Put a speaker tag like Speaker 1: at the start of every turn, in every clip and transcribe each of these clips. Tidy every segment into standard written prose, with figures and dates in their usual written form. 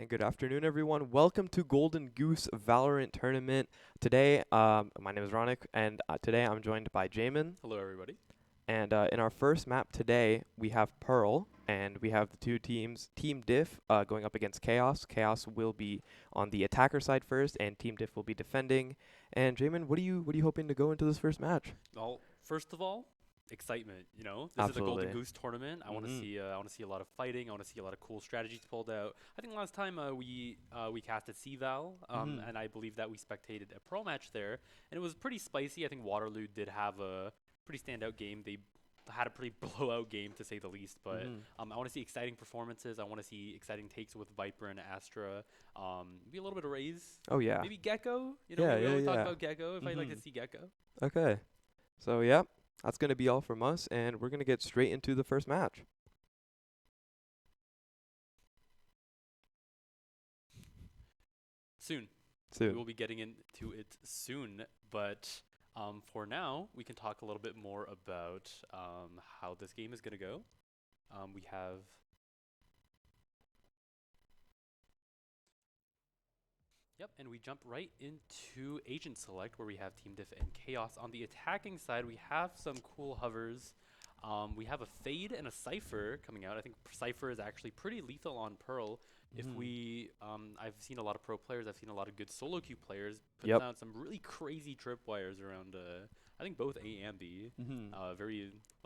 Speaker 1: And good afternoon, everyone. Welcome to Golden Goose Valorant Tournament. Today, my name is Ronik, and today I'm joined by Jamin.
Speaker 2: Hello, everybody.
Speaker 1: And in our first map today, we have Pearl, and we have the two teams, Team Diff going up against Chaos. Chaos will be on the attacker side first, and Team Diff will be defending. And Jamin, what are you hoping to go into this first match?
Speaker 2: Well, first of all, excitement. This is a
Speaker 1: Absolutely.
Speaker 2: Golden Goose tournament. I want to see. I want to see a lot of fighting. I want to see a lot of cool strategies pulled out. I think last time we casted CVAL, and I believe that we spectated a pro match there, and it was pretty spicy. I think Waterloo did have a pretty standout game. They had a pretty blowout game to say the least. But I want to see exciting performances. I want to see exciting takes with Viper and Astra. Maybe a little bit of Raze.
Speaker 1: Oh yeah.
Speaker 2: Maybe Gecko.
Speaker 1: Yeah,
Speaker 2: we always
Speaker 1: yeah,
Speaker 2: talk
Speaker 1: yeah.
Speaker 2: about Gecko. If I'd like to see Gecko.
Speaker 1: Okay. So yeah, that's gonna be all from us, and we're gonna get straight into the first match.
Speaker 2: Soon. We will be getting into it soon, but for now, we can talk a little bit more about how this game is going to go. We have... Yep, and we jump right into Agent Select, where we have Team Diff and Chaos. On the attacking side, we have some cool hovers. We have a Fade and a Cypher coming out. I think Cypher is actually pretty lethal on Pearl. If we, I've seen a lot of pro players, I've seen a lot of good solo queue players put down some really crazy tripwires around, I think both A and B. A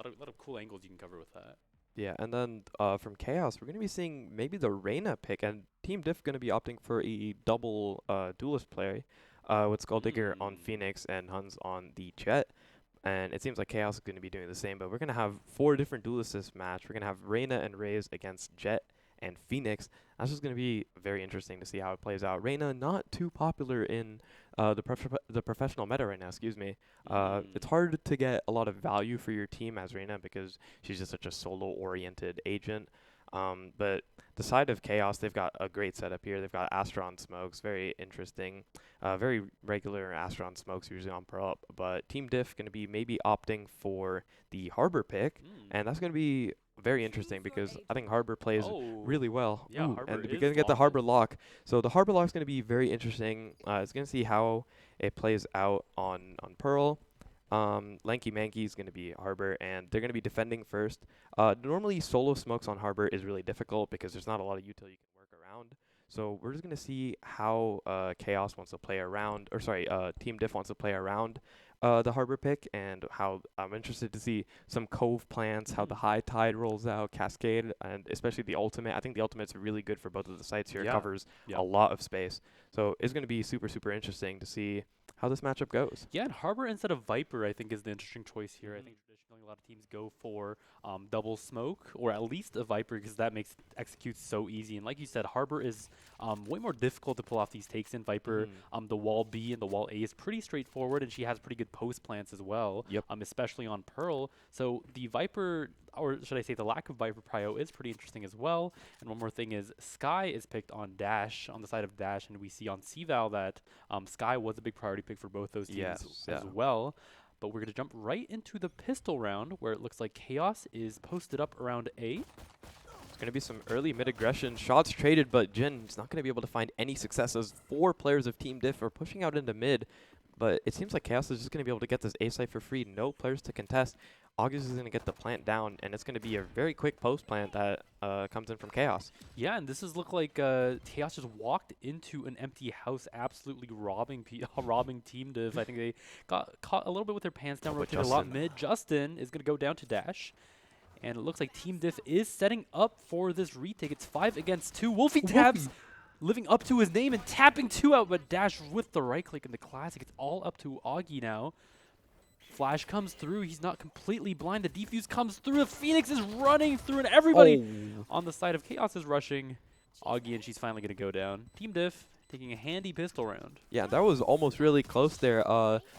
Speaker 2: lot of cool angles you can cover with that.
Speaker 1: Yeah, and then from Chaos, we're going to be seeing maybe the Reyna pick, and Team Diff going to be opting for a double duelist play with Skulldigger on Phoenix and Huns on the Jet. And it seems like Chaos is going to be doing the same, but we're going to have 4 different duelists this match. We're going to have Reyna and Raze against Jet and Phoenix. That's just going to be very interesting to see how it plays out. Reyna, not too popular in the professional meta right now, excuse me. It's hard to get a lot of value for your team as Reyna because she's just such a solo-oriented agent. But the side of Chaos, they've got a great setup here. They've got Astron Smokes, very interesting. Very regular Astron Smokes usually on Pro Up. But Team Diff going to be maybe opting for the Harbor pick, and that's going to be very interesting because I think Harbor plays really well.
Speaker 2: Yeah, Harbor
Speaker 1: and
Speaker 2: is
Speaker 1: we're going to get the
Speaker 2: locked.
Speaker 1: Harbor lock. So the Harbor lock is going to be very interesting. It's going to see how it plays out on Pearl. Lanky Manky is going to be Harbor, and they're going to be defending first. Normally, solo smokes on Harbor is really difficult because there's not a lot of util you can work around. So we're just going to see how Chaos wants to play around, or sorry, Team Diff wants to play around the Harbor pick, and how I'm interested to see some Cove plans, how the High Tide rolls out, Cascade, and especially the Ultimate. I think the Ultimate's really good for both of the sites here. It covers a lot of space. So it's going to be super, super interesting to see how this matchup goes.
Speaker 2: Yeah, and Harbor instead of Viper, I think, is the interesting choice here. I think traditionally a lot of teams go for double smoke, or at least a Viper, because that makes execute so easy. And like you said, Harbor is way more difficult to pull off these takes in. Viper, the wall B and the wall A is pretty straightforward, and she has pretty good post plants as well, especially on Pearl. So the Viper, or should I say the lack of Viper prio, is pretty interesting as well. And one more thing is Sky is picked on Dash, on the side of Dash, and we see on CVAL that Sky was a big priority pick for both those teams as well. But we're going to jump right into the pistol round, where it looks like Chaos is posted up around A.
Speaker 1: There's going to be some early mid-aggression shots traded, but Jin's not going to be able to find any success as 4 players of Team Diff are pushing out into mid. But it seems like Chaos is just going to be able to get this A site for free. No players to contest. August is going to get the plant down, and it's going to be a very quick post plant that comes in from Chaos.
Speaker 2: Yeah, and this is look like Chaos just walked into an empty house, absolutely robbing Team Div. I think they got caught a little bit with their pants down, rotated a lot mid. Justin is going to go down to Dash. And it looks like Team Diff is setting up for this retake. It's 5 against 2. Wolfie tabs, living up to his name and tapping 2 out, but Dash with the right click in the classic. It's all up to Augie now. Flash comes through. He's not completely blind. The defuse comes through. The Phoenix is running through, and everybody on the side of Chaos is rushing Augie, and she's finally going to go down. Team Diff taking a handy pistol round.
Speaker 1: Yeah, that was almost really close there.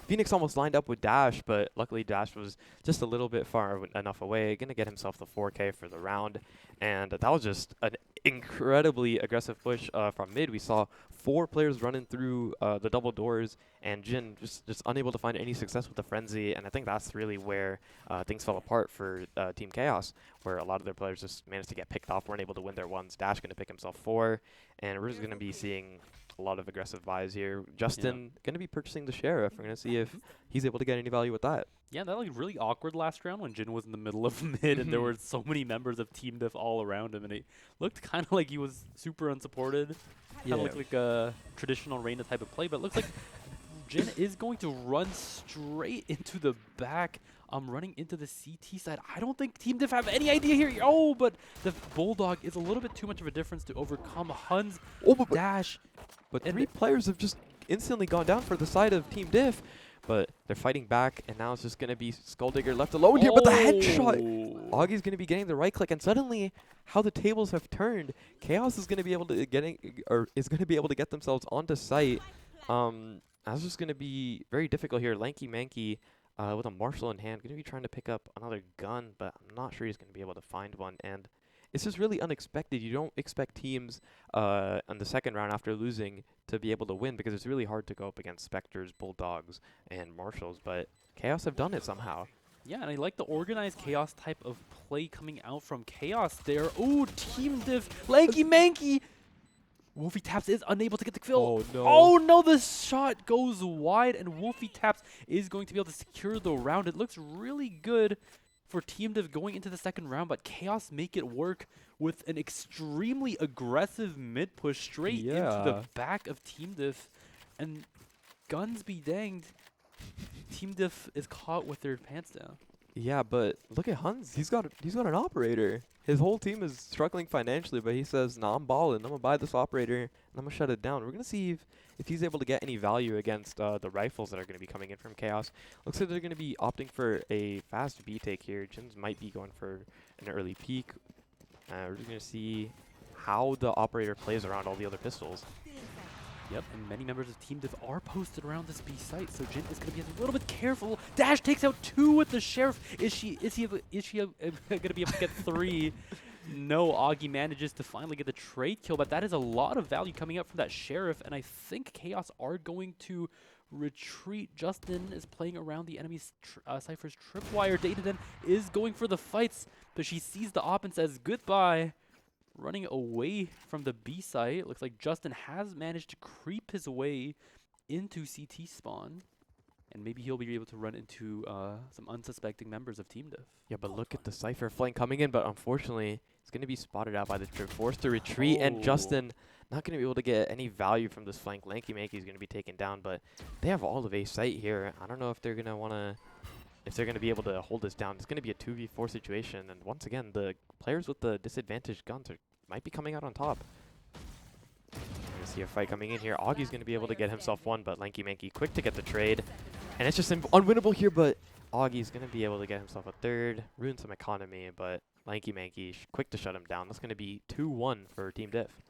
Speaker 1: Phoenix almost lined up with Dash, but luckily Dash was just a little bit far enough away. Going to get himself the 4K for the round. And that was just an incredibly aggressive push from mid. We saw 4 players running through the double doors, and Jin just unable to find any success with the frenzy. And I think that's really where things fell apart for Team Chaos, where a lot of their players just managed to get picked off, weren't able to win their ones. Dash going to pick himself 4, and we're just going to be seeing a lot of aggressive buys here. Justin going to be purchasing the Sheriff. We're going to see if he's able to get any value with that.
Speaker 2: Yeah, that looked really awkward last round when Jin was in the middle of mid and there were so many members of Team Diff all around him, and it looked kind of like he was super unsupported. Kind of looked like a traditional Reyna type of play, but it looks like Jin is going to run straight into the back, running into the CT side. I don't think Team Diff have any idea here. Oh, but the Bulldog is a little bit too much of a difference to overcome Hun's dash.
Speaker 1: But 3 players have just instantly gone down for the side of Team Diff. But they're fighting back, and now it's just going to be Skulldigger left alone here. But the headshot! Augie's going to be getting the right click, and suddenly, how the tables have turned, Chaos is going to be able to get themselves onto site. That's just going to be very difficult here. Lanky Manky with a Marshall in hand, going to be trying to pick up another gun, but I'm not sure he's going to be able to find one. And it's just really unexpected. You don't expect teams in the second round after losing to be able to win, because it's really hard to go up against Spectres, Bulldogs, and Marshalls, but Chaos have done it somehow.
Speaker 2: Yeah, and I like the organized Chaos type of play coming out from Chaos there. Ooh, Team Diff, Lanky Manky! Wolfie Taps is unable to get the kill.
Speaker 1: Oh no.
Speaker 2: Oh no, the shot goes wide, and Wolfie Taps is going to be able to secure the round. It looks really good for Team Div going into the second round, but Chaos make it work with an extremely aggressive mid push straight into the back of Team Div. And guns be danged, Team Div is caught with their pants down.
Speaker 1: Yeah, but look at Hans. He's got an operator. His whole team is struggling financially, but he says, "Nah, I'm balling. I'm gonna buy this operator and I'm gonna shut it down." We're gonna see if he's able to get any value against the rifles that are gonna be coming in from Chaos. Looks like they're gonna be opting for a fast B take here. Jins might be going for an early peek. We're just gonna see how the operator plays around all the other pistols.
Speaker 2: Yep, and many members of Team Div are posted around this B site, so Jin is going to be a little bit careful. Dash takes out 2 with the Sheriff. Is she going to be able to get 3? No, Augie manages to finally get the trade kill, but that is a lot of value coming up from that Sheriff, and I think Chaos are going to retreat. Justin is playing around the enemy's Cypher's tripwire. Dataden is going for the fights, but she sees the op and says goodbye. Running away from the B site. Looks like Justin has managed to creep his way into CT spawn. And maybe he'll be able to run into some unsuspecting members of Team Div.
Speaker 1: Yeah, but look at the Cypher flank coming in, but unfortunately, it's going to be spotted out by the trip, forced to retreat, and Justin not going to be able to get any value from this flank. Lanky Manky is going to be taken down, but they have all of A site here. I don't know if they're going to want to... if they're going to be able to hold this down. It's going to be a 2v4 situation, and once again, the players with the disadvantaged guns might be coming out on top. We're going to see a fight coming in here. Augie's going to be able to get himself one, but Lanky Manky quick to get the trade. And it's just unwinnable here, but Augie's going to be able to get himself a third, ruin some economy, but Lanky Manky quick to shut him down. That's going to be 2-1 for Team Diff.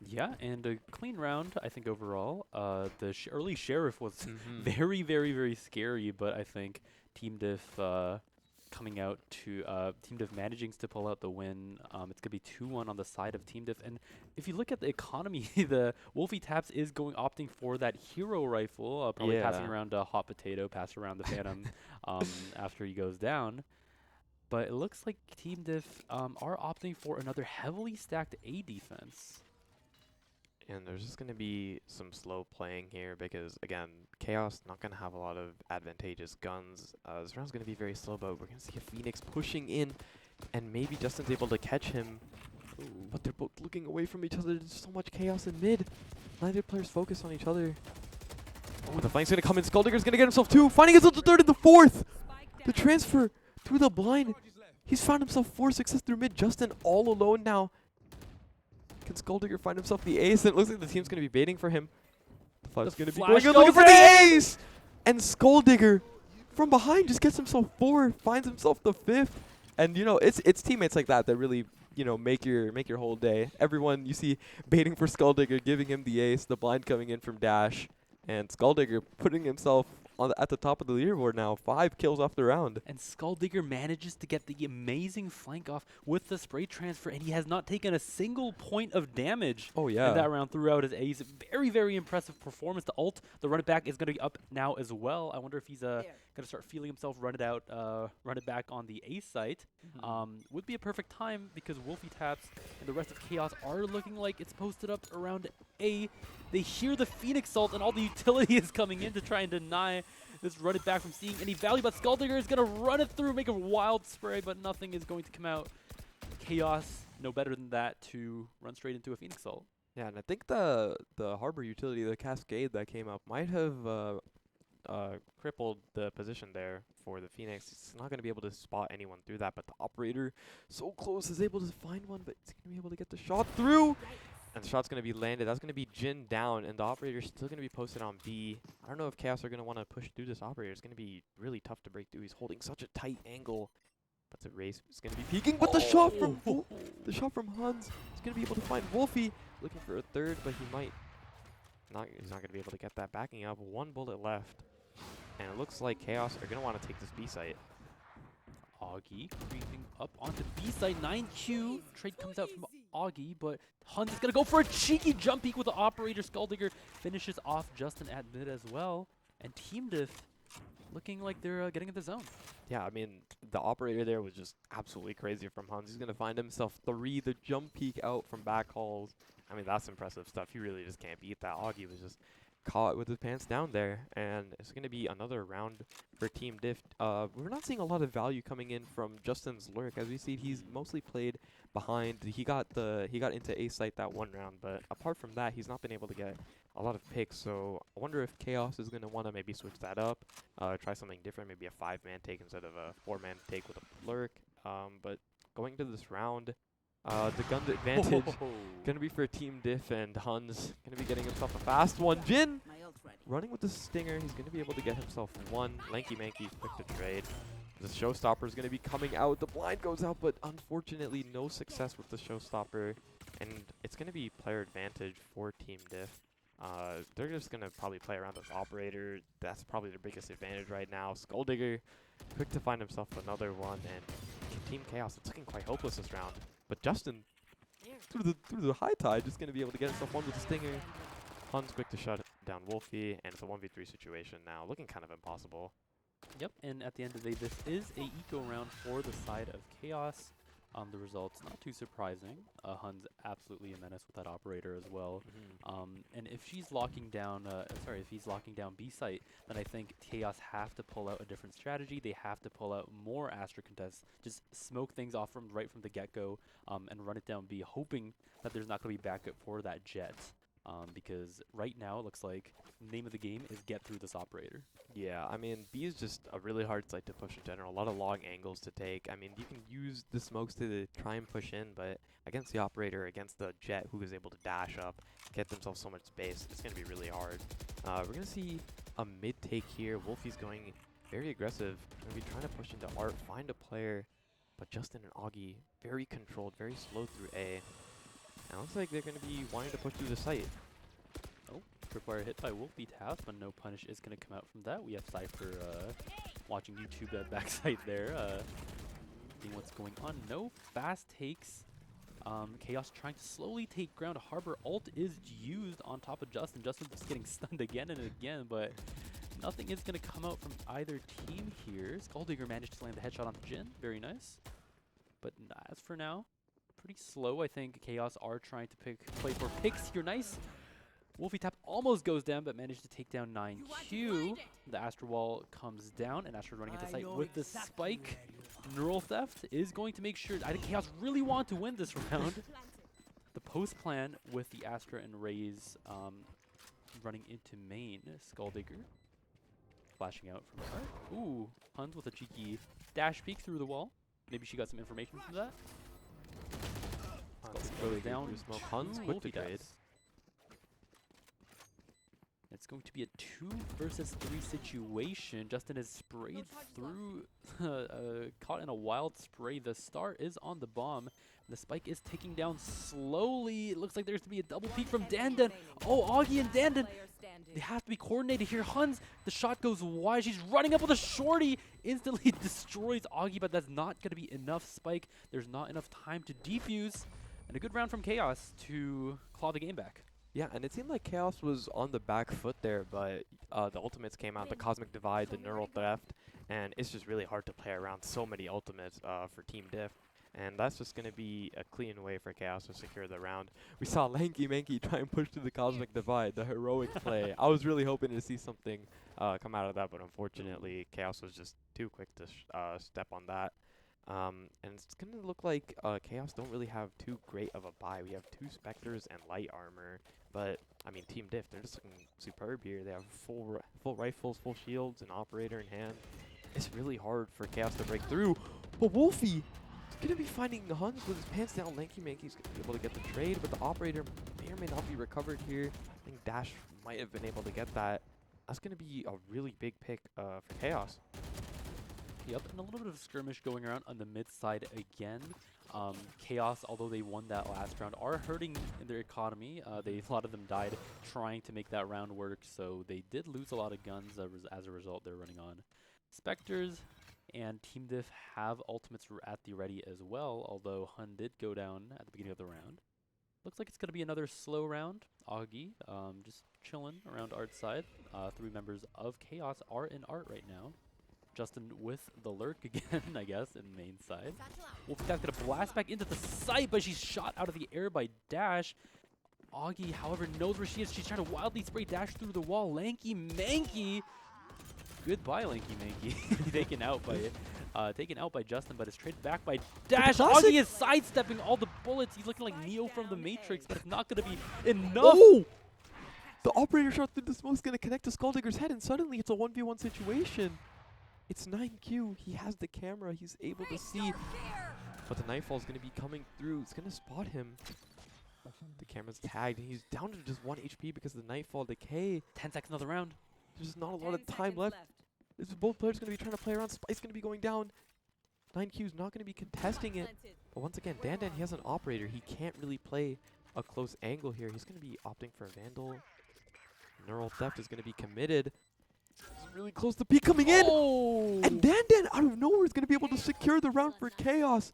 Speaker 2: Yeah, and a clean round, I think, overall. The early Sheriff was very, very, very scary, but I think Team Diff coming out to Team Diff managing to pull out the win. It's going to be 2-1 on the side of Team Diff. And if you look at the economy, the Wolfie Taps is opting for that hero rifle, probably passing around a hot potato, pass around the Phantom after he goes down. But it looks like Team Diff are opting for another heavily stacked A defense.
Speaker 1: And there's just going to be some slow playing here because, again, Chaos not going to have a lot of advantageous guns. This round's going to be very slow, but we're going to see a Phoenix pushing in, and maybe Justin's able to catch him. Ooh, but they're both looking away from each other. There's so much chaos in mid. Neither players focus on each other. Oh, the flank's going to come in. Skulldigger's going to get himself 2, finding himself the 3rd and the 4th. The transfer through the blind. He's found himself 4 success through mid. Justin all alone now. Can Skulldigger find himself the ace? And it looks like the team's going to be baiting for him. The Flash is going to be going in looking for the ace! And Skulldigger from behind just gets himself 4, finds himself the 5th. And, you know, it's teammates like that that really, you know, make your whole day. Everyone you see baiting for Skulldigger, giving him the ace, the blind coming in from Dash, and Skulldigger putting himself at the top of the leaderboard now. 5 kills off the round.
Speaker 2: And Skulldigger manages to get the amazing flank off with the spray transfer, and he has not taken a single point of damage
Speaker 1: Oh,
Speaker 2: in
Speaker 1: yeah.
Speaker 2: that round throughout his A's. Very, very impressive performance. The ult, the run it back is going to be up now as well. I wonder if he's going to start feeling himself run it back on the A site. Would be a perfect time because Wolfie Taps and the rest of Chaos are looking like it's posted up around A. They hear the Phoenix ult and all the utility is coming in to try and deny this run it back from seeing any value, but Skulldigger is going to run it through, make a wild spray, but nothing is going to come out. Chaos, no better than that to run straight into a Phoenix ult.
Speaker 1: Yeah, and I think the Harbor utility, the Cascade that came up, might have crippled the position there for the Phoenix. It's not going to be able to spot anyone through that, but the Operator, so close, is able to find one, but it's going to be able to get the shot through. And the shot's going to be landed. That's going to be Jin down, and the Operator's still going to be posted on B. I don't know if Chaos are going to want to push through this Operator. It's going to be really tough to break through. He's holding such a tight angle. But the race is going to be peeking. But the shot from Hans is going to be able to find Wolfie. Looking for a third, but he might not. He's not going to be able to get that backing up. 1 bullet left. And it looks like Chaos are going to want to take this B site.
Speaker 2: Augie creeping up onto B site. 9Q. Trade comes out from Augie, but Hans is going to go for a cheeky jump peek with the Operator. Skulldigger finishes off Justin at mid as well. And Team Diff looking like they're getting in the zone.
Speaker 1: Yeah, I mean, the Operator there was just absolutely crazy from Hans. He's going to find himself 3, the jump peek out from back halls. I mean, that's impressive stuff. You really just can't beat that. Augie was just caught with his pants down there, and it's going to be another round for Team Diff. We're not seeing a lot of value coming in from Justin's lurk. As we see, he's mostly played behind. He got into A site that 1 round, but apart from that, he's not been able to get a lot of picks. So I wonder if Chaos is going to want to maybe switch that up, try something different, maybe a 5-man take instead of a 4-man take with a lurk. But going to this round, the gun advantage going to be for Team Diff, and Hans going to be getting himself a fast one. Jin running with the Stinger. He's going to be able to get himself 1. Lanky Manky quick to trade. The Showstopper is going to be coming out. The blind goes out, but unfortunately no success with the Showstopper. And it's going to be player advantage for Team Diff. They're just going to probably play around this Operator. That's probably their biggest advantage right now. Skulldigger quick to find himself another one. And Team Chaos, it's looking quite hopeless this round. But Justin, through the high tide, just going to be able to get himself 1 with the Stinger. Hans quick to shut down Wolfie, and it's a 1v3 situation now, looking kind of impossible.
Speaker 2: Yep, and at the end of the day, this is a eco round for the side of Chaos. The results, not too surprising. Hun's absolutely a menace with that Operator as well. And if she's locking down, if he's locking down B site, then I think Chaos have to pull out a different strategy. They have to pull out more Astra contests, just smoke things off right from the get-go, and run it down B, hoping that there's not going to be backup for that Jet. Because right now it looks like the name of the game is get through this Operator.
Speaker 1: Yeah, I mean, B is just a really hard site to push in general. A lot of long angles to take. I mean, you can use the smokes to try and push in, but against the Operator, against the Jet, who is able to dash up, get themselves so much space, it's going to be really hard. We're going to see a mid take here. Wolfie's going very aggressive. Going to be trying to push into Art, find a player, but Justin and Augie, very controlled, very slow through A. And it looks like they're going to be wanting to push through the site.
Speaker 2: Oh, tripwire hit by Wolfie Taps, but no punish is going to come out from that. We have Cypher watching YouTube at backside there, seeing what's going on. No fast takes. Chaos trying to slowly take ground. Harbor ult is used on top of Justin. Justin just getting stunned again and again, but nothing is going to come out from either team here. Skulldigger managed to land the headshot on Jin. Very nice. But as for now, pretty slow. I think Chaos are trying to play for picks here. Nice. Wolfie Tap almost goes down, but managed to take down 9Q. The Astra Wall comes down, and Astra running into sight with the spike. Neural Theft is going to make sure. I think Chaos really want to win this round. The post plan with the Astra and Raze running into main. Skulldigger flashing out from the start. Ooh, Huns with a cheeky dash peek through the wall. Maybe she got some information from that. Goes down.
Speaker 1: Huns quick to trade.
Speaker 2: It's going to be a 2 versus 3 situation. Justin is sprayed through, caught in a wild spray. The star is on the bomb. The spike is ticking down slowly. It looks like there's to be a double peek from Dandan. Oh, Augie and Dandan They have to be coordinated here. Huns, the shot goes wide. She's running up with a shorty. Instantly destroys Augie, but that's not going to be enough. Spike, there's not enough time to defuse. And a good round from Chaos to claw the game back.
Speaker 1: Yeah, and it seemed like Chaos was on the back foot there, but the ultimates came out, the Cosmic Divide, the Neural Theft, and it's just really hard to play around so many ultimates for Team Diff. And that's just going to be a clean way for Chaos to secure the round. We saw Lanky Manky try and push through the Cosmic Divide, the heroic play. I was really hoping to see something come out of that, but unfortunately, Chaos was just too quick to step on that. And it's going to look like Chaos don't really have too great of a buy. We have 2 Spectres and Light Armor, but, I mean, Team Diff, they're just looking superb here. They have full rifles, full shields, an Operator in hand. It's really hard for Chaos to break through. But Wolfie going to be finding the Huns with his pants down. Lanky Manky's going to be able to get the trade, but the Operator may or may not be recovered here. I think Dash might have been able to get that. That's going to be a really big pick for Chaos.
Speaker 2: Yep, and a little bit of skirmish going around on the mid side again. Chaos, although they won that last round, are hurting in their economy. A lot of them died trying to make that round work, so they did lose a lot of guns. As a result, they're running on Spectres, and Team Diff have ultimates at the ready as well, although Hun did go down at the beginning of the round. Looks like it's going to be another slow round. Augie just chilling around Art's side. 3 members of Chaos are in Art right now. Justin with the lurk again, I guess, in main side. Wolfie's going to blast back into the site, but she's shot out of the air by Dash. Augie, however, knows where she is. She's trying to wildly spray Dash through the wall. Lanky Manky. Goodbye, Lanky Manky. taken out by Justin, but is traded back by Dash. Augie is sidestepping all the bullets. He's looking like Neo from the Matrix, but it's not going to be enough.
Speaker 1: Oh! The Operator shot through the smoke is going to connect to Skulldigger's head, and suddenly it's a 1v1 situation. It's 9Q. He has the camera. He's able to see. But the Nightfall is going to be coming through. It's going to spot him. The camera's tagged, and he's down to just 1 HP because of the Nightfall decay.
Speaker 2: 10 seconds another round.
Speaker 1: There's not a lot of time left. This is both players going to be trying to play around. Spike's going to be going down. 9Q's not going to be contesting it. But once again, Dan, he has an Operator. He can't really play a close angle here. He's going to be opting for a Vandal. Neural Theft is going to be committed. It's really close to peak coming in.
Speaker 2: Oh!
Speaker 1: And Dan out of nowhere is going to be able to secure the round for Chaos.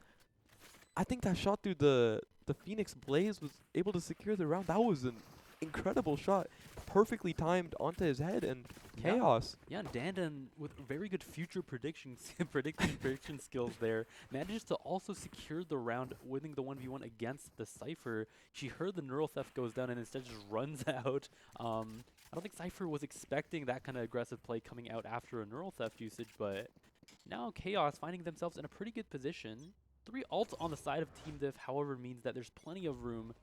Speaker 1: I think that shot through the Phoenix Blaze was able to secure the round. That was an incredible shot. Perfectly timed onto his head, and Chaos.
Speaker 2: Yeah, and Dandan with very good future prediction skills there manages to also secure the round, winning the 1v1 against the Cypher. She heard the Neural Theft goes down and instead just runs out. I don't think Cypher was expecting that kind of aggressive play coming out after a Neural Theft usage, but now Chaos finding themselves in a pretty good position. 3 ults on the side of Team Diff, however, means that there's plenty of room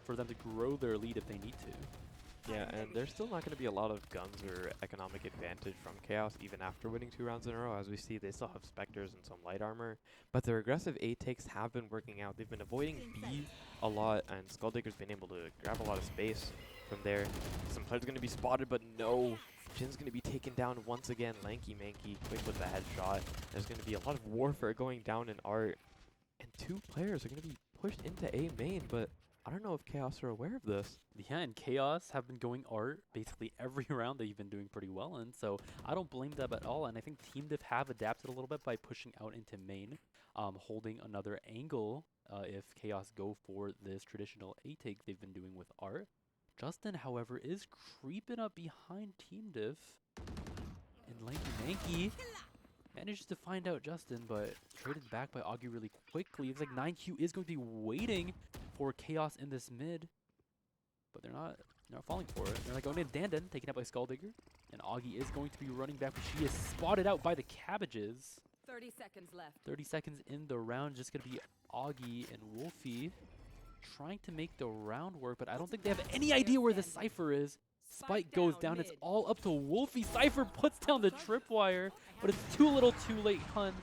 Speaker 2: for them to grow their lead if they need to.
Speaker 1: Yeah, and there's still not going to be a lot of guns or economic advantage from Chaos even after winning 2 rounds in a row. As we see, they still have Spectres and some light armor, but their aggressive A takes have been working out. They've been avoiding B a lot, and Skulldigger's been able to grab a lot of space from there. Some players going to be spotted, but no. Jin's going to be taken down once again. Lanky Manky quick with the headshot. There's going to be a lot of warfare going down in Art, and 2 players are going to be pushed into A main, but I don't know if Chaos are aware of this.
Speaker 2: Yeah, and Chaos have been going Art basically every round that you've been doing pretty well in, so I don't blame them at all. And I think Team Diff have adapted a little bit by pushing out into main, holding another angle if Chaos go for this traditional A-take they've been doing with Art. Justin, however, is creeping up behind Team Diff. And Lanky Manky manages to find out Justin, but traded back by Augie really quickly. It's like 9Q is going to be waiting for Chaos in this mid, but they're not falling for it. They're like going in. Dandan taken out by Skulldigger, and Augie is going to be running back, but she is spotted out by the Cabbages.
Speaker 3: 30 seconds left.
Speaker 2: 30 seconds in the round, just going to be Augie and Wolfie trying to make the round work, but I don't think they have any idea where the Cypher is. Spike goes down. It's all up to Wolfie. Cypher puts down the tripwire, but it's too little too late. Hun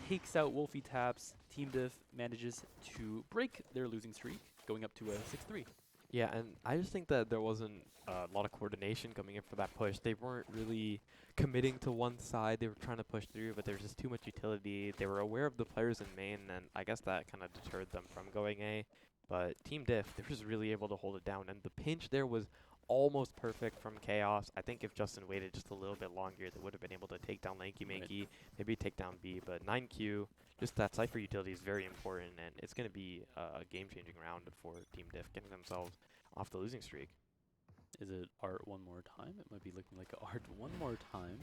Speaker 2: takes out Wolfie taps. Team Diff manages to break their losing streak, going up to a 6-3.
Speaker 1: Yeah, and I just think that there wasn't a lot of coordination coming in for that push. They weren't really committing to one side. They were trying to push through, but there was just too much utility. They were aware of the players in main, and I guess that kind of deterred them from going A. But Team Diff, they were just really able to hold it down, and the pinch there was almost perfect from Chaos. I think if Justin waited just a little bit longer, they would have been able to take down Lanky Manky, maybe take down B. But 9Q, just that Cypher utility is very important, and it's going to be a game-changing round for Team Diff, getting themselves off the losing streak.
Speaker 2: Is it Art one more time? It might be looking like Art one more time.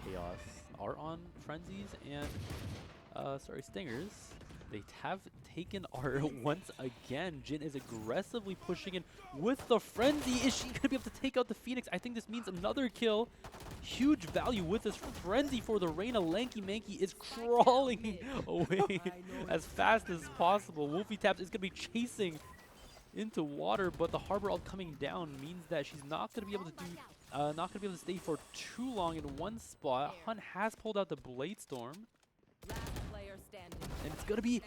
Speaker 2: Chaos are on Frenzies and, sorry, Stingers. They have taken Art once again. Jin is aggressively pushing in with the Frenzy. Is she going to be able to take out the Phoenix? I think this means another kill. Huge value with this Frenzy for the Reyna. Lanky Manky is crawling away as fast as possible. Wolfie Taps is going to be chasing into water, but the Harbor Ult coming down means that she's not going to be able to do, not going to be able to stay for too long in one spot. Hun has pulled out the Blade Storm, and it's going to be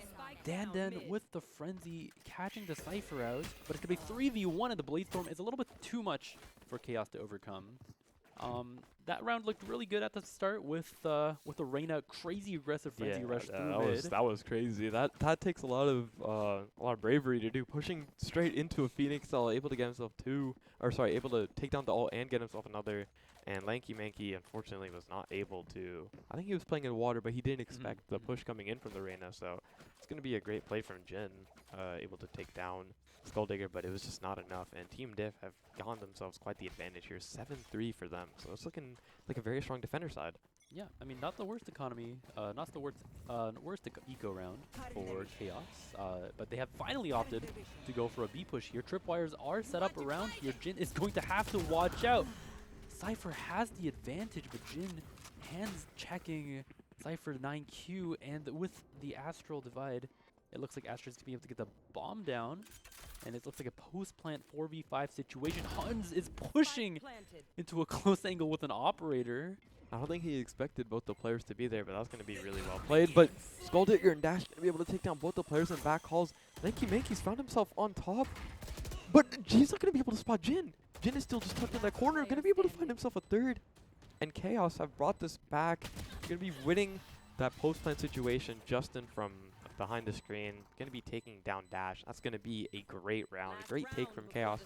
Speaker 2: Dandan with the Frenzy catching the Cypher out, but it's going to be 3v1, and the Blade Storm is a little bit too much for Chaos to overcome. That round looked really good at the start with the Reyna crazy aggressive Frenzy rush through mid.
Speaker 1: That was crazy. That takes a lot of bravery to do. Pushing straight into a Phoenix, able to get himself able to take down the ult and get himself another. And Lanky Manky unfortunately was not able to. I think he was playing in water, but he didn't expect the push coming in from the Reyna. So it's going to be a great play from Jin, able to take down Skulldigger, but it was just not enough. And Team Diff have gotten themselves quite the advantage here, 7-3 for them. So it's looking like a very strong defender side.
Speaker 2: Yeah, I mean, not the worst economy, not the worst eco round for Chaos, but they have finally opted to go for a B push here. Tripwires are set up around here. Jin is going to have to watch out. Cypher has the advantage, but Jin hands checking Cypher 9Q, and with the Astral Divide, it looks like Astra's going to be able to get the bomb down, and it looks like a post-plant 4v5 situation. Huns is pushing into a close angle with an Operator.
Speaker 1: I don't think he expected both the players to be there, but that was going to be really well played. But Skulldigger and Dash going to be able to take down both the players in back calls. Lanky Manky's found himself on top, but he's not going to be able to spot Jin. Jin is still just tucked in that corner, going to be able to find himself a third. And Chaos have brought this back. Going to be winning that post-plant situation. Justin from behind the screen, going to be taking down Dash. That's going to be a great round, great take from Chaos.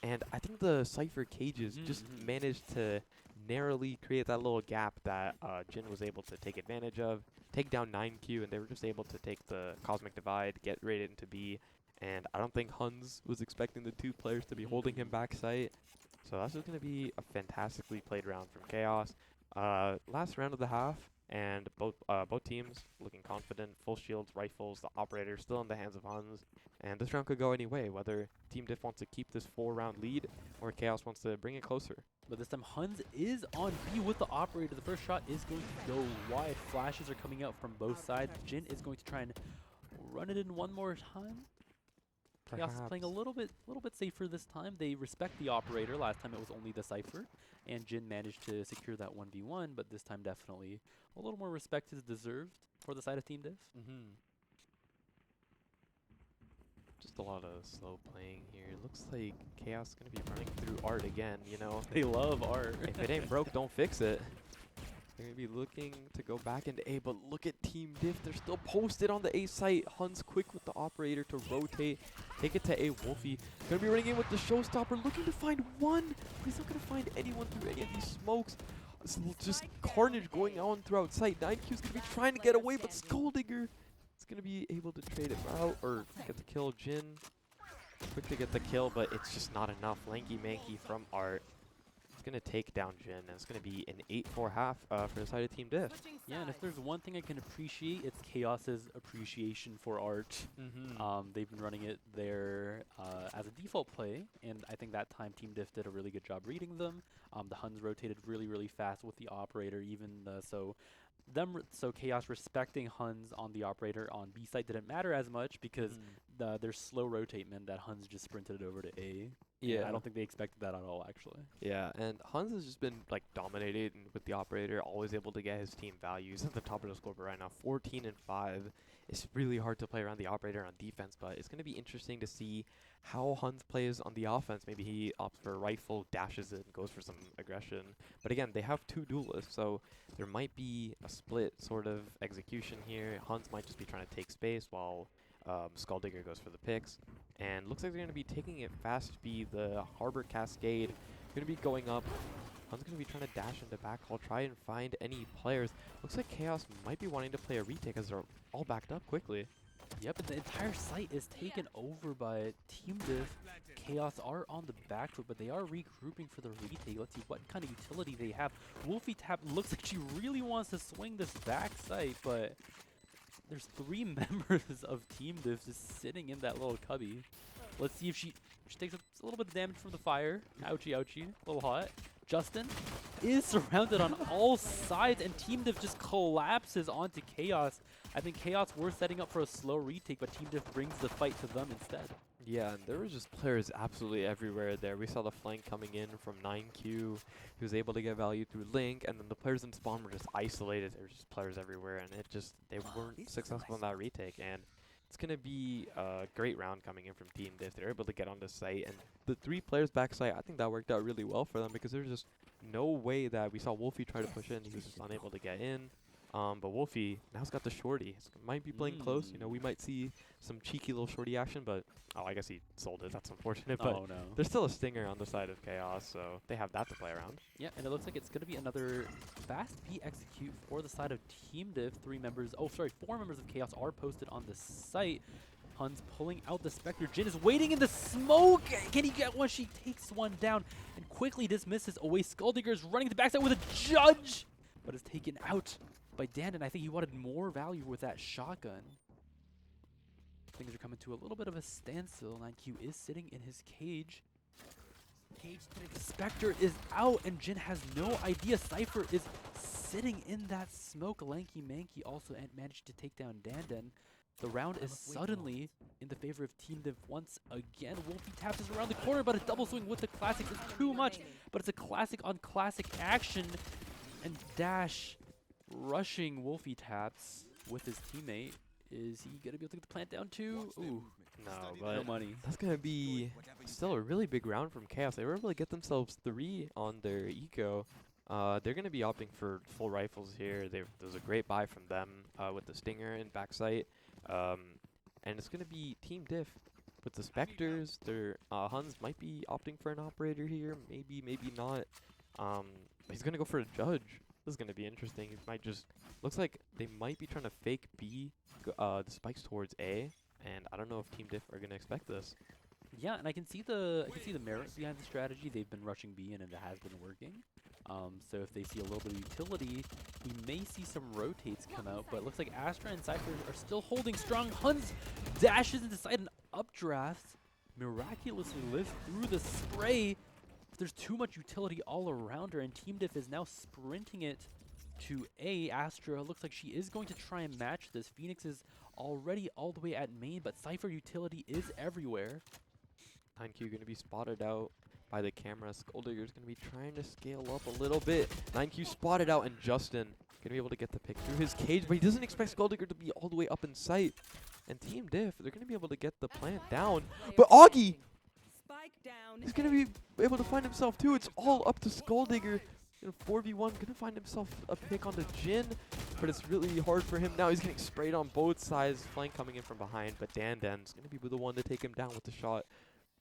Speaker 1: And I think the Cypher cages just managed to narrowly create that little gap that Jin was able to take advantage of, take down 9Q, and they were just able to take the Cosmic Divide, get raided into B. And I don't think Huns was expecting the two players to be holding him back sight. So that's just going to be a fantastically played round from Chaos. Last round of the half, and both teams looking confident, full shields, rifles, the Operator still in the hands of Huns. And this round could go any way, whether Team Diff wants to keep this 4-round lead or Chaos wants to bring it closer.
Speaker 2: But this time Huns is on B with the Operator. The first shot is going to go wide. Flashes are coming out from both sides. Jin is going to try and run it in one more time. Chaos is playing a little bit safer this time. They respect the Operator. Last time it was only the Cypher, and Jin managed to secure that 1v1, but this time definitely a little more respect is deserved for the side of Team Diff.
Speaker 1: Just a lot of slow playing here. It looks like Chaos is going to be running through Art again, you know.
Speaker 2: They love Art.
Speaker 1: If it ain't broke, don't fix it. They're going to be looking to go back into A, but look at Team Diff. They're still posted on the A site. Huns quick with the Operator to rotate, take it to A. Wolfie going to be running in with the Showstopper, looking to find one, but he's not going to find anyone through any of these smokes. It's just carnage going on throughout site. 9Q's going to be trying to get away, but Skulldigger is going to be able to trade him out or get the kill. Jin quick to get the kill, but it's just not enough. Lanky Manky from Art. Going to take down Jin, and it's going to be an 8-4 half for the side of Team Diff.
Speaker 2: Yeah, and if there's one thing I can appreciate, it's Chaos's appreciation for Art. They've been running it there as a default play, and I think that time Team Diff did a really good job reading them. The Huns rotated really, really fast with the Operator, even so Chaos respecting Huns on the Operator on B site didn't matter as much because their slow rotate meant that Huns just sprinted it over to A. Yeah, I don't think they expected that at all, actually.
Speaker 1: Yeah, and Huns has just been like dominated with the Operator, always able to get his team values at the top of the scoreboard right now, 14-5. It's really hard to play around the Operator on defense, but it's going to be interesting to see how Huns plays on the offense. Maybe he opts for a rifle, dashes it, and goes for some aggression. But again, they have two duelists, so there might be a split sort of execution here. Huns might just be trying to take space while Skulldigger goes for the picks. And looks like they're going to be taking it fast speed. The Harbor Cascade Gonna be going up. Hun's gonna be trying to dash into backhaul, try and find any players. Looks like Chaos might be wanting to play a retake as they're all backed up quickly.
Speaker 2: Yep, and the entire site is taken over by Team Div. Chaos are on the back foot, but they are regrouping for the retake. Let's see what kind of utility they have. Wolfie Tap looks like she really wants to swing this back site, but there's 3 members of Team Div just sitting in that little cubby. Let's see if she takes a little bit of damage from the fire. Ouchie, ouchie. A little hot. Justin is surrounded on all sides, and Team Div just collapses onto Chaos. I think Chaos were setting up for a slow retake, but Team Div brings the fight to them instead.
Speaker 1: Yeah, and there was just players absolutely everywhere there. We saw the flank coming in from 9Q. He was able to get value through Link, and then the players in spawn were just isolated. There were just players everywhere, and they weren't successful in that retake. And it's going to be a great round coming in from Team Div. They're able to get on the site, and the 3 players back site, I think that worked out really well for them because there's just no way that we saw Wolfie try to push in. He was just unable to get in. But Wolfie now's got the shorty. Might be playing close. You know, we might see some cheeky little shorty action, but I guess he sold it. That's unfortunate. But
Speaker 2: Oh no.
Speaker 1: there's still a stinger on the side of Chaos, so they have that to play around.
Speaker 2: Yeah, and it looks like it's going to be another fast B execute for the side of Team Div. 4 members of Chaos are posted on the site. Hun's pulling out the Spectre. Jin is waiting in the smoke. Can he get one? She takes one down and quickly dismisses away. Skulldigger is running to the backside with a judge, but is taken out by Dandan. I think he wanted more value with that shotgun. Things are coming to a little bit of a standstill. 9Q is sitting in his cage. Spectre is out, and Jin has no idea. Cypher is sitting in that smoke. Lanky Manky also managed to take down Dandan. The round is suddenly in the favor of Team Div once again. Wolfie taps us around the corner, but a double swing with the classic is too much. But it's a classic on classic action. And Dash rushing Wolfie taps with his teammate. Is he going to be able to get the plant down too? Ooh,
Speaker 1: No, but
Speaker 2: no money.
Speaker 1: that's going to be still a really big round from Chaos. They were able to get themselves 3 on their eco. They're going to be opting for full rifles here. There was a great buy from them with the Stinger and backside. And it's going to be Team Diff with the Spectres. Their Huns might be opting for an operator here. Maybe, maybe not. He's going to go for a judge. This is going to be interesting. It might just looks like they might be trying to fake B the spikes towards A, and I don't know if Team Diff are going to expect this.
Speaker 2: Yeah, and I can see the merit behind the strategy. They've been rushing B, and it has been working. So if they see a little bit of utility, we may see some rotates come out. But it looks like Astra and Cypher are still holding strong. Huns dashes inside an updraft, miraculously lives through the spray. There's too much utility all around her, and Team Diff is now sprinting it to A. Astra looks like she is going to try and match this. Phoenix is already all the way at main, but Cypher utility is everywhere.
Speaker 1: 9Q going to be spotted out by the camera. Skulldigger's going to be trying to scale up a little bit. 9Q spotted out, and Justin going to be able to get the pick through his cage, but he doesn't expect Skulldigger to be all the way up in sight. And Team Diff, they're going to be able to get the plant down. But Augie, he's going to be able to find himself too. It's all up to Skulldigger. 4v1, going to find himself a pick on the Jin, but it's really hard for him now. He's getting sprayed on both sides, flank coming in from behind, but Dandan's going to be the one to take him down with the shot.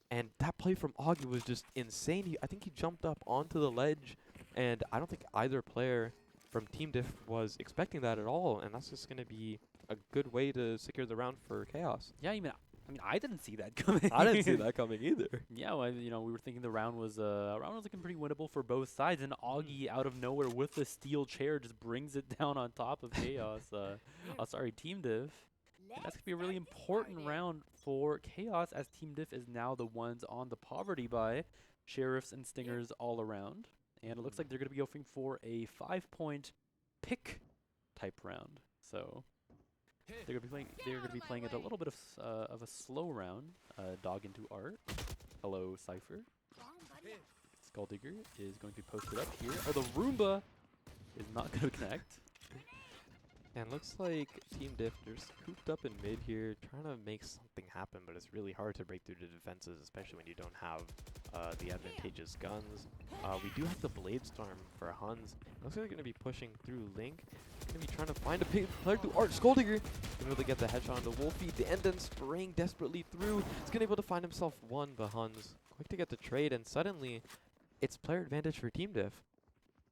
Speaker 1: And that play from Augie was just insane. I think he jumped up onto the ledge, and I don't think either player from Team Diff was expecting that at all, and that's just going to be a good way to secure the round for Chaos.
Speaker 2: Yeah, I mean, I didn't see that coming.
Speaker 1: I didn't see that coming either.
Speaker 2: Yeah, well, we were thinking the round was looking pretty winnable for both sides, and Augie out of nowhere with the steel chair just brings it down on top of Chaos. Team Diff. And that's going to be a really important round for Chaos, as Team Diff is now the ones on the poverty buy. Sheriffs and Stingers all around. And it looks like they're going to be going for a 5-point pick type round. So they're going to be playing it a little bit of a slow round. Dog into art. Hello, Cypher. Skulldigger is going to be posted up here. Oh, the Roomba is not going to connect.
Speaker 1: And looks like Team Diff, they're cooped up in mid here, trying to make something happen, but it's really hard to break through the defenses, especially when you don't have the advantageous guns. We do have the Blade Storm for Huns. Looks like they're going to be pushing through Link. Going to be trying to find a player through Art. Skulldigger going to be able to get the headshot on the Wolfie. Dandan spraying desperately through. He's going to be able to find himself one, but Huns quick to get the trade, and suddenly it's player advantage for Team Diff.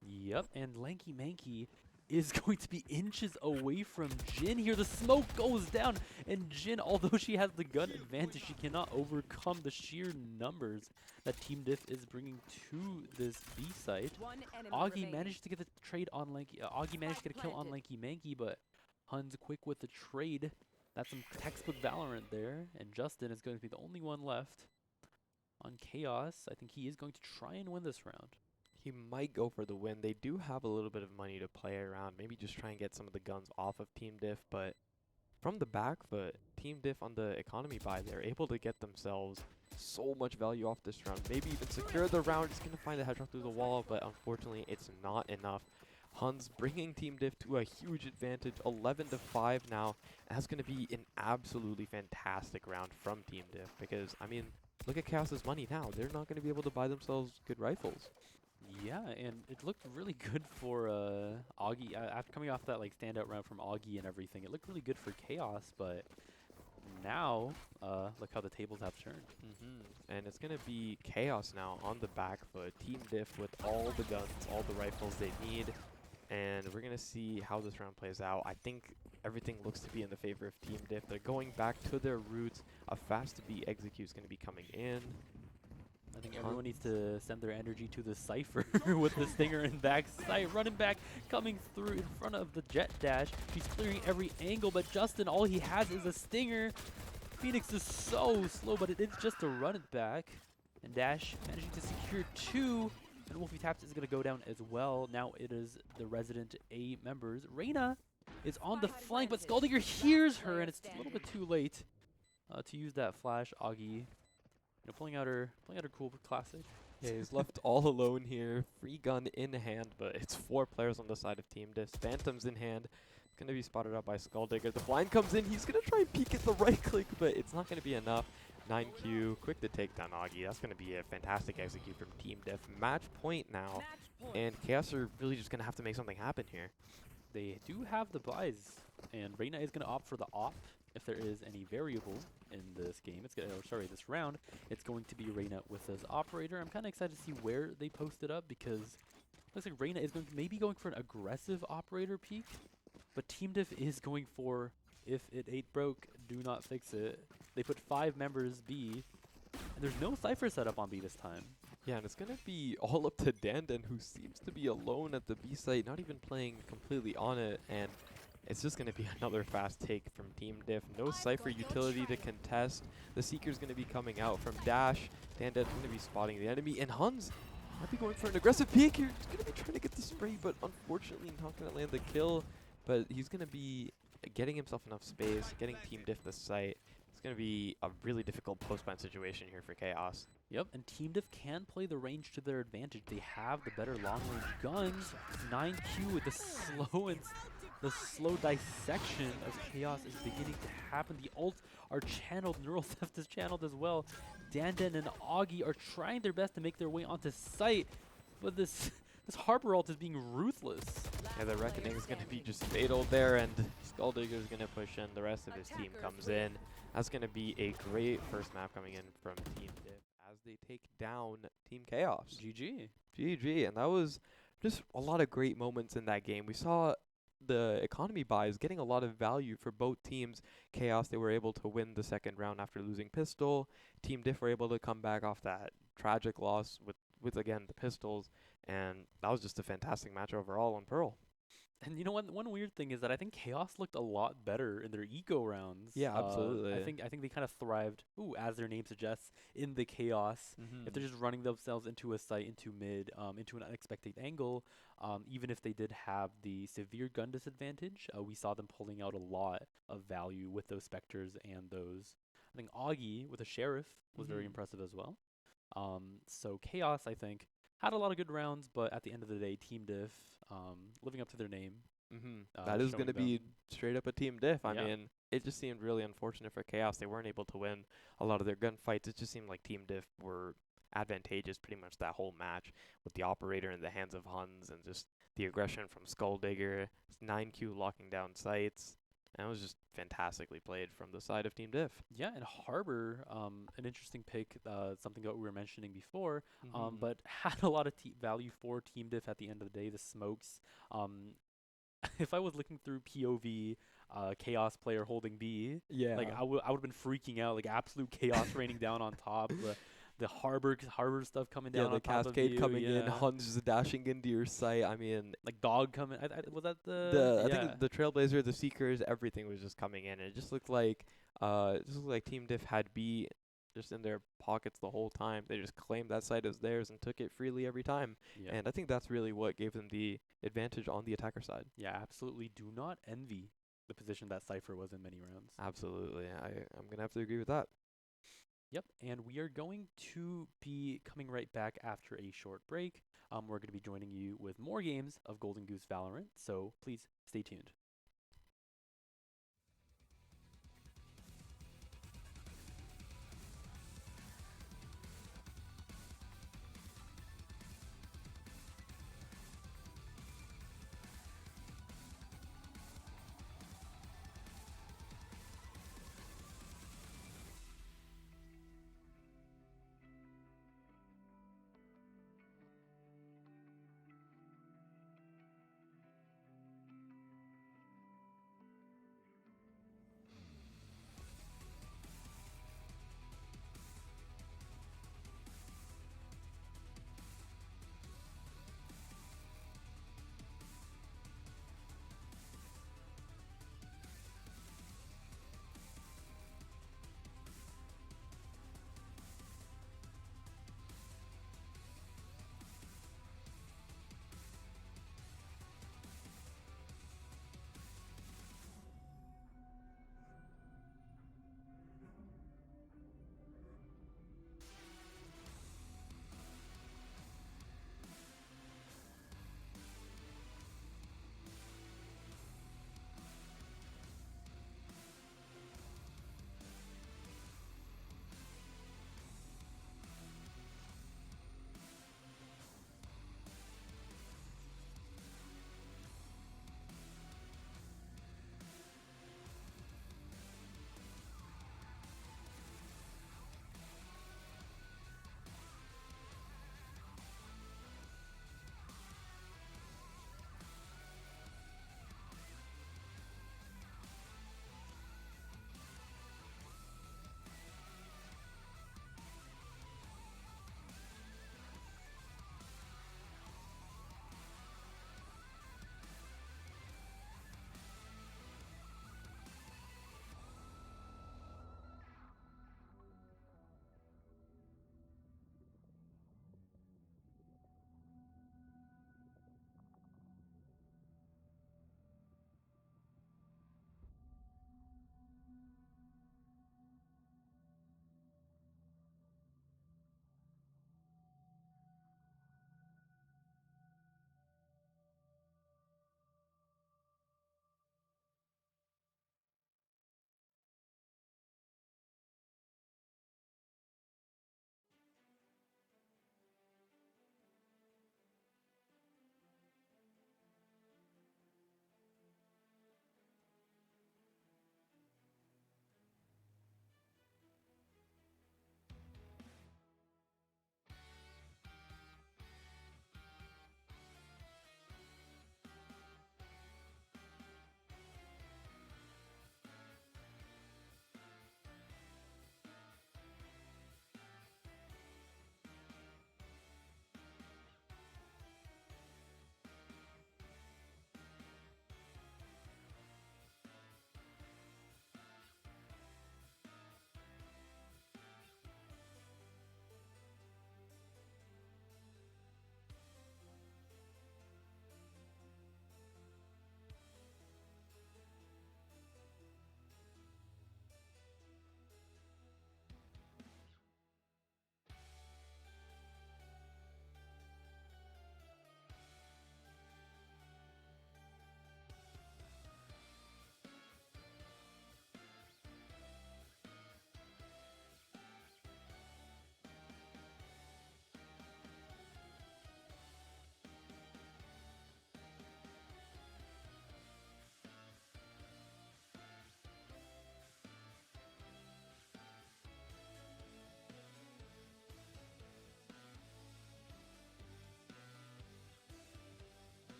Speaker 2: Yep, and Lanky Manky is going to be inches away from Jin here. The smoke goes down, and Jin, although she has the gun advantage, she cannot overcome the sheer numbers that Team Diff is bringing to this B site. Augie managed to get the trade on Lanky. Augie managed to get a kill on Lanky Manky, but Hun's quick with the trade. That's some textbook Valorant there, and Justin is going to be the only one left on Chaos. I think he is going to try and win this round.
Speaker 1: He might go for the win. They do have a little bit of money to play around. Maybe just try and get some of the guns off of Team Diff. But from the back foot, Team Diff on the economy buy, they're able to get themselves so much value off this round. Maybe even secure the round. Just going to find a headshot through the wall, but unfortunately, it's not enough. Hun's bringing Team Diff to a huge advantage, 11-5 now. And that's going to be an absolutely fantastic round from Team Diff because, I mean, look at Chaos's money now. They're not going to be able to buy themselves good rifles.
Speaker 2: Yeah, and it looked really good for Augie. After coming off that like standout round from Augie and everything, it looked really good for Chaos, but now look how the tables have turned.
Speaker 1: And it's going to be Chaos now on the back foot. Team Diff with all the guns, all the rifles they need. And we're going to see how this round plays out. I think everything looks to be in the favor of Team Diff. They're going back to their roots. A fast-to-be execute is going to be coming in.
Speaker 2: I think everyone needs to send their energy to the Cypher with the Stinger in back sight. Running back, coming through in front of the Jet Dash. He's clearing every angle, but Justin, all he has is a Stinger. Phoenix is so slow, but it is just to run it back. And Dash managing to secure 2. And Wolfie Taps is going to go down as well. Now it is the resident A members. Reyna is on the flank, but Skulldigger hears her, and it's a little bit too late to use that flash. Augie, pulling out her cool classic.
Speaker 1: Yeah, he's left all alone here. Free gun in hand, but it's 4 players on the side of Team Diff. Phantom's in hand. It's going to be spotted out by Skulldigger. The blind comes in. He's going to try and peek at the right click, but it's not going to be enough. 9Q, quick to take down Augie. That's going to be a fantastic execute from Team Diff. Match point now, and Chaos are really just going to have to make something happen here.
Speaker 2: They do have the buys, and Reyna is going to opt for the op. If there is any variable in this game, this round, it's going to be Reyna with his operator. I'm kind of excited to see where they post it up because it looks like Reyna is maybe going for an aggressive operator peak, but Team Diff is going for if it ain't broke, do not fix it. They put 5 members B, and there's no Cypher setup on B this time.
Speaker 1: Yeah, and it's going to be all up to Dandan, who seems to be alone at the B site, not even playing completely on it, and it's just going to be another fast take from Team Diff. No Cypher utility to contest. The Seeker's going to be coming out from Dash. Dandan's going to be spotting the enemy, and Huns might be going for an aggressive peek here. He's going to be trying to get the spray, but unfortunately not going to land the kill. But he's going to be getting himself enough space, getting Team Diff the site. It's going to be a really difficult post-ban situation here for Chaos.
Speaker 2: Yep, and Team Diff can play the range to their advantage. They have the better long-range guns. 9Q with the slow dissection of Chaos is beginning to happen. The ults are channeled. Neural Theft is channeled as well. Dandan and Augie are trying their best to make their way onto site, but this Harbor ult is being ruthless.
Speaker 1: Yeah, the Reckoning is going to be just fatal there, and Skulldigger is going to push in. The rest of his team comes in. That's going to be a great first map coming in from Team Diff as they take down Team Chaos.
Speaker 2: GG.
Speaker 1: GG, and that was just a lot of great moments in that game. We saw the economy buys getting a lot of value for both teams. Chaos, they were able to win the second round after losing Pistol. Team Diff were able to come back off that tragic loss with again, the Pistols. And that was just a fantastic match overall on Pearl.
Speaker 2: And you know, one weird thing is that I think Chaos looked a lot better in their eco rounds.
Speaker 1: Yeah, absolutely.
Speaker 2: I think they kind of thrived, as their name suggests, in the chaos. If they're just running themselves into a site, into mid, into an unexpected angle, even if they did have the severe gun disadvantage, we saw them pulling out a lot of value with those Spectres and those. I think Augie with a Sheriff was very impressive as well. So Chaos, I think, had a lot of good rounds, but at the end of the day, Team Diff, living up to their name.
Speaker 1: That is going to be straight up a Team Diff. I
Speaker 2: Yeah.
Speaker 1: mean, it just seemed really unfortunate for Chaos. They weren't able to win a lot of their gunfights. It just seemed like Team Diff were advantageous pretty much that whole match with the operator in the hands of Huns and just the aggression from Skulldigger, 9Q locking down sites. And it was just fantastically played from the side of Team Diff.
Speaker 2: Yeah, and Harbor, an interesting pick, something that we were mentioning before, but had a lot of value for Team Diff at the end of the day. The smokes. Um, if I was looking through POV, chaos player holding B, like
Speaker 1: Yeah.
Speaker 2: I would have been freaking out, like absolute chaos raining down on top. The harbor stuff coming
Speaker 1: Yeah,
Speaker 2: down
Speaker 1: the
Speaker 2: on top of
Speaker 1: cascade
Speaker 2: you.
Speaker 1: coming in,
Speaker 2: Yeah,
Speaker 1: Huns just dashing into your sight. I mean,
Speaker 2: like dog coming. Was that the
Speaker 1: the I
Speaker 2: yeah.
Speaker 1: think the Trailblazer, the Seekers, everything was just coming in. It just looked like Team Diff had B just in their pockets the whole time. They just claimed that side as theirs and took it freely every time.
Speaker 2: Yeah.
Speaker 1: And I think that's really what gave them the advantage on the attacker side.
Speaker 2: Yeah, absolutely. Do not envy the position that Cypher was in many rounds.
Speaker 1: Absolutely. I'm gonna have to agree with that.
Speaker 2: Yep, and we are going to be coming right back after a short break. We're going to be joining you with more games of Golden Goose Valorant, so please stay tuned.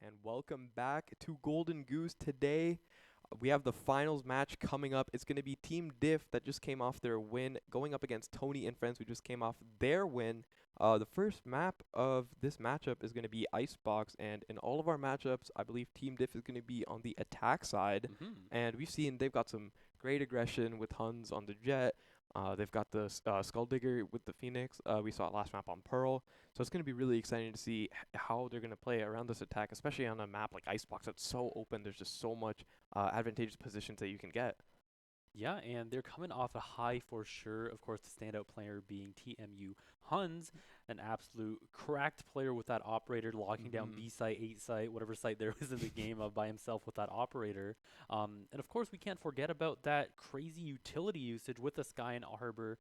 Speaker 1: And welcome back to Golden Goose. Today, we have the finals match coming up. It's going to be Team Diff that just came off their win, going up against Tony and Friends, who just came off their win. The first map of this matchup is going to be Icebox, and in all of our matchups, I believe Team Diff is going to be on the attack side. And we've seen they've got some great aggression with Huns on the Jet. They've got the Skull Digger with the Phoenix. We saw it last map on Pearl. So it's going to be really exciting to see how they're going to play around this attack, especially on a map like Icebox that's so open. There's just so much advantageous positions that you can get.
Speaker 2: Yeah, and they're coming off a high for sure. Of course, the standout player being TMU Huns, an absolute cracked player with that operator, locking down B site, 8 site, whatever site there was in the game by himself with that operator. And of course, we can't forget about that crazy utility usage with the Sky and Arbor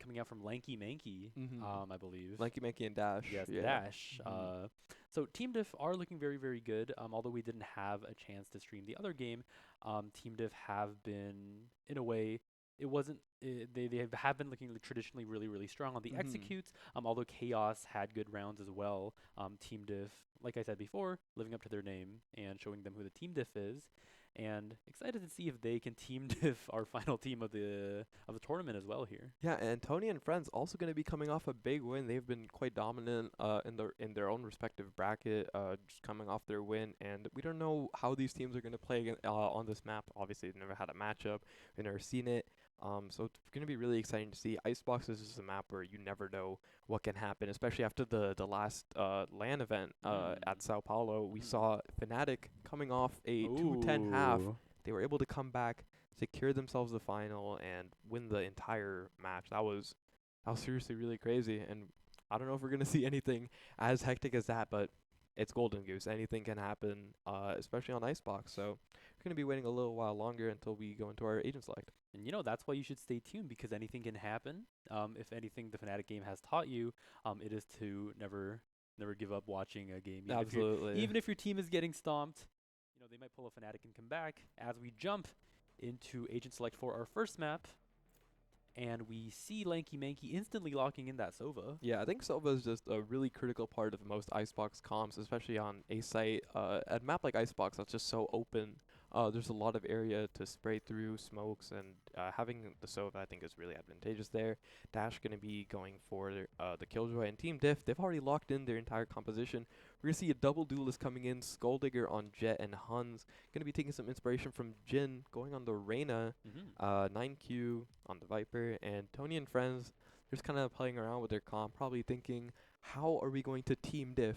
Speaker 2: coming out from Lanky Manky, I believe.
Speaker 1: Lanky Manky and Dash.
Speaker 2: Yes,
Speaker 1: Yeah.
Speaker 2: Dash. So Team Diff are looking very, very good. Although we didn't have a chance to stream the other game, Team Diff have been, in a way, it wasn't. They have been looking traditionally really, really strong on the executes. Although Chaos had good rounds as well. Team Diff, like I said before, living up to their name and showing them who the Team Diff is. And excited to see if they can team diff our final team of the tournament as well here.
Speaker 1: Yeah, and Tony and Friends also going to be coming off a big win. They've been quite dominant in their own respective bracket, just coming off their win. And we don't know how these teams are going to play on this map. Obviously, they've never had a matchup. We've never seen it. So it's going to be really exciting to see. Icebox is just a map where you never know what can happen, especially after the last LAN event at Sao Paulo. We saw Fnatic coming off a 2-10 half. They were able to come back, secure themselves the final, and win the entire match. That was seriously really crazy. And I don't know if we're going to see anything as hectic as that, but it's Golden Goose. Anything can happen, especially on Icebox. So we're going to be waiting a little while longer until we go into our agent select.
Speaker 2: And that's why you should stay tuned, because anything can happen. If anything the Fnatic game has taught you, it is to never give up watching a game.
Speaker 1: Absolutely.
Speaker 2: Even if your team is getting stomped, they might pull a Fnatic and come back. As we jump into agent select for our first map, and we see Lanky Manky instantly locking in that Sova.
Speaker 1: Yeah, I think Sova is just a really critical part of most Icebox comps, especially on a site. A map like Icebox that's just so open. There's a lot of area to spray through smokes, and having the Sova, I think, is really advantageous there. Dash going to be going for the Killjoy, and Team Diff, they've already locked in their entire composition. We're going to see a double duelist coming in, Skull Digger on Jet, and Huns going to be taking some inspiration from Jin, going on the Reyna, 9Q on the Viper, and Tony and Friends, they're just kind of playing around with their comp, probably thinking, how are we going to Team Diff?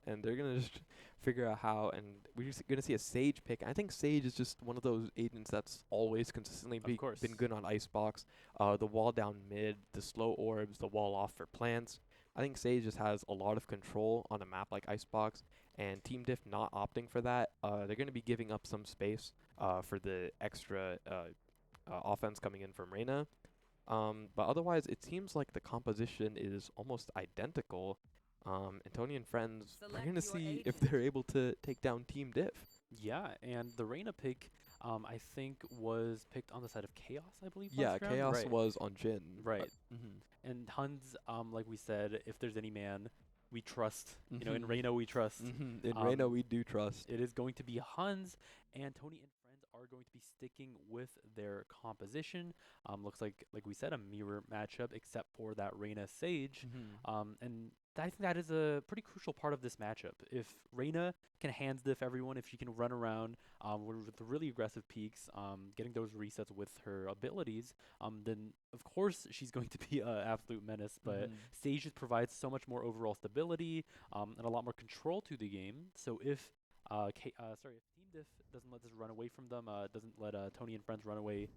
Speaker 1: And they're going to just figure out how, and we're just going to see a Sage pick. I think Sage is just one of those agents that's always consistently been good on Icebox. The wall down mid, the slow orbs, the wall off for plants. I think Sage just has a lot of control on a map like Icebox, and Team Diff not opting for that. They're going to be giving up some space for the extra offense coming in from Reyna. But otherwise, it seems like the composition is almost identical. And Tony and Friends are going to see if they're able to take down Team Diff.
Speaker 2: Yeah, and the Reyna pick, I think, was picked on the side of Chaos, I believe.
Speaker 1: Yeah, Chaos was on Jin.
Speaker 2: Right. And Huns, like we said, if there's any man we trust, in Reyna we trust.
Speaker 1: In Reyna we do trust.
Speaker 2: It is going to be Huns, and Tony and Friends are going to be sticking with their composition. Looks like we said, a mirror matchup, except for that Reyna Sage. And I think that is a pretty crucial part of this matchup. If Reyna can hands diff everyone, if she can run around with the really aggressive peaks, getting those resets with her abilities, then of course she's going to be an absolute menace. But Sage just provides so much more overall stability and a lot more control to the game. So if if Team Diff doesn't let this run away from them, doesn't let Tony and Friends run away,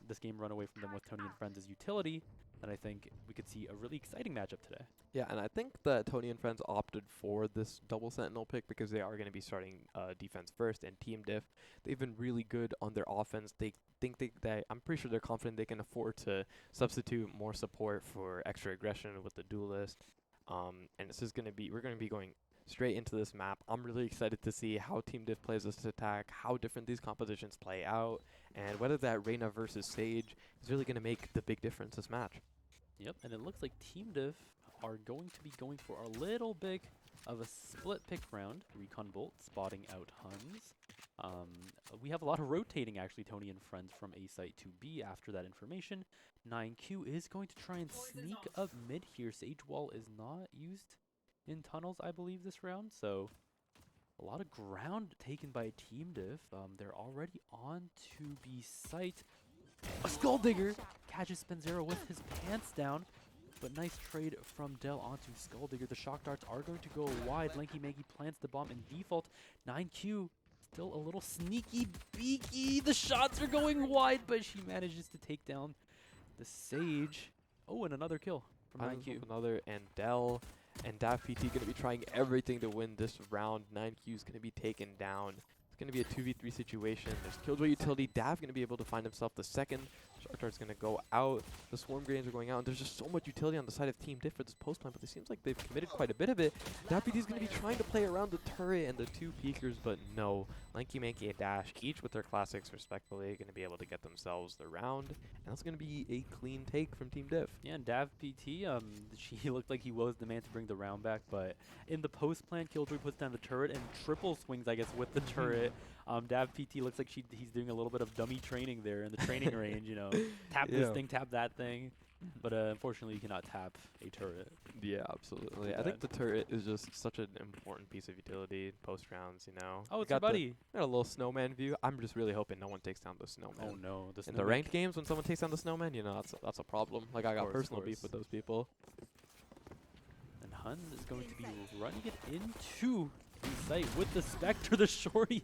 Speaker 2: this game run away from them with Tony and Friends' utility, then I think we could see a really exciting matchup today.
Speaker 1: Yeah, and I think that Tony and Friends opted for this double Sentinel pick because they are going to be starting defense first, and Team Diff, they've been really good on their offense. They think I'm pretty sure they're confident they can afford to substitute more support for extra aggression with the duelist. And this is going to be, we're going to be going straight into this map. I'm really excited to see how Team Diff plays this attack, how different these compositions play out, and whether that Reyna versus Sage is really going to make the big difference this match.
Speaker 2: Yep, and it looks like Team Diff are going to be going for a little big of a split pick round. Recon Bolt spotting out Huns. We have a lot of rotating, actually, Tony and friends from A site to B after that information. 9Q is going to try and sneak up mid here. Sage Wall is not used in tunnels, I believe, this round, so a lot of ground taken by Team Diff. They're already on to B site. A Skull Digger catches Spenzero with his pants down, but nice trade from Dell onto Skull Digger. The shock darts are going to go wide. Lanky Maggie plants the bomb in default. 9Q still a little sneaky beaky. The shots are going wide, but she manages to take down the Sage. Oh, and another kill from 9Q.
Speaker 1: Another, and Dell and Dav PT going to be trying everything to win this round. 9Q is going to be taken down. It's going to be a 2v3 situation. There's Killjoy utility. Dav going to be able to find himself the second. Shark Dart's going to go out. The Swarm Grenades are going out. And there's just so much utility on the side of Team Diff for this post plan, but it seems like they've committed quite a bit of it. Dav PT is going to be trying to play around the turret and the two peekers, but no. Lanky Manky and Dash, each with their classics respectfully, going to be able to get themselves the round. And that's going to be a clean take from Team Diff.
Speaker 2: Yeah, and Dav PT, he looked like he was the man to bring the round back, but in the post plan, Killjoy puts down the turret and triple swings, I guess, with the turret. Dav PT looks like he's doing a little bit of dummy training there in the training range, you know. Tap this thing, tap that thing. But unfortunately, you cannot tap a turret.
Speaker 1: Yeah, absolutely. I think the turret is just such an important piece of utility post rounds, you know.
Speaker 2: Oh, it's your buddy.
Speaker 1: Got a little snowman view. I'm just really hoping no one takes down the snowman.
Speaker 2: Oh no,
Speaker 1: in the ranked games, when someone takes down the snowman, you know, that's a problem. Like, I got personal beef with those people.
Speaker 2: And Hun is going to be running it into the site with the Spectre. The shorty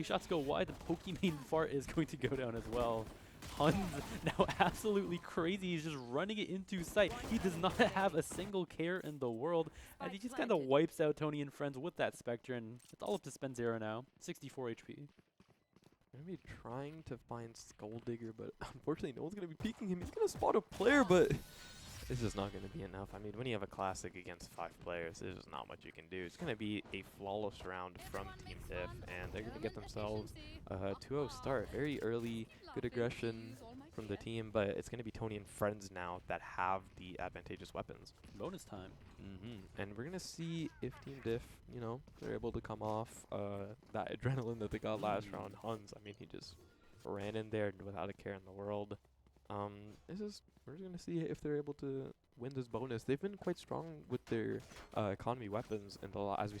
Speaker 2: shots go wide. The Pokemon fart is going to go down as well. Hun's now absolutely crazy. He's just running it into sight. He does not have a single care in the world. And he just kind of wipes out Tony and friends with that Spectre. And it's all up to Spenzero now. 64 HP.
Speaker 1: I'm going to be trying to find Skull Digger, but unfortunately no one's going to be peeking him. He's going to spot a player, but it's just not going to be enough. I mean, when you have a classic against 5 players, there's just not much you can do. It's going to be a flawless round from Team Diff, and they're going to get themselves a 2-0 start. Very early, good aggression from the team, but it's going to be Tony and friends now that have the advantageous weapons.
Speaker 2: Bonus time.
Speaker 1: And we're going to see if Team Diff, you know, they're able to come off that adrenaline that they got last round. Huns, I mean, he just ran in there without a care in the world. We're just going to see if they're able to win this bonus. They've been quite strong with their economy weapons in the as we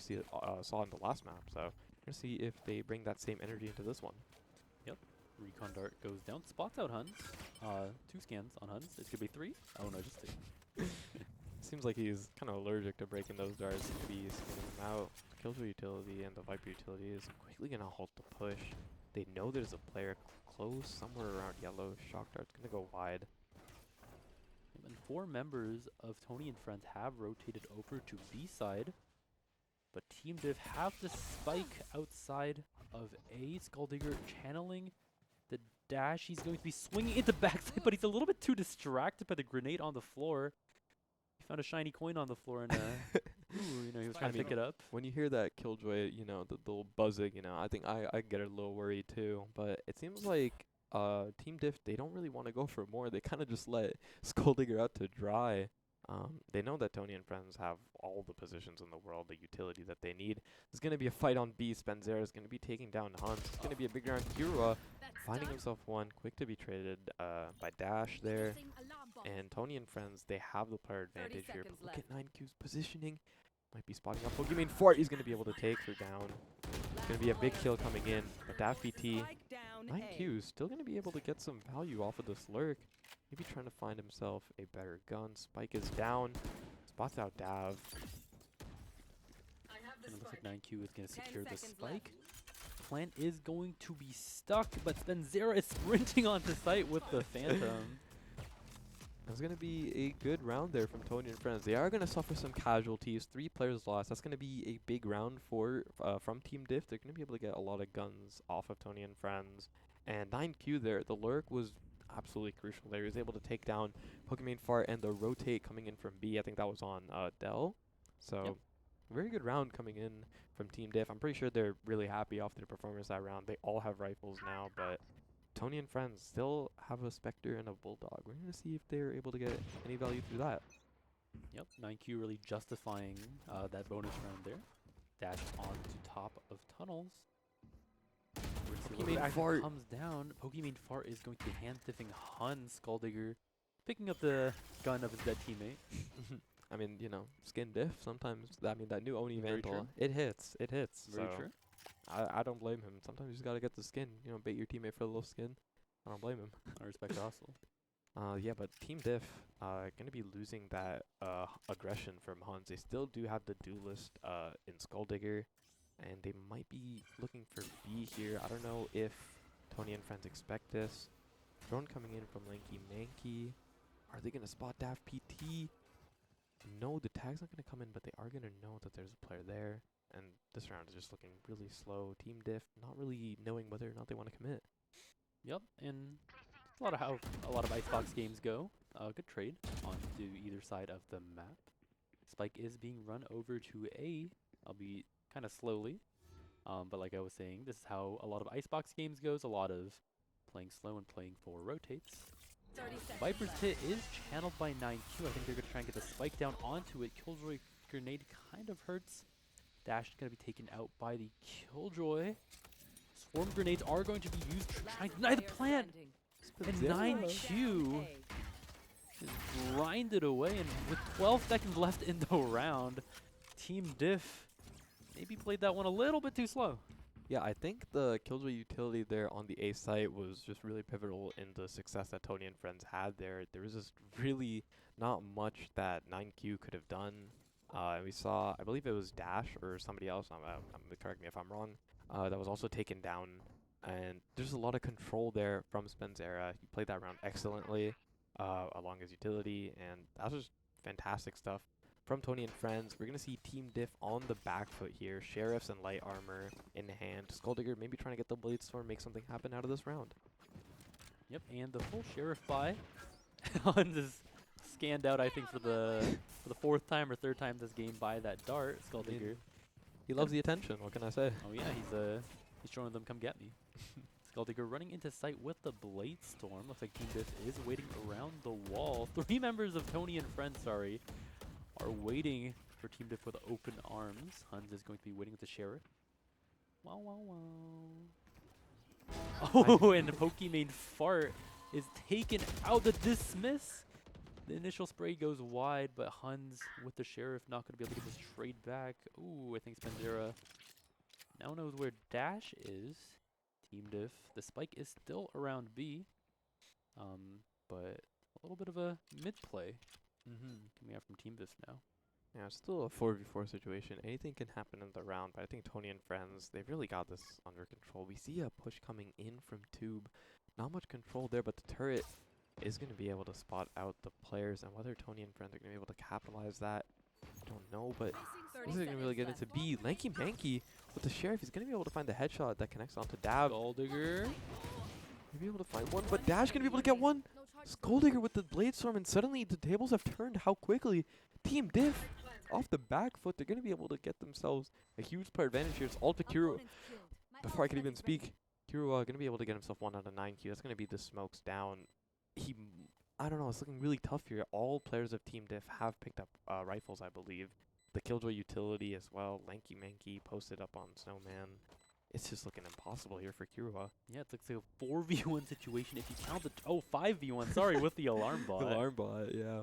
Speaker 1: saw in the last map. So we're going to see if they bring that same energy into this one.
Speaker 2: Yep. Recon Dart goes down, spots out Huns. 2 scans on Huns. It's going to be 3. Oh no, just 2.
Speaker 1: Seems like he's kind of allergic to breaking those darts. He's going to be scanning them out. Killjoy utility and the Viper utility is quickly going to halt the push. They know there's a player close somewhere around yellow. Shock Dart's going to go wide.
Speaker 2: And 4 members of Tony and friends have rotated over to B side. But Team Div have the spike outside of A. Skull Digger channeling the dash. He's going to be swinging into backside, but he's a little bit too distracted by the grenade on the floor. He found a shiny coin on the floor and you know, he was trying to pick it up.
Speaker 1: When you hear that Killjoy, you know, the little buzzing, you know, I think I get a little worried too. But it seems like Team Diff, they don't really want to go for more. They kind of just let Skull Digger out to dry. They know that Tony and friends have all the positions in the world, the utility that they need. There's going to be a fight on B. Spenzero is going to be taking down Hunt. It's going to be a big round. Kira finding himself one. Quick to be traded by Dash there. And Tony and friends, they have the player advantage here. But look at 9Q's positioning. Might be spotting up. Pokemon Fort, he's going to be able to take her down. It's going to be a big kill coming in. But Dav PT, 9Q still going to be able to get some value off of this lurk. Maybe trying to find himself a better gun. Spike is down. Spots out Dav.
Speaker 2: And it looks like 9Q is going to secure the spike. Plant is going to be stuck, but Spenzero is sprinting onto site with the Phantom.
Speaker 1: That's going to be a good round there from Tony and friends. They are going to suffer some casualties. 3 players lost. That's going to be a big round for from Team Diff. They're going to be able to get a lot of guns off of Tony and friends. And 9Q there, the lurk was absolutely crucial there. He was able to take down Pokemon Fart and the rotate coming in from B. I think that was on Dell. So very good round coming in from Team Diff. I'm pretty sure they're really happy off their performance that round. They all have rifles now, but Tony and friends still have a Spectre and a Bulldog. We're going to see if they're able to get any value through that.
Speaker 2: Yep, 9Q really justifying that bonus round there. Dash onto top of tunnels. We're gonna see what
Speaker 1: Pokimane
Speaker 2: actually
Speaker 1: Fart.
Speaker 2: comes down. Pokimane Fart is going to be hand-diffing Hun. Skulldigger picking up the gun of his dead teammate.
Speaker 1: I mean, you know, skin diff. Sometimes that new Oni
Speaker 2: Very
Speaker 1: Vandal,
Speaker 2: true.
Speaker 1: it hits. It hits.
Speaker 2: Very
Speaker 1: So
Speaker 2: true.
Speaker 1: I don't blame him. Sometimes you just gotta get the skin. You know, bait your teammate for a little skin. I don't blame him.
Speaker 2: I respect the hustle.
Speaker 1: Yeah, but Team Diff gonna be losing that aggression from Huns. They still do have the duelist in Skulldigger, and they might be looking for B here. I don't know if Tony and friends expect this. Drone coming in from Lanky Manky. Are they gonna spot Daft PT? No, the tag's not gonna come in, but they are gonna know that there's a player there. And this round is just looking really slow. Team Diff not really knowing whether or not they want to commit.
Speaker 2: Yep, and a lot of how a lot of Icebox games go. Good trade onto either side of the map. Spike is being run over to A, albeit kind of slowly. But like I was saying, this is how a lot of Icebox games goes. A lot of playing slow and playing for rotates. Viper's hit is channeled by 9Q. I think they're going to try and get the spike down onto it. Killjoy grenade kind of hurts. Dash is going to be taken out by the Killjoy. Swarm grenades are going to be used to try and deny the plant. And 9Q is grinded away. And with 12 seconds left in the round, Team Diff maybe played that one a little bit too slow.
Speaker 1: Yeah, I think the Killjoy utility there on the A site was just really pivotal in the success that Tony and friends had there. There was just really not much that 9Q could have done. And we saw, I believe it was Dash or somebody else, correct me if I'm wrong, that was also taken down. And there's a lot of control there from Spenzera. He played that round excellently along his utility, and that was just fantastic stuff from Tony and friends. We're going to see Team Diff on the back foot here. Sheriffs and light armor in hand. Skulldigger maybe trying to get the Blade Storm, make something happen out of this round.
Speaker 2: Yep, and the full Sheriff buy. Hans is scanned out, I think, for the fourth time or third time this game by that dart. Skulldigger.
Speaker 1: He loves the attention, what can I say?
Speaker 2: Oh yeah, he's showing them, come get me. Skulldigger running into sight with the Blade Storm. Looks like Team Diff is waiting around the wall. 3 members of Tony and friends, are waiting for Team Diff with open arms. Hans is going to be waiting with the Sheriff. Wow, wow, wow. Oh, and the Pokimane Fart is taken out. The dismiss. The initial spray goes wide, but Hans with the Sheriff not going to be able to get this trade back. Ooh, I think Spenzera now knows where Dash is. Team Diff. The spike is still around B, but a little bit of a mid-play coming out from Team Diff now.
Speaker 1: Yeah, it's still a 4v4 situation. Anything can happen in the round, but I think Tony and friends, they've really got this under control. We see a push coming in from Tube. Not much control there, but the turret is going to be able to spot out the players, and whether Tony and friends are going to be able to capitalize that, I don't know, but this is going to really get into B. Lanky Manky with the Sheriff, he's going to be able to find the headshot that connects onto Dab.
Speaker 2: Skulldigger.
Speaker 1: He'll be able to find one, but Dash going to be able to get one. Skulldigger with the Blade Storm, and suddenly the tables have turned. How quickly Team Diff off the back foot, they're going to be able to get themselves a huge player advantage here. It's all to Kiro. Before I can even speak, Kiro going to be able to get himself 1 out of 9Q. That's going to be the smokes down. I don't know, it's looking really tough here. All players of Team Diff have picked up rifles, I believe. The Killjoy utility as well. Lanky Manky posted up on Snowman. It's just looking impossible here for Kira.
Speaker 2: Yeah, it's like a 4v1 situation if you count the 5v1, sorry, with the alarm bot.
Speaker 1: Alarm bot, yeah.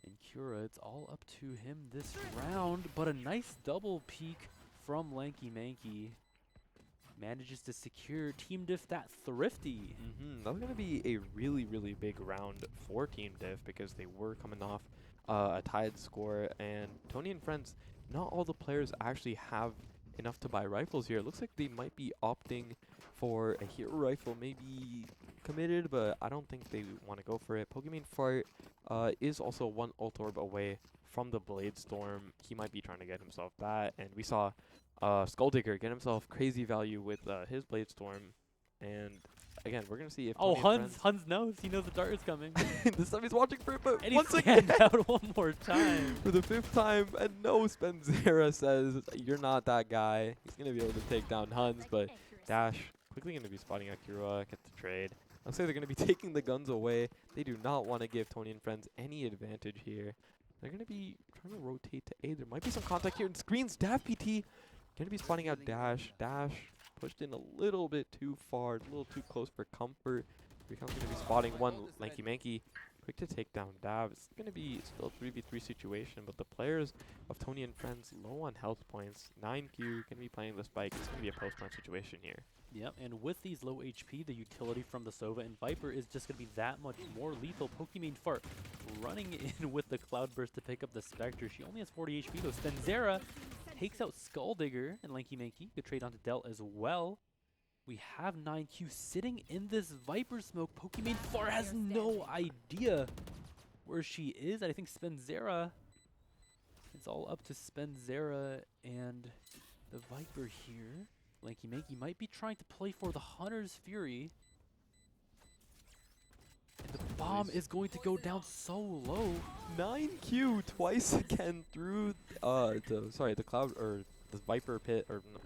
Speaker 2: And Kura, it's all up to him this round, but a nice double peek from Lanky Manky manages to secure Team Diff that thrifty.
Speaker 1: That's going to be a really, really big round for Team Diff because they were coming off a tied score, and Tony and friends, not all the players actually have enough to buy rifles here. It looks like they might be opting for a hero rifle, maybe committed, but I don't think they want to go for it. Pokimane Fart is also 1 ult orb away from the Blade Storm. He might be trying to get himself that, and we saw Skulldigger get himself crazy value with his Blade Storm, and again, we're gonna see if
Speaker 2: Hans knows. He knows the dart is coming.
Speaker 1: this time he's watching for it, but
Speaker 2: And
Speaker 1: once
Speaker 2: he's
Speaker 1: again,
Speaker 2: scanned out one more time.
Speaker 1: for the 5th time, and no, Spenzera says, you're not that guy. He's going to be able to take down Huns, but Dash quickly going to be spotting Akira, get the trade. Looks like they're going to be taking the guns away. They do not want to give Tony and friends any advantage here. They're going to be trying to rotate to A. There might be some contact here in screens. Dav PT going to be spotting out Dash. Dash pushed in a little bit too far, a little too close for comfort. Recon's going to be spotting one. Lanky Manky quick to take down Dav. It's going to be still a 3v3 situation, but the players of Tony and Friends low on health points. 9Q going to be playing the spike. It's going to be a post-plant situation here.
Speaker 2: Yep, and with these low HP, the utility from the Sova and Viper is just going to be that much more lethal. Pokimane Fart running in with the Cloud Burst to pick up the Spectre. She only has 40 HP though. Spenzera takes out Skulldigger, and Lanky Manky could trade onto Delt as well. We have 9Q sitting in this Viper smoke. Pokimane Fart has no idea where she is. I think Spenzera, it's all up to Spenzera and the Viper here. Lanky Manky might be trying to play for the Hunter's Fury. And the bomb is going to go down so low.
Speaker 1: 9Q twice again through the Cloud or the Viper pit or no,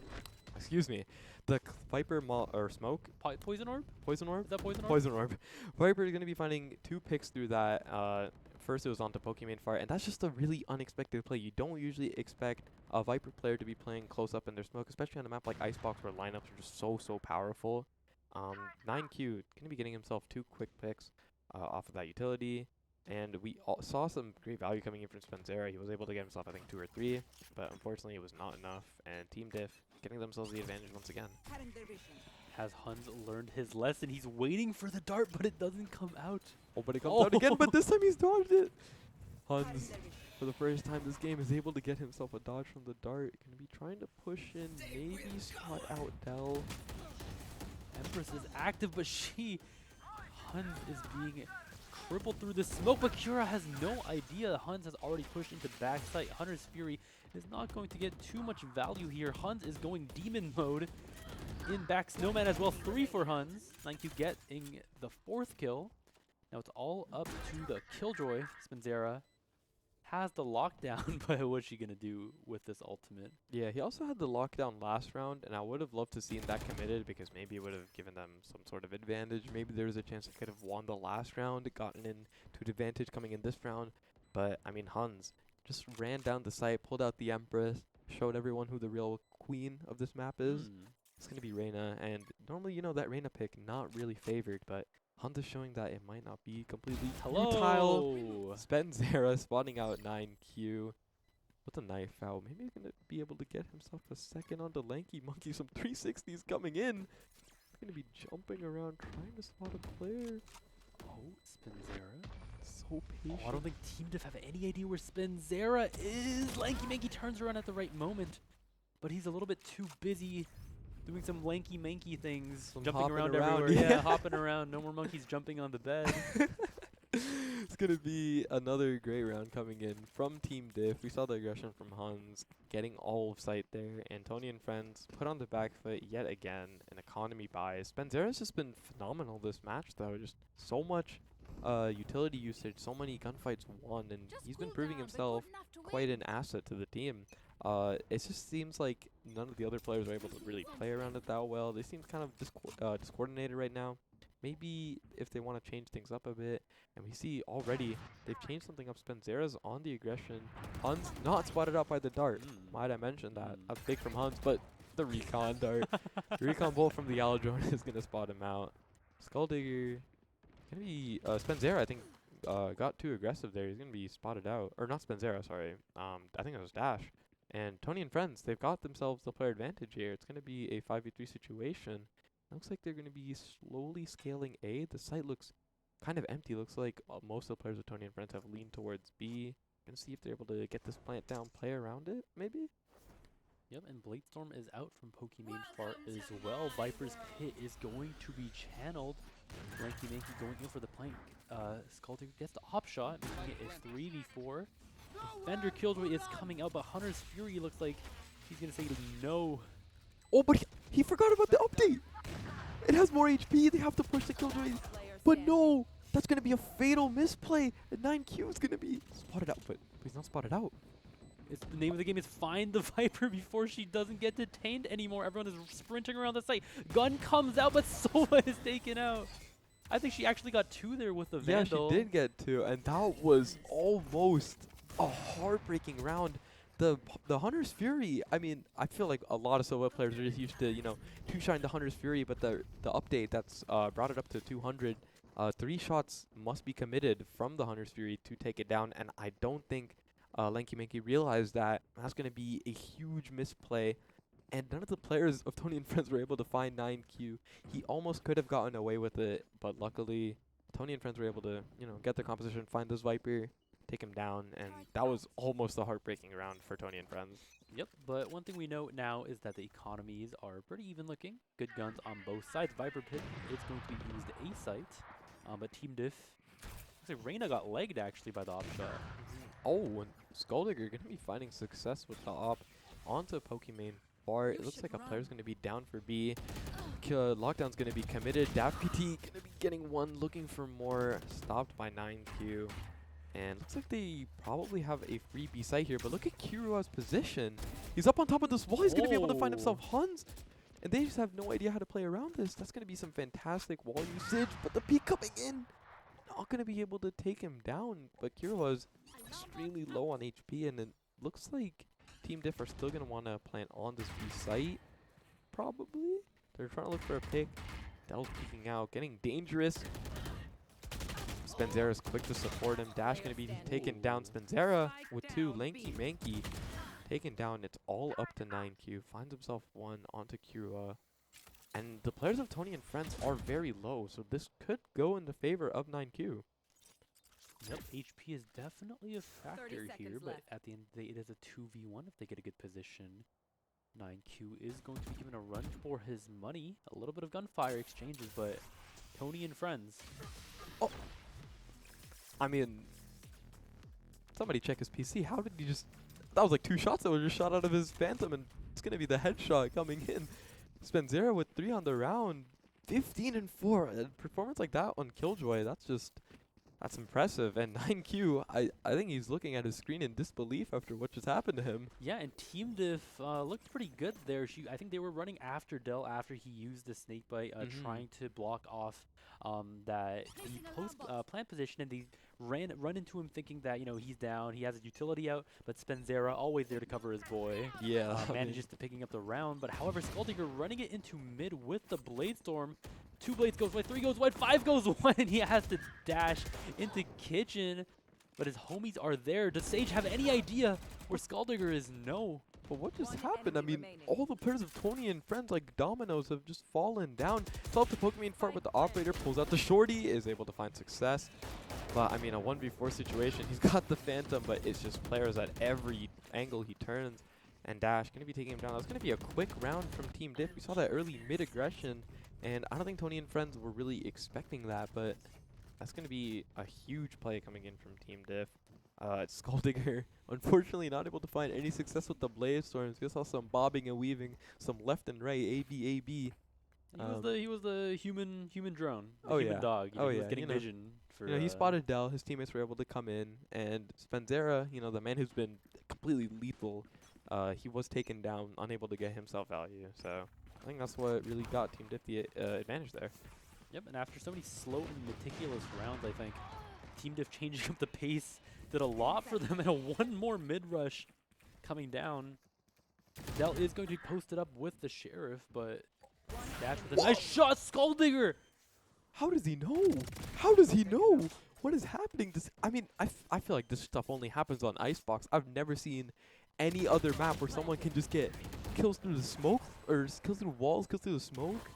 Speaker 1: excuse me. The Viper smoke.
Speaker 2: Poison Orb?
Speaker 1: Poison Orb?
Speaker 2: Is that Poison Orb?
Speaker 1: Poison Orb. Viper is going to be finding 2 picks through that. First it was onto Pokimane Fart, and that's just a really unexpected play. You don't usually expect a Viper player to be playing close up in their smoke, especially on a map like Icebox where lineups are just so powerful. 9Q going to be getting himself 2 quick picks off of that utility. And we saw some great value coming in from Spenzera. He was able to get himself, I think, 2 or 3, but unfortunately it was not enough. And Team Diff getting themselves the advantage once again.
Speaker 2: Has Huns learned his lesson? He's waiting for the dart, but it doesn't come out.
Speaker 1: Oh, but it comes out again, but this time he's dodged it. Huns, for the first time this game, is able to get himself a dodge from the dart. Going to be trying to push in, maybe spot out Dell.
Speaker 2: Empress is active, but Huns is being crippled through the smoke, but Cura has no idea. Huns has already pushed into backside. Hunter's Fury is not going to get too much value here. Huns is going demon mode in back Snowman as well. 3 for Huns. 9Q getting the 4th kill. Now it's all up to the Killjoy. Spenzera has the lockdown, but what's she going to do with this ultimate?
Speaker 1: Yeah, he also had the lockdown last round, and I would have loved to seen that committed because maybe it would have given them some sort of advantage. Maybe there was a chance they could have won the last round, gotten in to an advantage coming in this round. But, I mean, Huns just ran down the site, pulled out the Empress, showed everyone who the real queen of this map is. It's going to be Reyna, and normally, you know, that Reyna pick not really favored, but Huns is showing that it might not be completely futile. Spenzera spawning out 9Q with a knife out. Maybe he's going to be able to get himself a second onto Lanky Monkey. Some 360s coming in. He's going to be jumping around trying to spot a player.
Speaker 2: Oh, Spenzera.
Speaker 1: So patient.
Speaker 2: Oh, I don't think Team Diff have any idea where Spenzera is. Lanky Manky turns around at the right moment, but he's a little bit too busy doing some lanky manky things, jumping around everywhere. Yeah, hopping around. No more monkeys jumping on the bed.
Speaker 1: It's going to be another great round coming in from Team Diff. We saw the aggression from Huns getting all of sight there. And Tony and Friends put on the back foot yet again. An economy bias. Spenzera's just been phenomenal this match, though. Just so much utility usage, so many gunfights won. And he's been proving himself quite an asset to the team. It just seems like none of the other players are able to really play around it that well. They seem kind of discoordinated right now. Maybe if they want to change things up a bit. And we see already they've changed something up. Spenzera's on the aggression. Huns not spotted out by the dart. Might I mention that? That's big from Huns, but the recon dart. Recon bolt from the Yellow Drone is going to spot him out. Skulldigger. Going to be Spenzera, I think, got too aggressive there. He's going to be spotted out. Or not Spenzera, sorry. I think it was Dash. And Tony and Friends, they've got themselves the player advantage here. It's going to be a 5v3 situation. Looks like they're going to be slowly scaling A. The site looks kind of empty. Looks like most of the players of Tony and Friends have leaned towards B. Going to see if they're able to get this plant down, play around it, maybe?
Speaker 2: Yep, and Bladestorm is out from Pokimane Fart as well. Viper's Pit is going to be channeled. Lanky Manky going in for the plank. Skulldigger gets the op shot, making it a 3v4. Defender Killjoy is coming out, but Hunter's Fury looks like he's going to say no.
Speaker 1: Oh, but he forgot about the update. It has more HP. They have to push the Killjoy. But no, that's going to be a fatal misplay. And 9Q is going to be spotted out, but he's not spotted out.
Speaker 2: It's the name of the game is find the Viper before she doesn't get detained anymore. Everyone is sprinting around the site. Gun comes out, but Sova is taken out. I think she actually got 2 there with the Vandal.
Speaker 1: Yeah, she did get 2, and that was almost a heartbreaking round. The Hunter's Fury, I mean, I feel like a lot of solo players are just used to, you know, two-shotting the Hunter's Fury, but the update that's brought it up to 200, 3 shots must be committed from the Hunter's Fury to take it down, and I don't think Lanky Manky realized that. That's going to be a huge misplay, and none of the players of Tony and Friends were able to find 9Q. He almost could have gotten away with it, but luckily Tony and Friends were able to, you know, get the composition, find this Viper, take him down, and that was almost a heartbreaking round for Tony and Friends.
Speaker 2: Yep, but one thing we know now is that the economies are pretty even looking. Good guns on both sides. Viper Pit is going to be used A site, but Team Diff, looks like Reyna got legged actually by the op shot.
Speaker 1: Oh, and Skulldigger going to be finding success with the op onto Pokimane Bar. It looks like a player's going to be down for B. Lockdown's going to be committed. DaftPT going to be getting one, looking for more. Stopped by 9Q. And looks like they probably have a free B site here, but look at Kirua's position. He's up on top of this wall. He's going to be able to find himself Huns. And they just have no idea how to play around this. That's going to be some fantastic wall usage, but the peek coming in. Not going to be able to take him down, but Kirua's extremely low on HP, and it looks like Team Diff are still going to want to plant on this B site, probably. They're trying to look for a pick. Dell's peeking out, getting dangerous. Spenzera's quick to support him. Dash going to be taken down. Spenzera with 2. Lanky Manky taken down. It's all up to 9Q. Finds himself 1 onto Kirua. And the players of Tony and Friends are very low, so this could go in the favor of 9Q.
Speaker 2: Yep, HP is definitely a factor here, but at the end of the day, it is a 2v1 if they get a good position. 9Q is going to be given a run for his money. A little bit of gunfire exchanges, but Tony and Friends.
Speaker 1: Oh, I mean, somebody check his PC. How did he just... That was like 2 shots that were just shot out of his Phantom, and it's going to be the headshot coming in. Spenzera with 3 on the round. 15-4. A performance like that on Killjoy, that's impressive. And 9Q, I think he's looking at his screen in disbelief after what just happened to him.
Speaker 2: Yeah, and Team Diff looked pretty good there. I think they were running after Dell after he used the snake bite, trying to block off the post plant position, and they run into him thinking that, you know, he's down, he has his utility out, but Spenzera, always there to cover his boy,
Speaker 1: Yeah,
Speaker 2: manages to picking up the round. But however, Skulldigger running it into mid with the Blade Storm. 2 blades goes wide, 3 goes wide, 5 goes wide, and he has to dash into Kitchen. But his homies are there. Does Sage have any idea where Skulldigger is? No.
Speaker 1: But what just happened? I mean, all the players of Tony and Friends like dominoes have just fallen down. Fell to Pokimane Fart with the operator, pulls out the shorty, is able to find success. But I mean, a 1v4 situation. He's got the Phantom, but it's just players at every angle he turns. And Dash going to be taking him down. That's going to be a quick round from Team Diff. We saw that early mid-aggression, and I don't think Tony and Friends were really expecting that, but that's going to be a huge play coming in from Team Diff. Skulldigger, unfortunately not able to find any success with the Blaze Storms. We saw some bobbing and weaving, some left and right, A-B.
Speaker 2: He was the human drone, the
Speaker 1: oh
Speaker 2: human
Speaker 1: yeah.
Speaker 2: dog. You know,
Speaker 1: Oh
Speaker 2: he
Speaker 1: yeah,
Speaker 2: was getting
Speaker 1: you know,
Speaker 2: vision for.
Speaker 1: he spotted Dell. His teammates were able to come in, and Spenzera, you know, the man who's been completely lethal, he was taken down, unable to get himself value. So I think that's what really got Team Diff the advantage there.
Speaker 2: Yep, and after so many slow and meticulous rounds, I think Team Diff changing up the pace did a lot for them, and a 1 more mid-rush coming down. Dell is going to be posted up with the Sheriff, but Dash with a nice shot. Skulldigger!
Speaker 1: How does he know? How does he know? What is happening? I mean, I feel like this stuff only happens on Icebox. I've never seen any other map where someone can just get kills through the smoke, or kills through walls, kills through the smoke.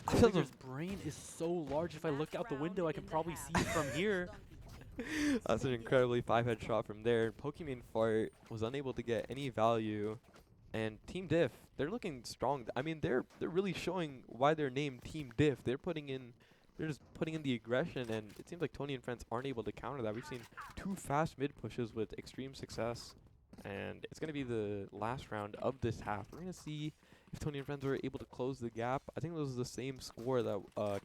Speaker 2: Skulldigger's brain is so large. If I look out the window, I can probably see it from here.
Speaker 1: That's an incredibly 5-head shot from there. Pokimane Fart was unable to get any value. And Team Diff, they're looking strong. I mean, they're really showing why they're named Team Diff. They're just putting in the aggression, and it seems like Tony and Friends aren't able to counter that. We've seen 2 fast mid pushes with extreme success, and it's going to be the last round of this half. We're going to see if Tony and Friends were able to close the gap. I think this was the same score that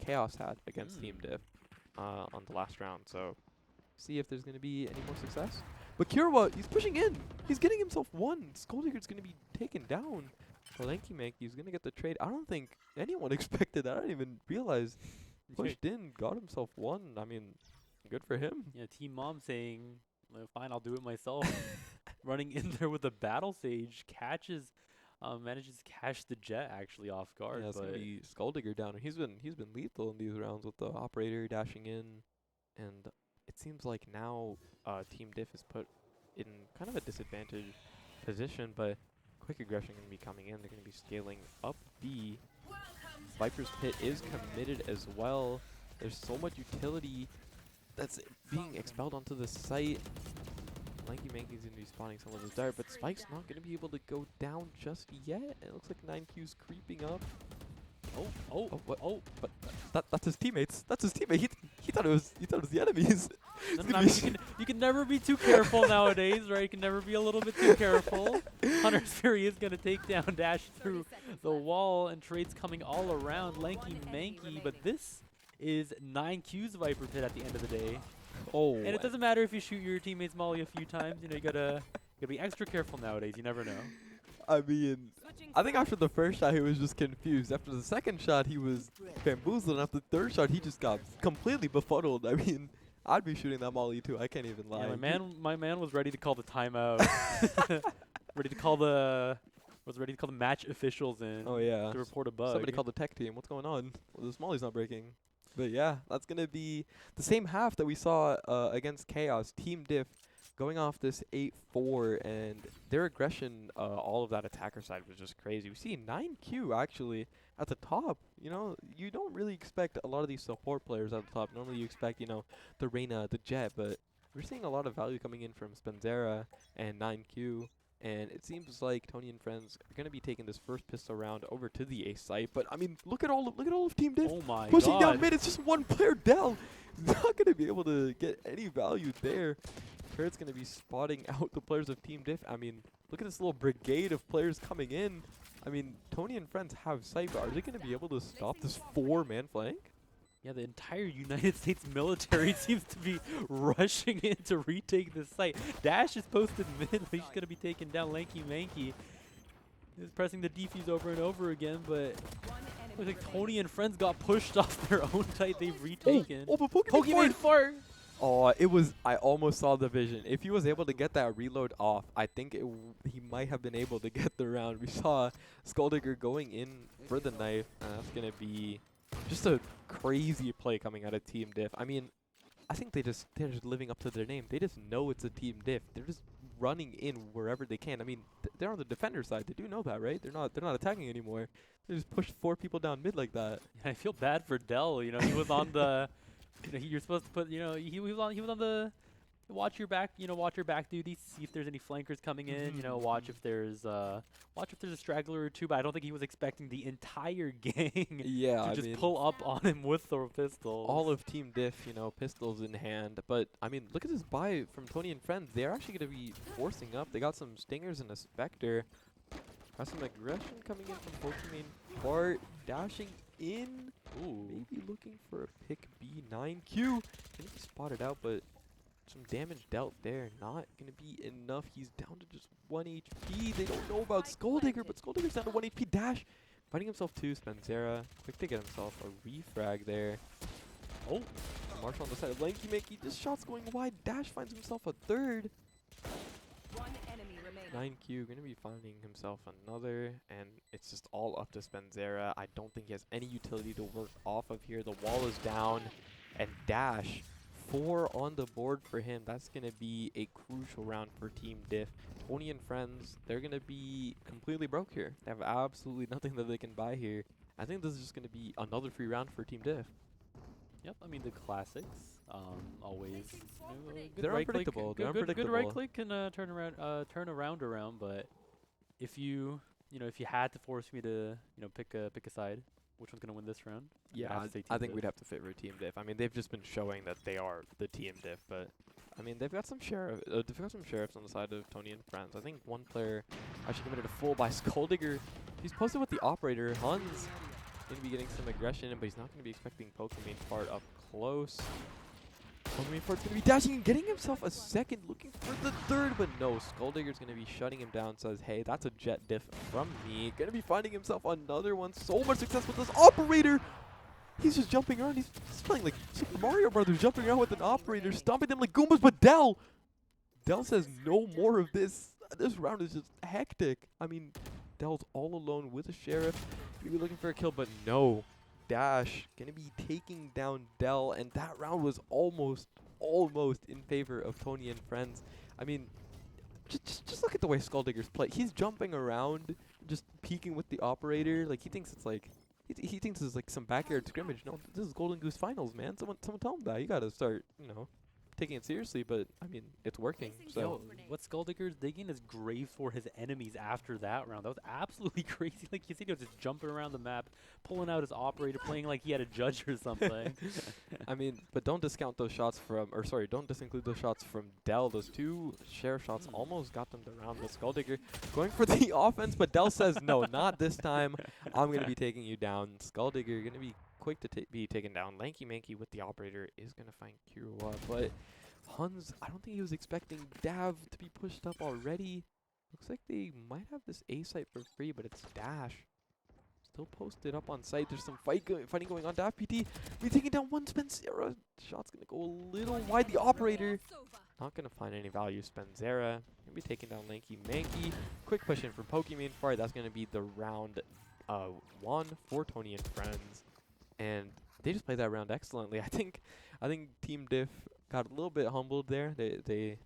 Speaker 1: Chaos had against Team Diff on the last round. So see if there's going to be any more success. But Kirua, he's pushing in. He's getting himself 1. Skulldigger's going to be taken down. Lanky Manky's going to get the trade. I don't think anyone expected that. I didn't even realize. Pushed in, got himself 1. I mean, good for him.
Speaker 2: Yeah, Team Mom saying Fine, I'll do it myself. Running in there with a Battle Sage, manages to catch the Jet actually off guard.
Speaker 1: Yeah, it's
Speaker 2: but
Speaker 1: gonna be Skulldigger down. He's been lethal in these rounds with the operator dashing in, and it seems like now Team Diff is put in kind of a disadvantaged position, but quick aggression gonna be coming in. They're gonna be scaling up B. Viper's Pit is committed as well. There's so much utility that's being expelled onto the site. Lanky Manky's going to be spawning some of the dart, but Spike's not going to be able to go down just yet. It looks like 9Q's creeping up. But that's his teammates. That's his teammate. He thought it was the enemies.
Speaker 2: No, you can never be too careful nowadays, right? You can never be a little bit too careful. Hunter's Fury is going to take down Dash through the wall, and trades coming all around. Lanky Manky, but this is 9Q's Viper Pit at the end of the day.
Speaker 1: Oh,
Speaker 2: and it doesn't matter if you shoot your teammate's molly a few times. You know, you gotta be extra careful nowadays. You never know.
Speaker 1: I mean, I think after the first shot, he was just confused. After the second shot, he was bamboozled. And after the third shot, he just got completely befuddled. I mean, I'd be shooting that molly too. I can't even lie.
Speaker 2: Yeah, my man was ready to call the timeout. ready to call the match officials in.
Speaker 1: Oh yeah.
Speaker 2: To report a bug.
Speaker 1: Somebody called the tech team. What's going on? Well, this molly's not breaking. But yeah, that's going to be the same half that we saw against Chaos. Team Diff going off this 8-4, and their aggression, all of that attacker side was just crazy. We see 9Q actually at the top. You know, you don't really expect a lot of these support players at the top. Normally you expect, you know, the Reyna, the Jet, but we're seeing a lot of value coming in from Spenzera and 9Q. And it seems like Tony and friends are going to be taking this first pistol round over to the A site. But I mean, look at all of Team Diff.
Speaker 2: Oh my
Speaker 1: Pushing
Speaker 2: God.
Speaker 1: down mid. It's just one player down. Not going to be able to get any value there. Parrot's going to be spotting out the players of Team Diff. I mean, look at this little brigade of players coming in. I mean, Tony and friends have sight, but are they going to be able to stop this 4-man flank?
Speaker 2: Yeah, the entire United States military seems to be rushing in to retake this site. Dash is posted mid, but he's going to be taking down Lanky Manky. He's pressing the defuse over and over again, but looks like Tony and friends got pushed off their own site they've retaken.
Speaker 1: Oh, but Pokemon fart. Oh, I almost saw the vision. If he was able to get that reload off, I think he might have been able to get the round. We saw Skulldigger going in for the knife, and that's going to be just a crazy play coming out of Team Diff. I mean, I think they're just living up to their name. They just know it's a Team Diff. They're just running in wherever they can. I mean, they're on the defender side. They do know that, right? They're not attacking anymore. They just pushed 4 people down mid like that.
Speaker 2: I feel bad for Dell. You know, he was on the. You know, you're supposed to put. You know, he was on the. Watch your back duty. See if there's any flankers coming in. You know, watch if there's a straggler or two. But I don't think he was expecting the entire gang to just pull up on him with the pistols.
Speaker 1: All of Team Diff, you know, pistols in hand. But I mean, look at this buy from Tony and friends. They're actually going to be forcing up. They got some stingers and a specter. Got some aggression coming in from Pokemon. Bart dashing in. Ooh, maybe looking for a pick B. 9Q. Gonna be spotted out, but some damage dealt there. Not going to be enough. He's down to just 1 HP. They don't know about Skulldigger, but Skulldigger's down to 1 HP. Dash fighting himself too. Spenzera quick to get himself a refrag there. Oh, Marshall on the side of Lanky Manky. This shot's going wide. Dash finds himself a third. 9Q going to be finding himself another, and it's just all up to Spenzera. I don't think he has any utility to work off of here. The wall is down, and Dash 4 on the board for him. That's going to be a crucial round for Team Diff. Tony and friends, they're going to be completely broke here. They have absolutely nothing that they can buy here. I think this is just going to be another free round for Team Diff.
Speaker 2: Yep, I mean the classics. Always.
Speaker 1: They're unpredictable. They're unpredictable.
Speaker 2: Good right click can turn a round around, but if you had to force me to pick a side, which one's gonna win this round?
Speaker 1: Yeah, I think we'd have to favor Team Diff. I mean, they've just been showing that they are the Team Diff, but I mean, they've got some sheriffs on the side of Tony and friends. I think one player actually committed a full by Skulldigger. He's posted with the operator. Hun's going to be getting some aggression, but he's not going to be expecting Pokemon Fart up close. Pokemon Fart's going to be dashing and getting himself a second, looking for the third, but no. Skulldigger's going to be shutting him down, says, hey, that's a jet diff from me. Going to be finding himself another one. So much success with this operator. He's just jumping around. He's playing like Super Mario Brothers, jumping around with an operator, stomping them like Goombas, but Dell Dell says no more of this. This round is just hectic. I mean, Dell's all alone with a Sheriff. Maybe looking for a kill, but no. Dash gonna be taking down Dell, and that round was almost in favor of Tony and friends. I mean, just look at the way Skulldigger's play. He's jumping around, just peeking with the operator. Like he thinks it's like he thinks it's like some backyard scrimmage. No, this is Golden Goose Finals, man. Someone tell him that. You gotta start, taking it seriously. But I mean, it's working. So
Speaker 2: Yo, what Skulldigger's digging is grave for his enemies after that round. That was absolutely crazy. Like you see, he was just jumping around the map, pulling out his operator, playing like he had a judge or something.
Speaker 1: I mean, but don't discount those shots from, or sorry, don't disinclude those shots from Dell. Those two Sheriff shots almost got them to round. But Skulldigger going for the offense, but Dell says no, not this time. I'm gonna be taking you down. Skulldigger gonna be quick to be taken down. Lanky Manky with the operator is gonna find Kirua, but Huns, I don't think he was expecting Dav to be pushed up already. Looks like they might have this A site for free, but it's Dash. Still posted up on site. There's some fighting going on. Dav PT be taking down one Spencerra. Shot's gonna go a little wide. The operator not gonna find any value. Spencerra gonna be taking down Lanky Manky. Quick push in for Pokemon Fire. That's gonna be the round 1 for Tony and friends. And they just played that round excellently. I think Team Diff got a little bit humbled there. They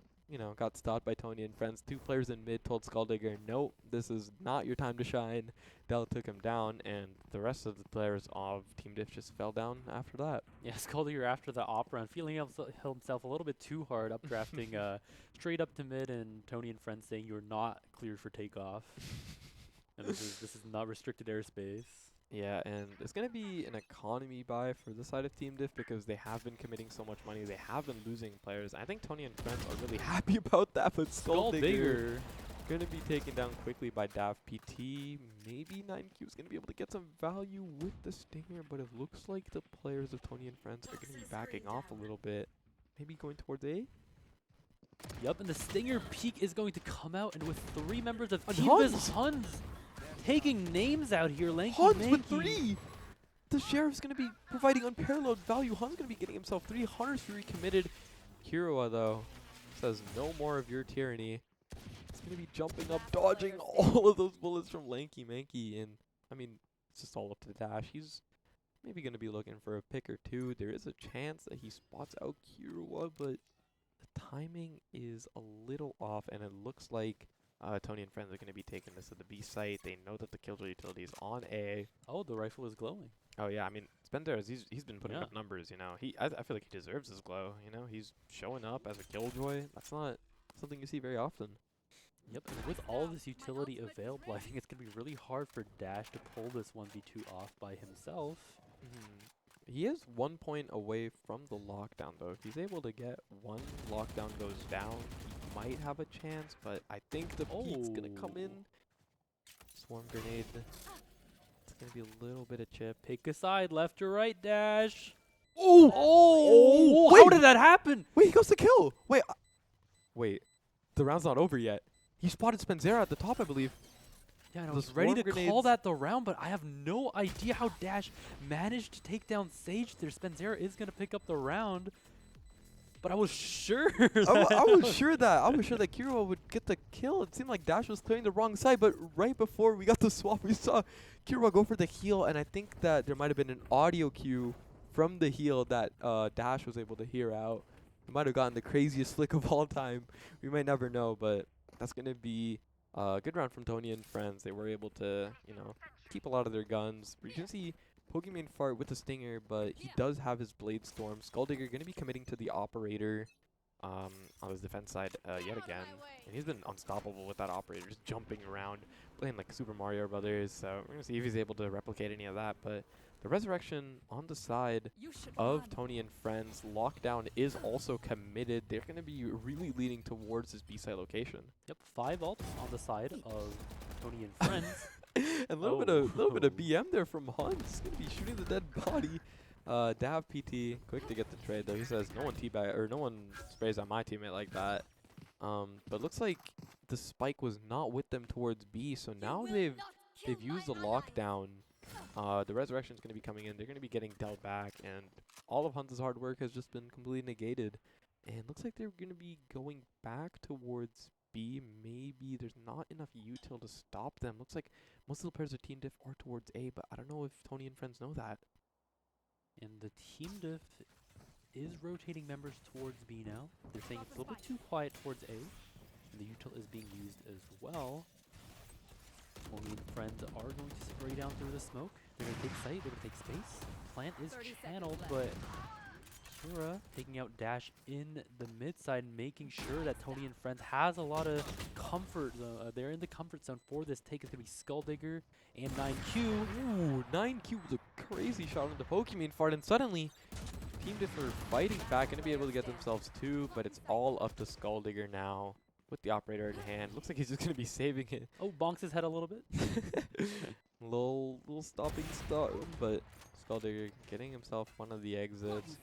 Speaker 1: got stopped by Tony and friends. Two players in mid told Skulldigger, nope, this is not your time to shine. Dell took him down, and the rest of the players of Team Diff just fell down after that.
Speaker 2: Yeah, Skulldigger after the op round, feeling himself a little bit too hard, updrafting straight up to mid, and Tony and friends saying you're not cleared for takeoff. And this is not restricted airspace.
Speaker 1: Yeah, and it's going to be an economy buy for the side of Team Diff because they have been committing so much money. They have been losing players. I think Tony and friends are really happy about that, but Skulldigger going to be taken down quickly by Dav PT. Maybe 9Q is going to be able to get some value with the Stinger, but it looks like the players of Tony and friends are going to be backing off a little bit. Maybe going towards A?
Speaker 2: Yup, and the Stinger peak is going to come out, and with 3 members of
Speaker 1: And
Speaker 2: Team Diff, Huns taking names out here. Lanky
Speaker 1: Huns
Speaker 2: Manky.
Speaker 1: with 3! The Sheriff's going to be providing unparalleled value. Huns going to be getting himself 3. Hunter's Fury committed. Kirua, though, says no more of your tyranny. He's going to be jumping up, dodging all of those bullets from Lanky Manky. And, I mean, it's just all up to Dash. He's maybe going to be looking for a pick or two. There is a chance that he spots out Kirua, but the timing is a little off, and it looks like Tony and friends are going to be taking this to the B site. They know that the Killjoy utility is on A.
Speaker 2: Oh, the rifle is glowing.
Speaker 1: Oh yeah, I mean Spencer, he's been putting up numbers. I feel like he deserves his glow. He's showing up as a Killjoy. That's not something you see very often.
Speaker 2: Yep, and with all of this utility available, I think it's going to be really hard for Dash to pull this 1v2 off by himself.
Speaker 1: He is 1 point away from the lockdown, though. If he's able to get one lockdown goes down, he might have a chance, but I think the peak's going to come in. Swarm grenade. It's going to be a little bit of chip.
Speaker 2: Pick a side, left or right, Dash.
Speaker 1: Oh!
Speaker 2: How did that happen?
Speaker 1: Wait, he goes to kill! Wait. The round's not over yet. He spotted Spencerra at the top, I believe.
Speaker 2: Yeah, and I
Speaker 1: Those
Speaker 2: was ready
Speaker 1: swarm
Speaker 2: to call
Speaker 1: grenades.
Speaker 2: that the round, but I have no idea how Dash managed to take down Sage there. Spencerra is going to pick up the round, but I was sure
Speaker 1: I was sure that Kirua would get the kill. It seemed like Dash was clearing the wrong side, but right before we got the swap, we saw Kirua go for the heal, and I think that there might have been an audio cue from the heal that Dash was able to hear out. He might have gotten the craziest flick of all time. We might never know, but that's going to be a good round from Tony and friends. They were able to, keep a lot of their guns. You can see Pokemon Fart with the Stinger, but he does have his Blade Storm. Skulldigger going to be committing to the operator on his defense side yet again. And he's been unstoppable with that operator, just jumping around, playing like Super Mario Brothers. So we're going to see if he's able to replicate any of that. But the Resurrection on the side of Tony and friends. Lockdown is also committed. They're going to be really leaning towards this B-side location.
Speaker 2: Yep, 5 ults on the side of Tony and friends.
Speaker 1: A little bit of BM there from Hunt. He's going to be shooting the dead body. Dav PT, quick to get the trade though. He says no one sprays on my teammate like that. But looks like the spike was not with them towards B, so now they've used the lockdown. The Resurrection is going to be coming in. They're going to be getting dealt back, and all of Hunt's hard work has just been completely negated. And looks like they're going to be going back towards B. Maybe there's not enough util to stop them. Looks like most of the players of Team Diff are towards A, but I don't know if Tony and friends know that.
Speaker 2: And the team diff is rotating members towards B now. They're saying it's a little bit too quiet towards A. And the util is being used as well. Tony and friends are going to spray down through the smoke. They're going to take site, they're going to take space. Plant is channeled, but Kira taking out Dash in the mid side, making sure that Tony and friends has a lot of comfort. They're in the comfort zone for this take. It's going to be Skull Digger and 9Q.
Speaker 1: Ooh, 9Q was a crazy shot on the Pokemon fart, and suddenly Team Diff are fighting back, going to be able to get themselves two, but it's all up to Skull Digger now with the operator in hand. Looks like he's just going to be saving it.
Speaker 2: Oh, bonks his head a little bit.
Speaker 1: little stopping start, but Skull Digger getting himself one of the exits.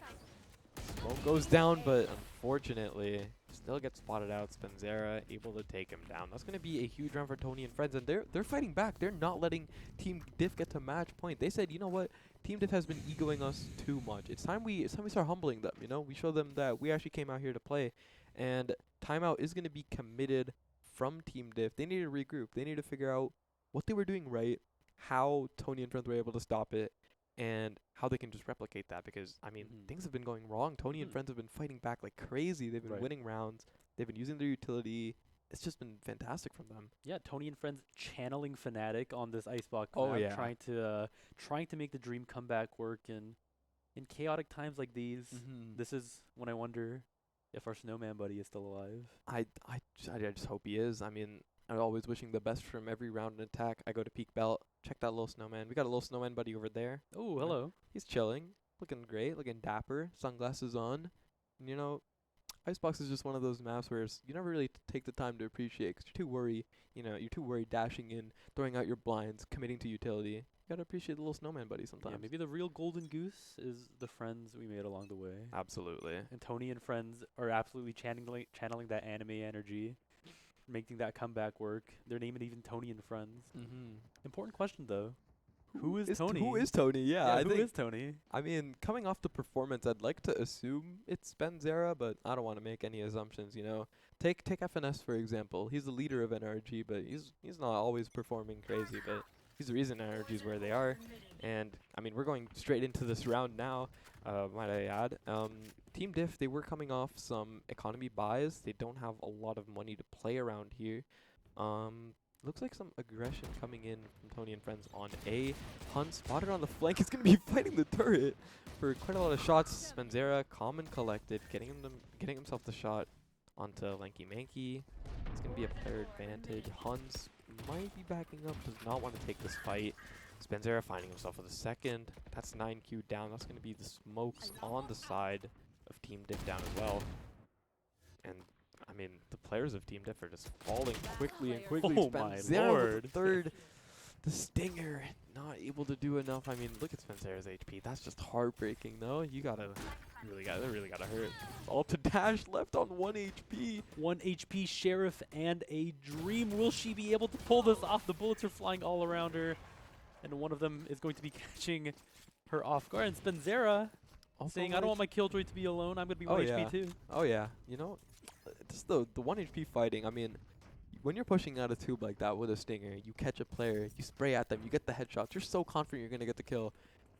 Speaker 1: Smoke goes down, but unfortunately, still gets spotted out. Spenzera able to take him down. That's going to be a huge round for Tony and friends, and they're fighting back. They're not letting Team Diff get to match point. They said, you know what, Team Diff has been egoing us too much. It's time we start humbling them. You know, we show them that we actually came out here to play, and timeout is going to be committed from Team Diff. They need to regroup. They need to figure out what they were doing right, how Tony and friends were able to stop it, and how they can just replicate that, because, I mean, things have been going wrong. Tony and friends have been fighting back like crazy. They've been winning rounds. They've been using their utility. It's just been fantastic from them.
Speaker 2: Yeah, Tony and friends channeling Fnatic on this Icebox
Speaker 1: Oh,
Speaker 2: map,
Speaker 1: yeah.
Speaker 2: trying to make the dream comeback work. And in chaotic times like these, this is when I wonder if our snowman buddy is still alive.
Speaker 1: I just hope he is. I mean, I'm always wishing the best from every round in attack. I go to peak belt, check that little snowman. We got a little snowman buddy over there.
Speaker 2: Oh, hello.
Speaker 1: He's chilling, looking great, looking dapper, sunglasses on. And, you know, Icebox is just one of those maps where you never really take the time to appreciate, because you're too worried. You know, you're too worried dashing in, throwing out your blinds, committing to utility. You gotta appreciate the little snowman buddy sometimes.
Speaker 2: Yeah, maybe the real golden goose is the friends we made along the way.
Speaker 1: Absolutely.
Speaker 2: And Tony and friends are absolutely channeling that anime energy, making that comeback work. They're naming even Tony and friends. Important question though. Who is Tony?
Speaker 1: Who is Tony? Yeah,
Speaker 2: who is Tony?
Speaker 1: I mean, coming off the performance, I'd like to assume it's Spenzera, but I don't want to make any assumptions, you know. Take FNS, for example. He's the leader of NRG, but he's not always performing crazy, but he's the reason NRG is where they are. And, I mean, we're going straight into this round now, might I add. Team Diff, they were coming off some economy buys. They don't have a lot of money to play around here. Looks like some aggression coming in from Tony and friends on A. Hun spotted on the flank. He's going to be fighting the turret for quite a lot of shots. Spenzera, calm and collected, getting himself the shot onto Lanky Manky. It's going to be a player advantage. Huns might be backing up, does not want to take this fight. Spenzera finding himself with a second. That's 9Q down. That's going to be the smokes on the side of Team Diff down as well. And I mean, the players of Team Diff are just falling quickly and quickly.
Speaker 2: Oh my
Speaker 1: Spenzera
Speaker 2: lord.
Speaker 1: with the third. The Stinger not able to do enough. I mean, look at Spenzera's HP. That's just heartbreaking, though. That really gotta hurt. All to Dash, left on 1 HP.
Speaker 2: 1 HP Sheriff and a Dream. Will she be able to pull this off? The bullets are flying all around her, and one of them is going to be catching her off guard. And Spenzera
Speaker 1: Also
Speaker 2: saying, I don't want my Killjoy to be alone. I'm going to be 1 HP too.
Speaker 1: Oh, yeah. You know, just the 1 HP fighting, I mean, when you're pushing out a tube like that with a Stinger, you catch a player, you spray at them, you get the headshots, you're so confident you're going to get the kill.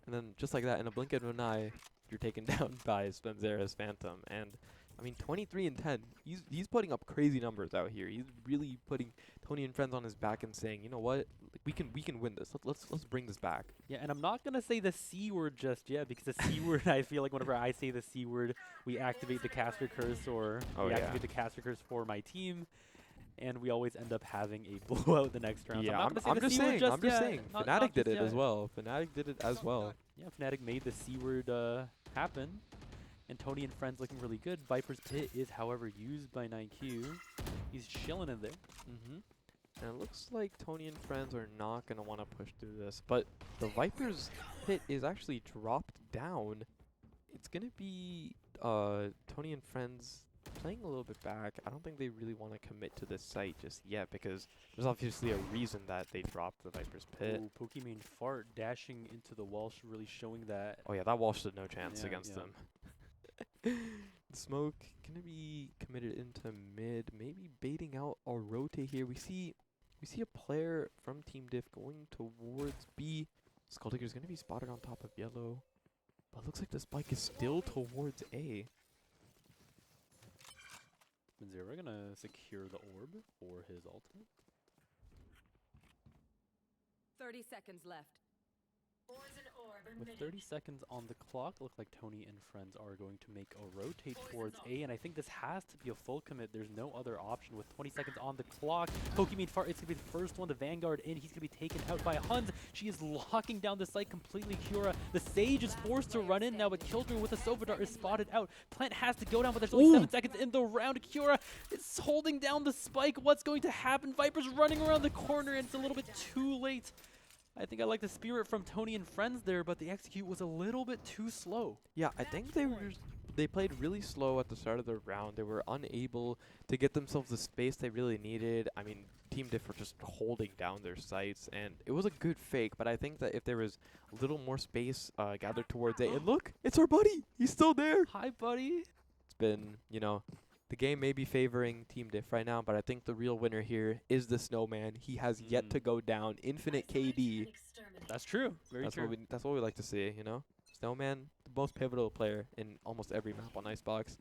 Speaker 1: And then just like that, in a blink of an eye, you're taken down by Spenzera's Phantom. And, I mean, 23 and 10, he's putting up crazy numbers out here. He's really putting Tony and friends on his back and saying, you know what, we can win this. Let's bring this back.
Speaker 2: Yeah, and I'm not going to say the C word just yet, because the C word, I feel like whenever I say the C word, we activate the caster curse, or we activate the caster curse for my team. And we always end up having a blowout the next round.
Speaker 1: Yeah,
Speaker 2: so I'm just saying.
Speaker 1: Fnatic did it as well. Fnatic did it as well.
Speaker 2: Yeah, Fnatic made the C word happen. And Tony and friends looking really good. Viper's Pit is, however, used by 9Q. He's chilling in there.
Speaker 1: And it looks like Tony and friends are not going to want to push through this. But the Viper's Pit is actually dropped down. It's going to be Tony and friends playing a little bit back. I don't think they really want to commit to this site just yet, because there's obviously a reason that they dropped the Viper's Pit.
Speaker 2: Ooh, Pokemon Fart dashing into the wall, really showing that.
Speaker 1: Oh yeah, that wall stood no chance against them. smoke gonna be committed into mid, maybe baiting out a rotate here. We see a player from Team Diff going towards B. Skulldigger's gonna be spotted on top of yellow, but looks like the spike is still towards A.
Speaker 2: Zero gonna secure the orb for his ultimate.
Speaker 3: 30 seconds left.
Speaker 2: With 30 seconds on the clock, it looks like Tony and friends are going to make a rotate towards A, and I think this has to be a full commit. There's no other option with 20 seconds on the clock. Pokemon Fart is going to be the first one to Vanguard in. He's going to be taken out by Huns. She is locking down the site completely. Kiora, the Sage is forced to run in now, but Killjoy with a Sovadar is spotted out. Plant has to go down, but there's only 7 seconds in the round. Kiora is holding down the spike. What's going to happen? Viper's running around the corner, and it's a little bit too late. I think I like the spirit from Tony and friends there, but the execute was a little bit too slow.
Speaker 1: Yeah, I think they played really slow at the start of the round. They were unable to get themselves the space they really needed. I mean, Team Diff were just holding down their sights, and it was a good fake, but I think that if there was a little more space gathered towards A, and look, it's our buddy! He's still there!
Speaker 2: Hi, buddy.
Speaker 1: It's been, the game may be favoring Team Diff right now, but I think the real winner here is the Snowman. He has yet to go down. Infinite KD.
Speaker 2: That's true. Very
Speaker 1: That's
Speaker 2: true.
Speaker 1: that's what we like to see, Snowman, the most pivotal player in almost every map on Icebox.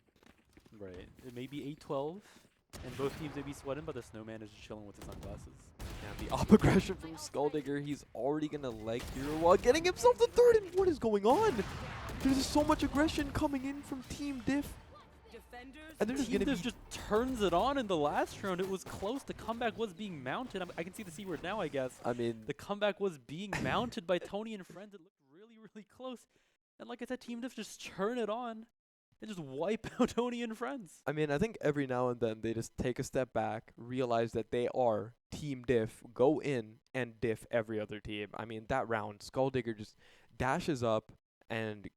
Speaker 2: Right. It may be 8-12, and both teams may be sweating, but the Snowman is just chilling with his sunglasses.
Speaker 1: And the up aggression from Skulldigger. He's already going to leg Hero while getting himself the third. And what is going on? There's so much aggression coming in from Team Diff. And they're just
Speaker 2: Team
Speaker 1: going to
Speaker 2: Diff just turns it on in the last round. It was close. The comeback was being mounted. I can see the C word now, I guess.
Speaker 1: I mean,
Speaker 2: the comeback was being mounted by Tony and friends. It looked really, really close. And like I said, Team Diff just turn it on and just wipe out Tony and friends.
Speaker 1: I mean, I think every now and then they just take a step back, realize that they are Team Diff, go in and diff every other team. I mean, that round, Skulldigger just dashes up, and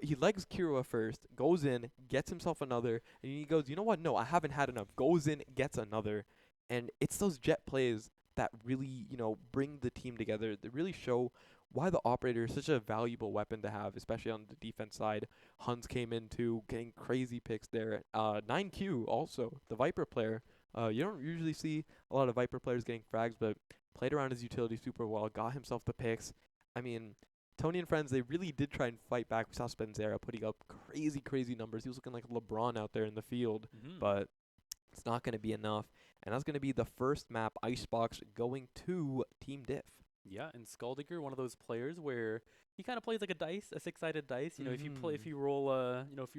Speaker 1: he legs Kirua first, goes in, gets himself another, and he goes, you know what? No, I haven't had enough. Goes in, gets another. And it's those jet plays that really, bring the team together. That really show why the operator is such a valuable weapon to have, especially on the defense side. Huns came in too, getting crazy picks there. 9Q also, the Viper player. You don't usually see a lot of Viper players getting frags, but played around his utility super well, got himself the picks. I mean, Tony and friends, they really did try and fight back. We saw Spenzera putting up crazy, crazy numbers. He was looking like LeBron out there in the field, but it's not going to be enough. And that's going to be the first map, Icebox, going to Team Diff.
Speaker 2: Yeah, and Skulldigger, one of those players where he kind of plays like a dice, a 6-sided dice. You know, if you roll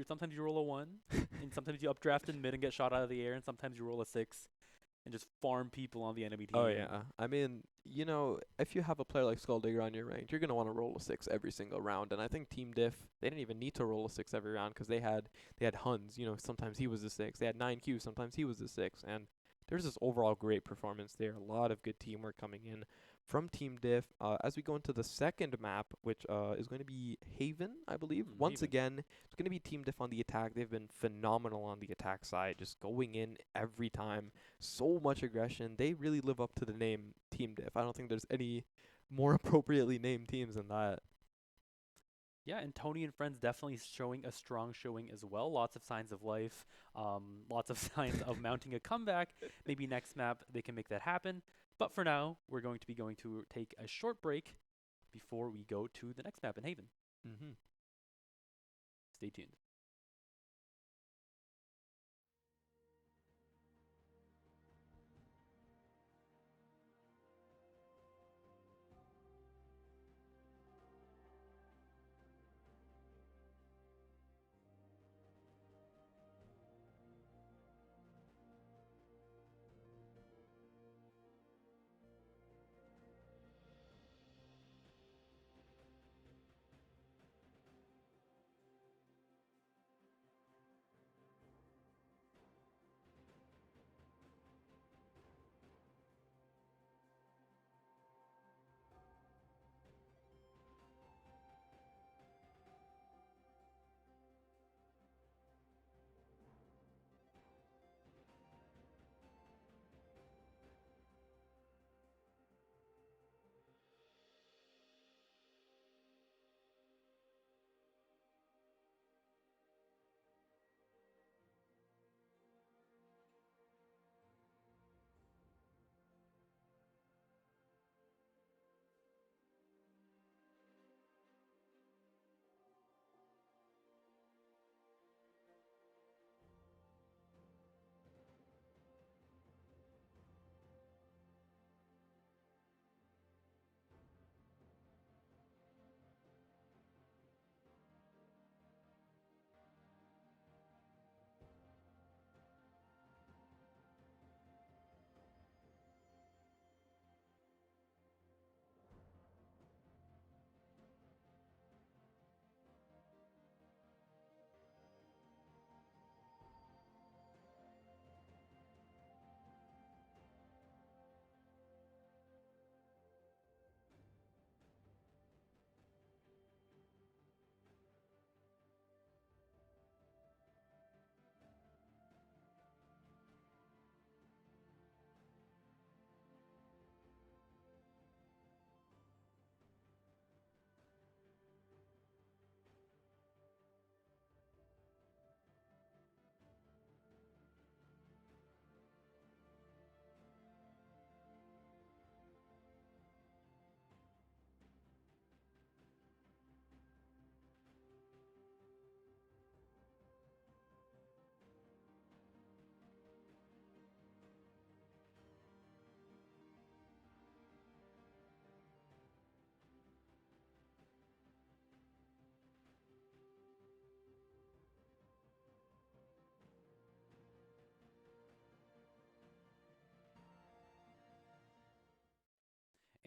Speaker 2: sometimes you roll a 1, and sometimes you updraft in mid and get shot out of the air, and sometimes you roll a 6 and just farm people on the enemy team.
Speaker 1: Oh, yeah. I mean, if you have a player like Skulldigger on your rank, you're going to want to roll a 6 every single round. And I think Team Diff, they didn't even need to roll a 6 every round because they had Huns. Sometimes he was a 6. They had 9Q. Sometimes he was a 6. And there's this overall great performance there. A lot of good teamwork coming in from Team Diff. As we go into the second map, which is going to be Haven, I believe. Once again, it's going to be Team Diff on the attack. They've been phenomenal on the attack side, just going in every time. So much aggression. They really live up to the name Team Diff. I don't think there's any more appropriately named teams than that.
Speaker 2: Yeah, and Tony and friends definitely showing a strong showing as well. Lots of signs of life, lots of signs of mounting a comeback. Maybe next map they can make that happen. But for now, we're going to take a short break before we go to the next map in Haven. Stay tuned.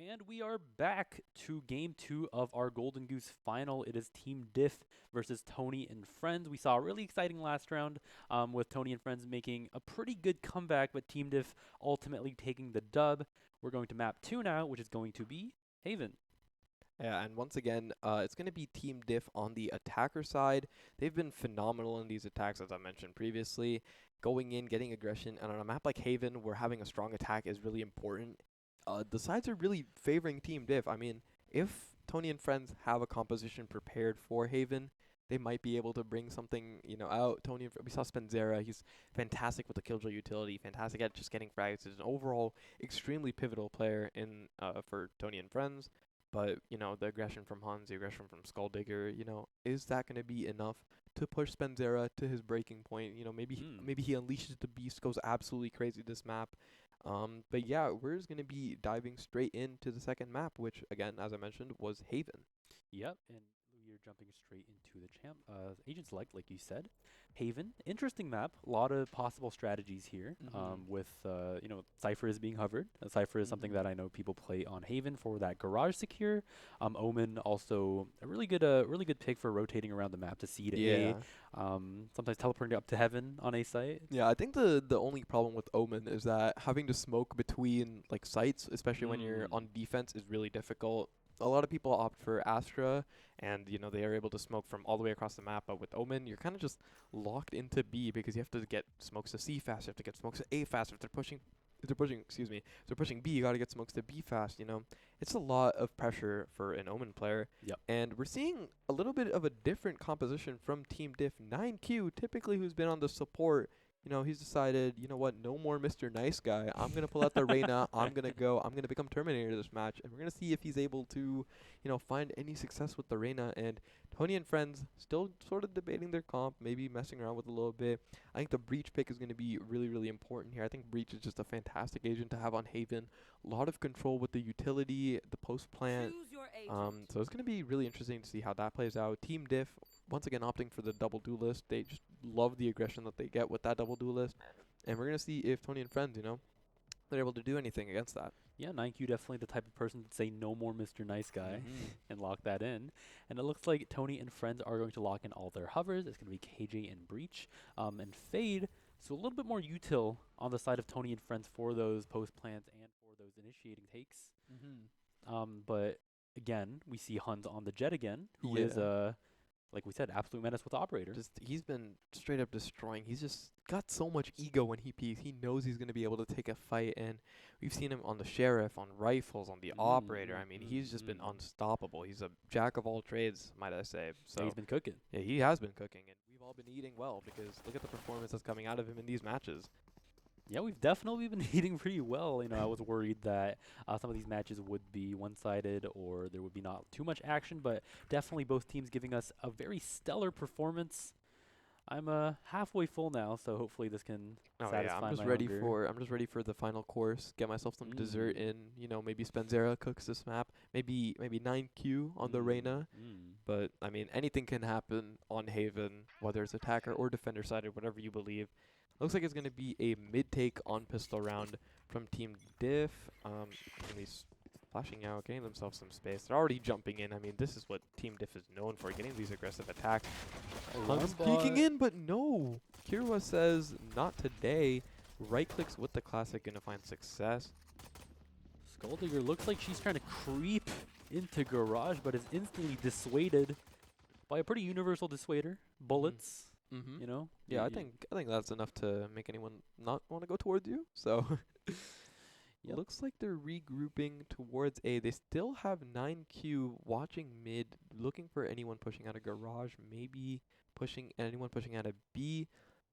Speaker 2: And we are back to game 2 of our Golden Goose final. It is Team Diff versus Tony and Friends. We saw a really exciting last round with Tony and Friends making a pretty good comeback, but Team Diff ultimately taking the dub. We're going to map 2 now, which is going to be Haven.
Speaker 1: Yeah, and once again, it's going to be Team Diff on the attacker side. They've been phenomenal in these attacks, as I mentioned previously. Going in, getting aggression, and on a map like Haven, where having a strong attack is really important. The sides are really favoring Team Diff. I mean, if Tony and Friends have a composition prepared for Haven, they might be able to bring something, out. We saw Spenzera. He's fantastic with the killjoy utility, fantastic at just getting frags. He's an overall extremely pivotal player for Tony and Friends. But, the aggression from Hans, the aggression from Skulldigger, is that going to be enough to push Spenzera to his breaking point? Maybe he unleashes the beast, goes absolutely crazy this map. But yeah, we're just going to be diving straight into the second map, which, again, as I mentioned, was Haven.
Speaker 2: Yep, and we're jumping straight into the agent select, like you said. Haven, interesting map. A lot of possible strategies here. With Cypher is being hovered. Cypher is something that I know people play on Haven for that garage secure. Omen also a really good pick for rotating around the map to C to A. Sometimes teleporting up to heaven on A site.
Speaker 1: Yeah, I think the only problem with Omen is that having to smoke between sites, especially when you're on defense, is really difficult. A lot of people opt for Astra, and they are able to smoke from all the way across the map. But with Omen, you're kind of just locked into B because you have to get smokes to C fast. You have to get smokes to A fast. If they're pushing B, you got to get smokes to B fast. It's a lot of pressure for an Omen player.
Speaker 2: Yep.
Speaker 1: And we're seeing a little bit of a different composition from Team Diff. 9Q, typically who's been on the support. He's decided, no more Mr. Nice Guy. I'm going to pull out the Reyna. I'm going to become Terminator this match. And we're going to see if he's able to, find any success with the Reyna. And Tony and Friends still sort of debating their comp, maybe messing around with a little bit. I think the Breach pick is going to be really, really important here. I think Breach is just a fantastic agent to have on Haven. A lot of control with the utility, the post plant. So it's going to be really interesting to see how that plays out. Team Diff, once again, opting for the double duelist. They just love the aggression that they get with that double duelist. And we're going to see if Tony and Friends, they're able to do anything against that.
Speaker 2: Yeah, 9Q definitely the type of person to say no more Mr. Nice Guy and lock that in. And it looks like Tony and Friends are going to lock in all their hovers. It's going to be KJ and Breach. And Fade, so a little bit more util on the side of Tony and Friends for those post plants and for those initiating takes. But again, we see Huns on the Jet again, who is like we said, absolute menace with Operator.
Speaker 1: He's been straight up destroying. He's just got so much ego when he peeks. He knows he's going to be able to take a fight, and we've seen him on the Sheriff, on Rifles, on the Operator. I mean, he's just been unstoppable. He's a jack of all trades, might I say. So
Speaker 2: he's been cooking.
Speaker 1: Yeah, he has been cooking, and we've all been eating well because look at the performance that's coming out of him in these matches.
Speaker 2: Yeah, we've definitely been eating pretty well. I was worried that some of these matches would be one-sided or there would be not too much action, but definitely both teams giving us a very stellar performance. I'm halfway full now, so hopefully this can satisfy
Speaker 1: I'm just
Speaker 2: my
Speaker 1: ready
Speaker 2: hunger.
Speaker 1: I'm just ready for the final course. Get myself some dessert in. Maybe Spenzera cooks this map. Maybe 9Q on the Reyna. But I mean, anything can happen on Haven, whether it's attacker or defender sided, whatever you believe. Looks like it's going to be a mid-take on pistol round from Team Diff. And he's flashing out, getting themselves some space. They're already jumping in. I mean, this is what Team Diff is known for, getting these aggressive attacks. Hunt's peeking in, but no. Kirwa says, not today. Right-clicks with the classic, going to find success.
Speaker 2: Skulldigger looks like she's trying to creep into Garage, but is instantly dissuaded by a pretty universal dissuader. Bullets.
Speaker 1: Yeah, I think that's enough to make anyone not want to go towards you. So looks like they're regrouping towards A. They still have 9Q watching mid, looking for anyone pushing out of Garage, maybe anyone pushing out of B.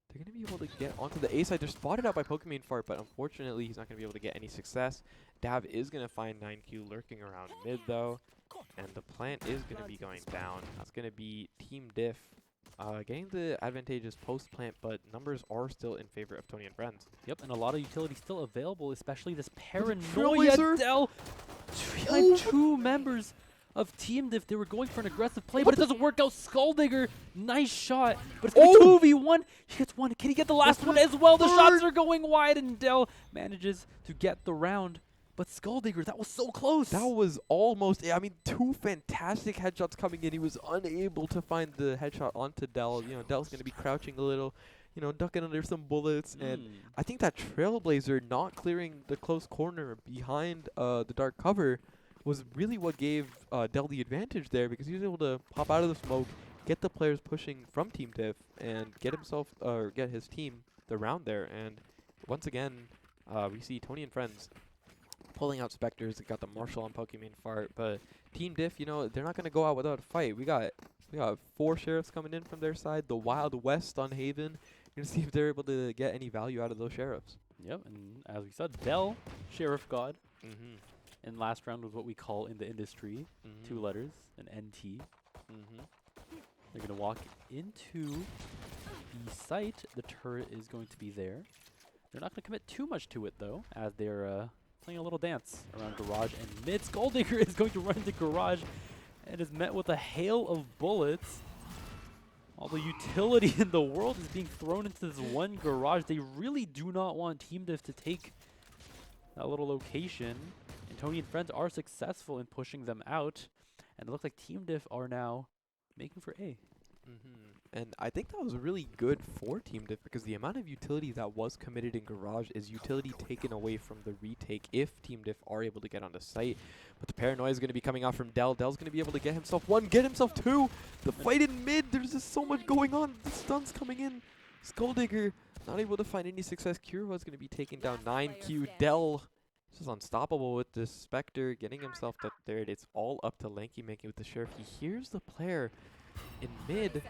Speaker 1: They're going to be able to get onto the A side. They're spotted out by Pokemon Fart, but unfortunately he's not going to be able to get any success. Dav is going to find 9Q lurking around mid though, and the plant is going to be going down. That's going to be Team Diff getting the advantageous post-plant, but numbers are still in favor of Tony and Friends.
Speaker 2: Yep, and a lot of utility still available, especially this Paranoia Dell. Two members of Team Diff. They were going for an aggressive play, but it doesn't work out. Skulldigger, nice shot, but it's 2v1. He gets one. Can he get the last one as well? The shots are going wide, and Dell manages to get the round. But Skulldigger, that was so close.
Speaker 1: That was almost, I mean, two fantastic headshots coming in. He was unable to find the headshot onto Dell. You know, Dell's going to be crouching a little, you know, ducking under some bullets. And I think that Trailblazer not clearing the close corner behind the dark cover was really what gave Dell the advantage there, because he was able to pop out of the smoke, get the players pushing from Team Diff, and get himself, or get his team the round there. And once again, we see Tony and friends pulling out Spectres. They got the Marshall on Pokemon Fart, but Team Diff, you know, they're not gonna go out without a fight. We got 4 sheriffs coming in from their side. The Wild West on Haven. You're gonna see if they're able to get any value out of those sheriffs.
Speaker 2: Yep, and as we said, Dell, Sheriff God,
Speaker 1: Mm-hmm.
Speaker 2: in last round was what we call in the industry 2 letters, an NT.
Speaker 1: Mm-hmm.
Speaker 2: They're gonna walk into the site. The turret is going to be there. They're not gonna commit too much to it though, as they're playing a little dance around garage and mid. Skulldigger is going to run into garage and is met with a hail of bullets. All the utility in the world is being thrown into this one garage. They really do not want Team Diff to take that little location. And Tony and friends are successful in pushing them out. And it looks like Team Diff are now making for A.
Speaker 1: Mm-hmm. And I think that was really good for Team Diff, because the amount of utility that was committed in Garage is utility taken away from the retake if Team Diff are able to get on the site. But the paranoia is going to be coming out from Dell. Dell's going to be able to get himself 1, get himself 2. The fight in mid, there's just so much going on. The stuns coming in. Skulldigger not able to find any success. Kira's going to be taking down 9Q. Dell just unstoppable with this Spectre, getting himself to 3rd. It's all up to Lanky Manky with the Sheriff. He hears the player in mid.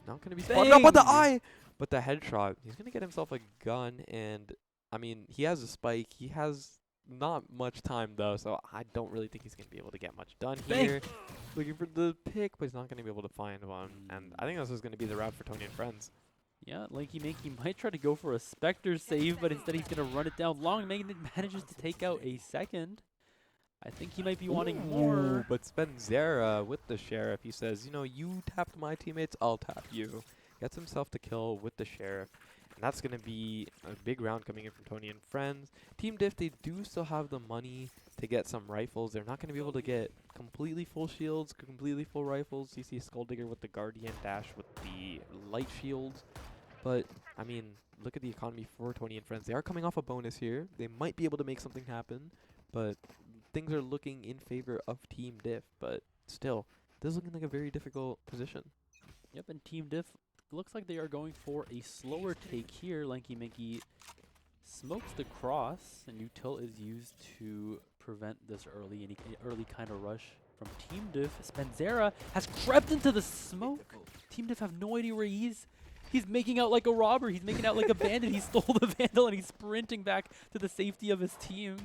Speaker 1: Not going to be spotted up with the eye, but the headshot. He's going to get himself a gun, and I mean, he has a spike. He has not much time though, so I don't really think he's going to be able to get much done here. Looking for the pick, but he's not going to be able to find one. And I think this is going to be the route for Tony and friends.
Speaker 2: Yeah, Lanky Manky might try to go for a Spectre save, but instead he's going to run it down. Long Magnet manages to take out a second. I think he might be wanting more.
Speaker 1: But Spenzera with the Sheriff, he says, you know, you tapped my teammates, I'll tap you. Gets himself to kill with the Sheriff. And that's going to be a big round coming in from Tony and friends. Team Diff, they do still have the money to get some rifles. They're not going to be able to get completely full shields, completely full rifles. You see Skulldigger with the Guardian, Dash with the light shields. But, I mean, look at the economy for Tony and friends. They are coming off a bonus here. They might be able to make something happen, but things are looking in favor of Team Diff. But still, this is looking like a very difficult position.
Speaker 2: Yep, and Team Diff looks like they are going for a slower take here. Lanky Manky smokes the cross, and Util is used to prevent this early kind of rush from Team Diff. Spenzera has crept into the smoke. Team Diff have no idea where he is. He's making out like a robber. He's making out like a bandit. He stole the Vandal, and he's sprinting back to the safety of his team.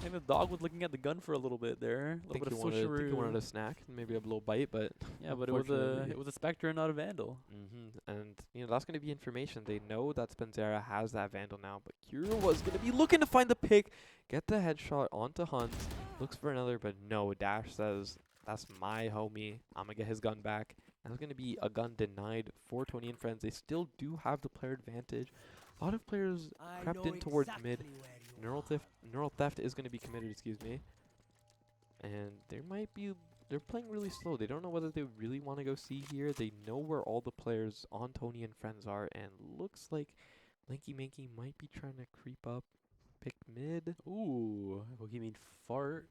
Speaker 2: And the dog was looking at the gun for a little bit there. A little bit of
Speaker 1: I think he wanted a snack, maybe a little bite, but
Speaker 2: yeah, but it was a Spectre and not a Vandal.
Speaker 1: And you know, that's going to be information. They know that Spenzera has that Vandal now, but Kira was going to be looking to find the pick, get the headshot onto Hunt, looks for another, but no. Dash says, that's my homie. I'm going to get his gun back. And there's going to be a gun denied for Tony and friends. They still do have the player advantage. A lot of players crept in towards mid. Neural theft is going to be committed, excuse me. And they're playing really slow. They don't know whether they really want to go C here. They know where all the players on Tony and friends are, and looks like Lanky Manky might be trying to creep up, pick mid.
Speaker 2: Ooh, Pokemon Fart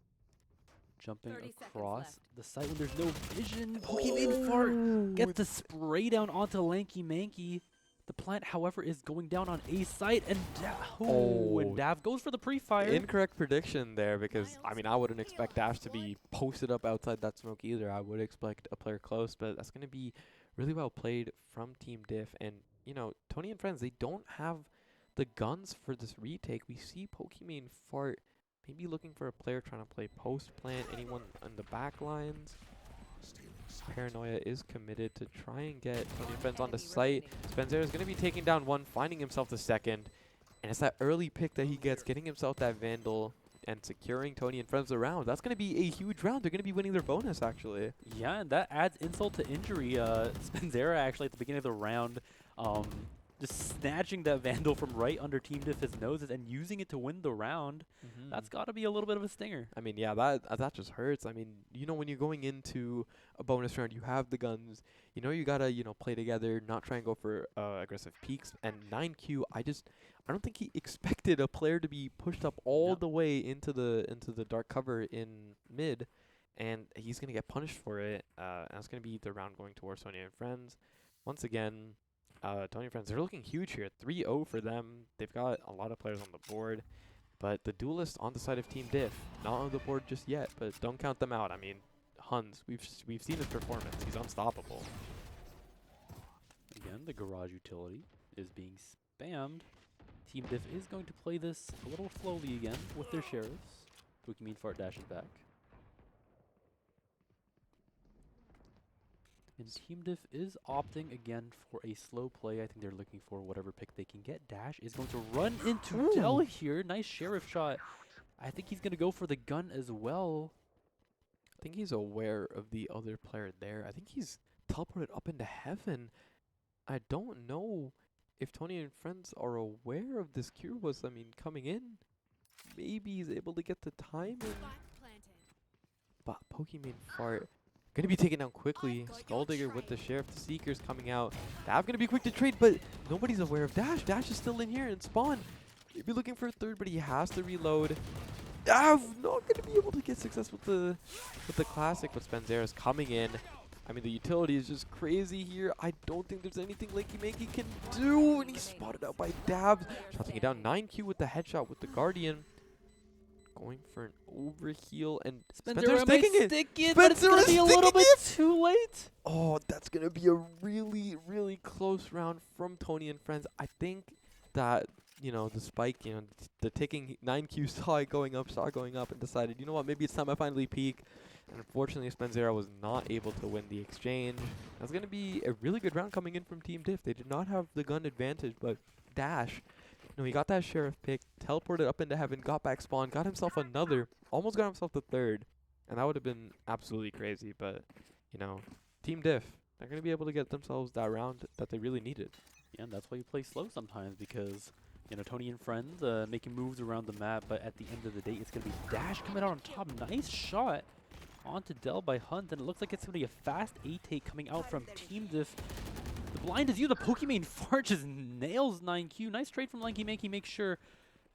Speaker 2: jumping across the site when there's no vision. Pokemon Fart gets the spray down onto Lanky Manky. The plant, however, is going down on A site, and and Dav goes for the pre-fire.
Speaker 1: Incorrect prediction there, because I mean, I wouldn't expect Dash to be posted up outside that smoke either. I would expect a player close, but that's going to be really well played from Team Diff. And you know, Tony and friends, they don't have the guns for this retake. We see Pokemon Fart maybe looking for a player trying to play post plant, anyone on the back lines. Paranoia is committed to try and get Tony and friends on the site. Spencer is going to be taking down 1, finding himself the 2nd. And it's that early pick that he gets, getting himself that Vandal and securing Tony and friends around. That's going to be a huge round. They're going to be winning their bonus, actually.
Speaker 2: Yeah, and that adds insult to injury. Spenzera, actually, at the beginning of the round, just snatching that Vandal from right under Team Diff's noses and using it to win the round. That's got to be a little bit of a stinger.
Speaker 1: I mean, yeah, that just hurts. I mean, you know, when you're going into a bonus round, you have the guns. You know, you gotta play together, not try and go for aggressive peaks. And 9Q, I don't think he expected a player to be pushed up all
Speaker 2: No.
Speaker 1: the way into the dark cover in mid, and he's gonna get punished for it. And it's gonna be the round going towards Tony and Friends. Once again, Tony and Friends, they're looking huge here. 3-0 for them. They've got a lot of players on the board. But the duelist on the side of Team Diff, not on the board just yet, but don't count them out. I mean, Huns, we've seen his performance. He's unstoppable.
Speaker 2: Again, the garage utility is being spammed. Team Diff is going to play this a little slowly again with their sheriffs. Pokemon Fart dashes back. And Team Diff is opting again for a slow play. I think they're looking for whatever pick they can get. Dash is going to run into Dell here. Nice sheriff shot. I think he's going to go for the gun as well.
Speaker 1: I think he's aware of the other player there. I think he's teleported up into heaven. I don't know if Tony and Friends are aware of this Cure was, I mean, coming in. Maybe he's able to get the timing. But Pokemon Fart gonna be taken down quickly. Skulldigger with the Sheriff. The Seeker's coming out. Dav gonna be quick to trade, but nobody's aware of Dash. Dash is still in here and Spawn. Maybe looking for a third, but he has to reload. Dav not gonna be able to get success with the classic, but Spencer's coming in. I mean, the utility is just crazy here. I don't think there's anything Lanky Manky can do, and he's spotted out by Dabs. Shotting it down. 9Q with the headshot with the Guardian. Going for an overheal, and Spencer's taking it.
Speaker 2: But it's going to be a little bit too late.
Speaker 1: Oh, that's going to be a really, really close round from Tony and Friends. I think that, the spike, the ticking 9Q saw it going up, and decided, you know what, maybe it's time I finally peak. And unfortunately, Spencer was not able to win the exchange. That's going to be a really good round coming in from Team Diff. They did not have the gun advantage, but Dash, he got that Sheriff pick, teleported up into heaven, got back spawn, got himself another, almost got himself the third. And that would have been absolutely crazy. But, Team Diff, they're going to be able to get themselves that round that they really needed.
Speaker 2: Yeah, and that's why you play slow sometimes, because Tony and Friends making moves around the map, but at the end of the day, it's going to be Dash coming out on top. Nice shot onto Dell by Hunt, and it looks like it's going to be a fast A-take coming out from Team Diff. The blind is you. The Pokemon Fart just nails 9Q. Nice trade from Lanky Manky. Make sure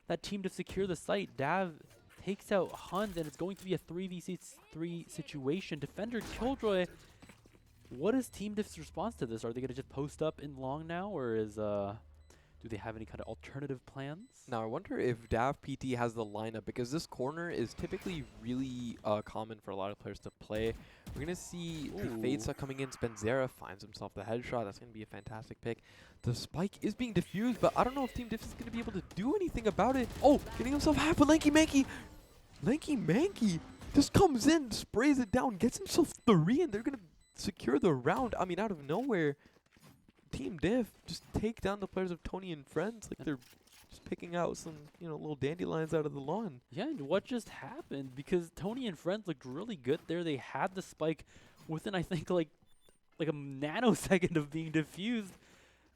Speaker 2: that Team Diff secure the site. Dav takes out Hunt, and it's going to be a 3v3 situation. Defender Killjoy. What is Team Diff's response to this? Are they going to just post up in long now, or do they have any kind of alternative plans?
Speaker 1: Now, I wonder if Dav PT has the lineup, because this corner is typically really common for a lot of players to play. We're going to see the Fadesa coming in. Spenzera finds himself the headshot. That's going to be a fantastic pick. The spike is being diffused, but I don't know if Team Diff is going to be able to do anything about it. Oh, getting himself half with Lanky Manky. Lanky Manky just comes in, sprays it down, gets himself 3, and they're going to secure the round. I mean, out of nowhere. Team Diff just take down the players of Tony and Friends like they're just picking out some, little dandelions out of the lawn.
Speaker 2: Yeah, and what just happened? Because Tony and Friends looked really good there. They had the spike within, I think, like a nanosecond of being diffused.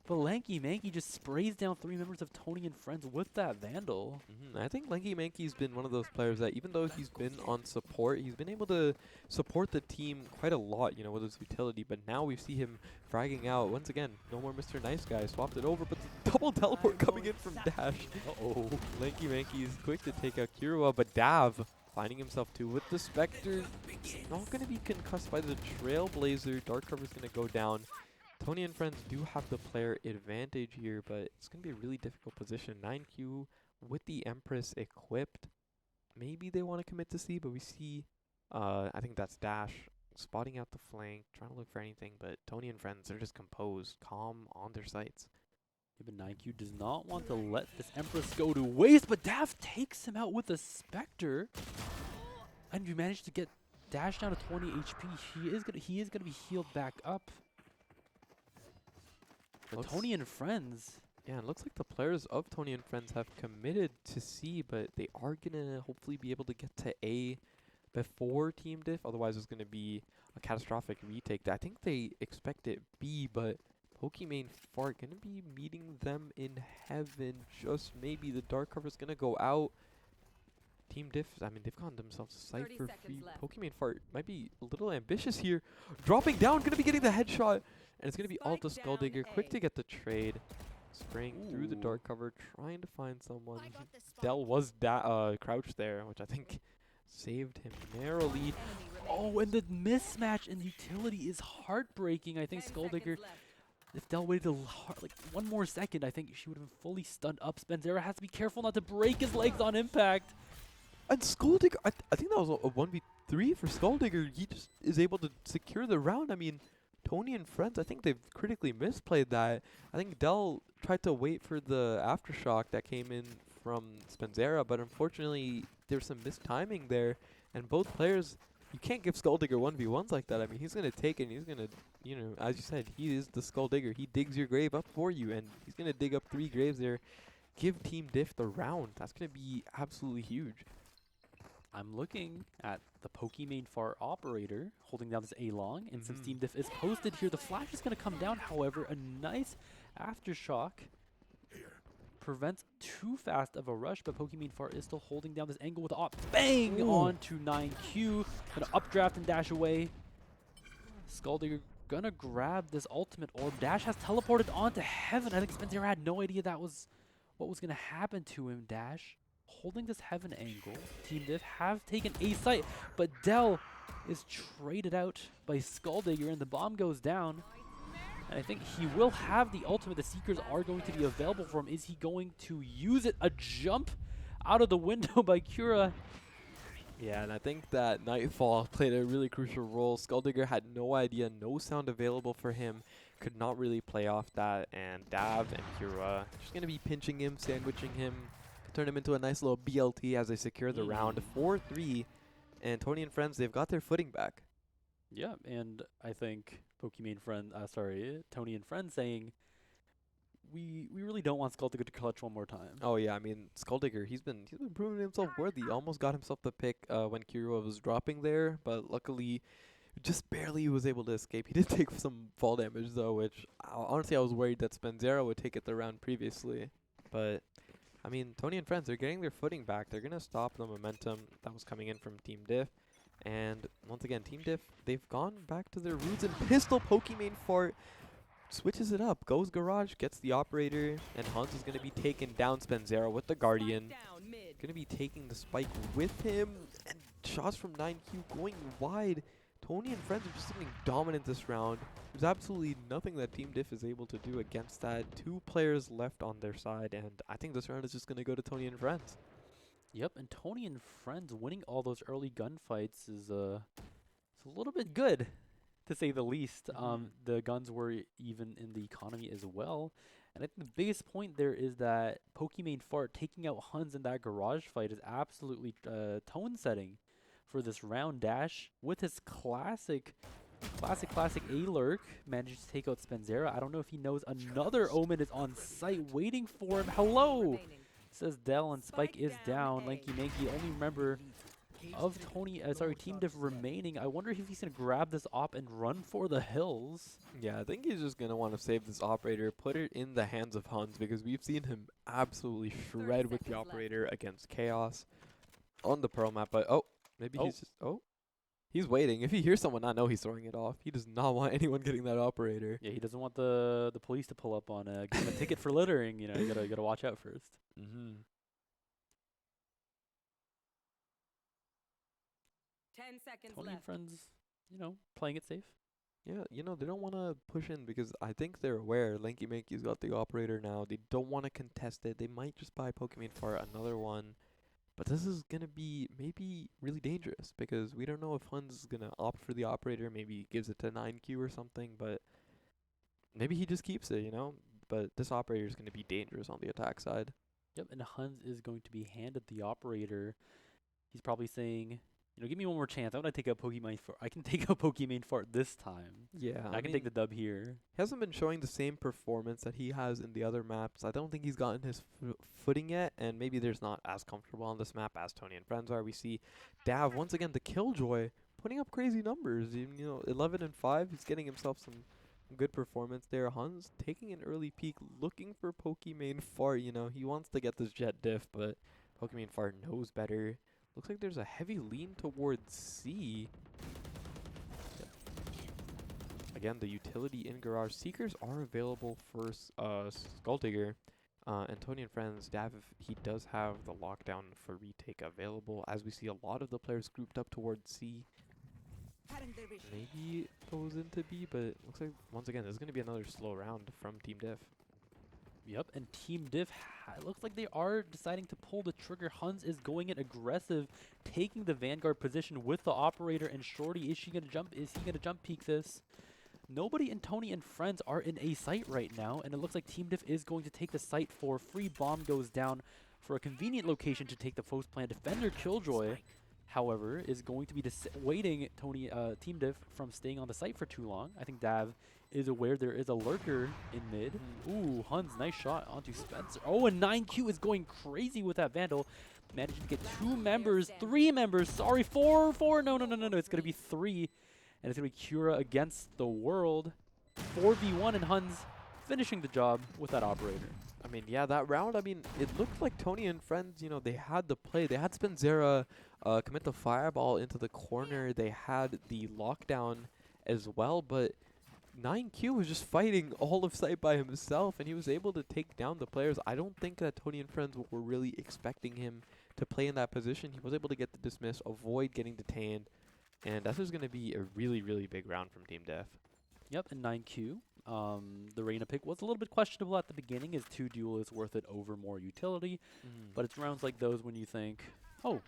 Speaker 2: But Lanky Manky just sprays down 3 members of Tony and Friends with that Vandal.
Speaker 1: I think Lanky Manky's been one of those players that even though he's been on support, he's been able to support the team quite a lot, with his utility. But now we see him fragging out. Once again, no more Mr. Nice Guy. Swapped it over, but the double teleport coming in from Dash.
Speaker 2: Uh-oh.
Speaker 1: Lanky Manky is quick to take out Kirua, but Dav finding himself too with the Spectre. Not going to be concussed by the Trailblazer. Dark Cover's going to go down. Tony and Friends do have the player advantage here, but it's going to be a really difficult position. 9Q with the Empress equipped. Maybe they want to commit to C, but we see, I think that's Dash, spotting out the flank, trying to look for anything, but Tony and Friends, they're just composed, calm on their sights.
Speaker 2: Yeah, but 9Q does not want to let this Empress go to waste, but Dav takes him out with a Spectre. And you managed to get Dash down to 20 HP. He is gonna be healed back up. But Tony and Friends.
Speaker 1: Yeah, it looks like the players of Tony and Friends have committed to C, but they are going to hopefully be able to get to A before Team Diff. Otherwise, it's going to be a catastrophic retake. I think they expect it B, but Pokimane Fart gonna be meeting them in heaven. Just maybe the dark cover's gonna go out. Team Diff, I mean, they've gotten themselves a site
Speaker 3: 30
Speaker 1: for
Speaker 3: seconds
Speaker 1: free.
Speaker 3: left.
Speaker 1: Pokimane Fart might be a little ambitious here. Dropping down, gonna be getting the headshot. And it's gonna be Alta
Speaker 3: Spike
Speaker 1: Skull
Speaker 3: down
Speaker 1: Digger, quick
Speaker 3: A.
Speaker 1: to get the trade. Spraying through the
Speaker 2: Ooh.
Speaker 1: dark cover, trying to find someone. Dell was crouched there, which I think saved him narrowly.
Speaker 3: Enemy
Speaker 2: Oh,
Speaker 3: remaining.
Speaker 2: and the mismatch in utility is heartbreaking. I think
Speaker 3: 10
Speaker 2: Skulldigger,
Speaker 3: seconds left.
Speaker 2: if Dell waited like one more second, I think she would have been fully stunned up. Spencer has to be careful not to break his legs on impact.
Speaker 1: And Skull Digger, I think that was a 1v3 for Skull Digger. He just is able to secure the round. I mean, Tony and friends, I think they've critically misplayed that. I think Dell tried to wait for the aftershock that came in from Spenzera, but unfortunately there's some mistiming there. And both players, you can't give Skull Digger 1v1s like that. I mean, he's going to take it and he's going to, you know, as you said, he is the Skull Digger. He digs your grave up for you, and he's going to dig up 3 graves there. Give Team Diff the round. That's going to be absolutely huge.
Speaker 2: I'm looking at the Pokimane Far operator holding down this A-long, and since Team Diff is posted here, the flash is going to come down. However, a nice aftershock prevents too fast of a rush, but Pokimane Far is still holding down this angle with the op. Bang!
Speaker 1: Ooh.
Speaker 2: Onto 9Q. Gonna updraft and dash away. Skulldigger gonna grab this ultimate orb. Dash has teleported onto heaven. I think Spencer had no idea that was what was gonna happen to him. Dash holding this heaven angle. Team Diff have taken a site, but Dell is traded out by Skulldigger, and the bomb goes down. And I think he will have the ultimate. The Seekers are going to be available for him. Is he going to use it? A jump out of the window by Cura.
Speaker 1: Yeah, and I think that Nightfall played a really crucial role. Skulldigger had no idea, no sound available for him, could not really play off that, and Dav and Kira just going to be pinching him, sandwiching him, turn him into a nice little BLT as they secure the round 4-3, and Tony and friends, they've got their footing back.
Speaker 2: Yeah, and I think Tony and friends saying, we really don't want Skulldigger to clutch one more time.
Speaker 1: Oh yeah, I mean Skulldigger, he's been proving himself worthy. Almost got himself the pick when Kira was dropping there, but luckily just barely was able to escape. He did take some fall damage though, which honestly I was worried that Spenzera would take it the round previously. But I mean, Tony and friends, they're getting their footing back. They're gonna stop the momentum that was coming in from Team Diff. And once again, Team Diff, they've gone back to their roots, and Pistol Pokimane Fart switches it up, goes Garage, gets the operator, and Hans is going to be taken down. Spenzera with the Guardian.
Speaker 3: Down mid.
Speaker 1: Going to be taking the spike with him, and shots from 9Q going wide. Tony and friends are just looking dominant this round. There's absolutely nothing that Team Diff is able to do against that. 2 players left on their side, and I think this round is just going to go to Tony and friends.
Speaker 2: Yep, and Tony and friends winning all those early gunfights is it's a little bit good, to say the least. The guns were even in the economy as well. And I think the biggest point there is that Pokimane Fart taking out Huns in that garage fight is absolutely tone setting for this round. Dash with his classic A-lurk manages to take out Spenzera. I don't know if he knows another Omen is on site waiting for him. Hello!
Speaker 3: Remaining.
Speaker 2: Says Dell, and Spike
Speaker 3: Spike
Speaker 2: is
Speaker 3: down
Speaker 2: down.
Speaker 3: A.
Speaker 2: Lanky Manky, only member of Team Diff remaining. I wonder if he's going to grab this op and run for the hills.
Speaker 1: Yeah, I think he's just going to want to save this operator, put it in the hands of Hans, because we've seen him absolutely shred with the
Speaker 3: seconds left.
Speaker 1: operator against Chaos on the Pearl map. But, maybe he's just, he's waiting. If he hears someone, I know he's throwing it off. He does not want anyone getting that operator.
Speaker 2: Yeah, he doesn't want the police to pull up on give him a ticket for littering. You know, you gotta watch out first.
Speaker 3: 10 seconds
Speaker 2: Tony and
Speaker 3: left.
Speaker 2: friends, playing it safe.
Speaker 1: Yeah, they don't want to push in because I think they're aware Lanky Manky's got the operator now. They don't want to contest it. They might just buy Pokimane for another one. But this is going to be maybe really dangerous because we don't know if Hans is going to opt for the operator. Maybe he gives it to 9Q or something, but maybe he just keeps it, But this operator is going to be dangerous on the attack side.
Speaker 2: Yep, and Huns is going to be handed the operator. He's probably saying, give me one more chance. I want to take out Pokimane Fart. I can take out Pokimane Fart this time.
Speaker 1: Yeah,
Speaker 2: I can take the dub here.
Speaker 1: He hasn't been showing the same performance that he has in the other maps. I don't think he's gotten his footing yet, and maybe there's not as comfortable on this map as Tony and friends are. We see Dav once again, the Killjoy, putting up crazy numbers. 11 and 5. He's getting himself some Good performance there. Hans taking an early peek, looking for Pokimane Fart. You know, he wants to get this jet diff, but Pokimane Fart knows better. Looks like there's a heavy lean towards C. Again, the utility in Garage. Seekers are available for Skulldigger. And Tony and Friends, Dav, he does have the lockdown for retake available, as we see a lot of the players grouped up towards C. Maybe it goes into B, but it looks like, once again, this is going to be another slow round from Team Diff.
Speaker 2: Yep, and Team Diff, it looks like they are deciding to pull the trigger. Huns is going in aggressive, taking the Vanguard position with the operator, and Shorty, is he going to jump peek this? Nobody in Tony and Friends are in a site right now, and it looks like Team Diff is going to take the site for free. Bomb goes down for a convenient location to take the post plan. Defender Killjoy, however, is going to be dissuading Team Diff from staying on the site for too long. I think Dav is aware there is a lurker in mid. Ooh, Huns, nice shot onto Spencer. Oh, and 9Q is going crazy with that Vandal. Managed to get 3 members, sorry, 4, no, it's going to be 3. And it's going to be Cura against the world. 4v1, and Huns finishing the job with that operator.
Speaker 1: I mean, yeah, that round, I mean, it looked like Tony and Friends, you know, they had the play. They had Spenzera commit the fireball into the corner. They had the lockdown as well, but 9Q was just fighting all of site by himself, and he was able to take down the players. I don't think that Tony and Friends were really expecting him to play in that position. He was able to get the dismiss, avoid getting detained, and this is going to be a really, really big round from Team Def.
Speaker 2: Yep, and 9Q. The Reyna pick was a little bit questionable at the beginning. Is 2 duelists worth it over more utility? But it's rounds like those when you think, oh,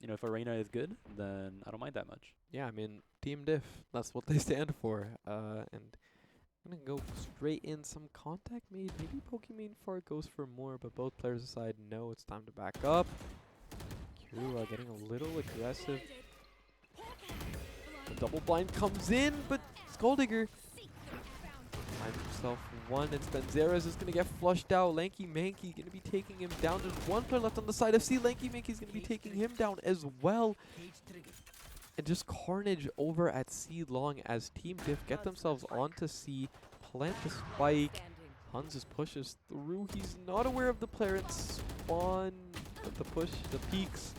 Speaker 2: you know, if a Reyna is good, then I don't mind that much.
Speaker 1: Yeah, I mean, Team Diff, that's what they stand for. And I'm going to go straight in some contact made. Maybe Pokimane Fart goes for more, but both players decide, no, it's time to back up. Kira getting a little aggressive. The double blind comes in, but Skulldigger finds himself one, and Spenzera's is going to get flushed out. Lanky Manky going to be taking him down. There's one player left on the side of C. Lanky Manky's going to be taking him down as well. And just carnage over at C long as Team Diff get themselves onto C, plant the spike. Huns just pushes through. He's not aware of the player in spawn, but the push, the peaks,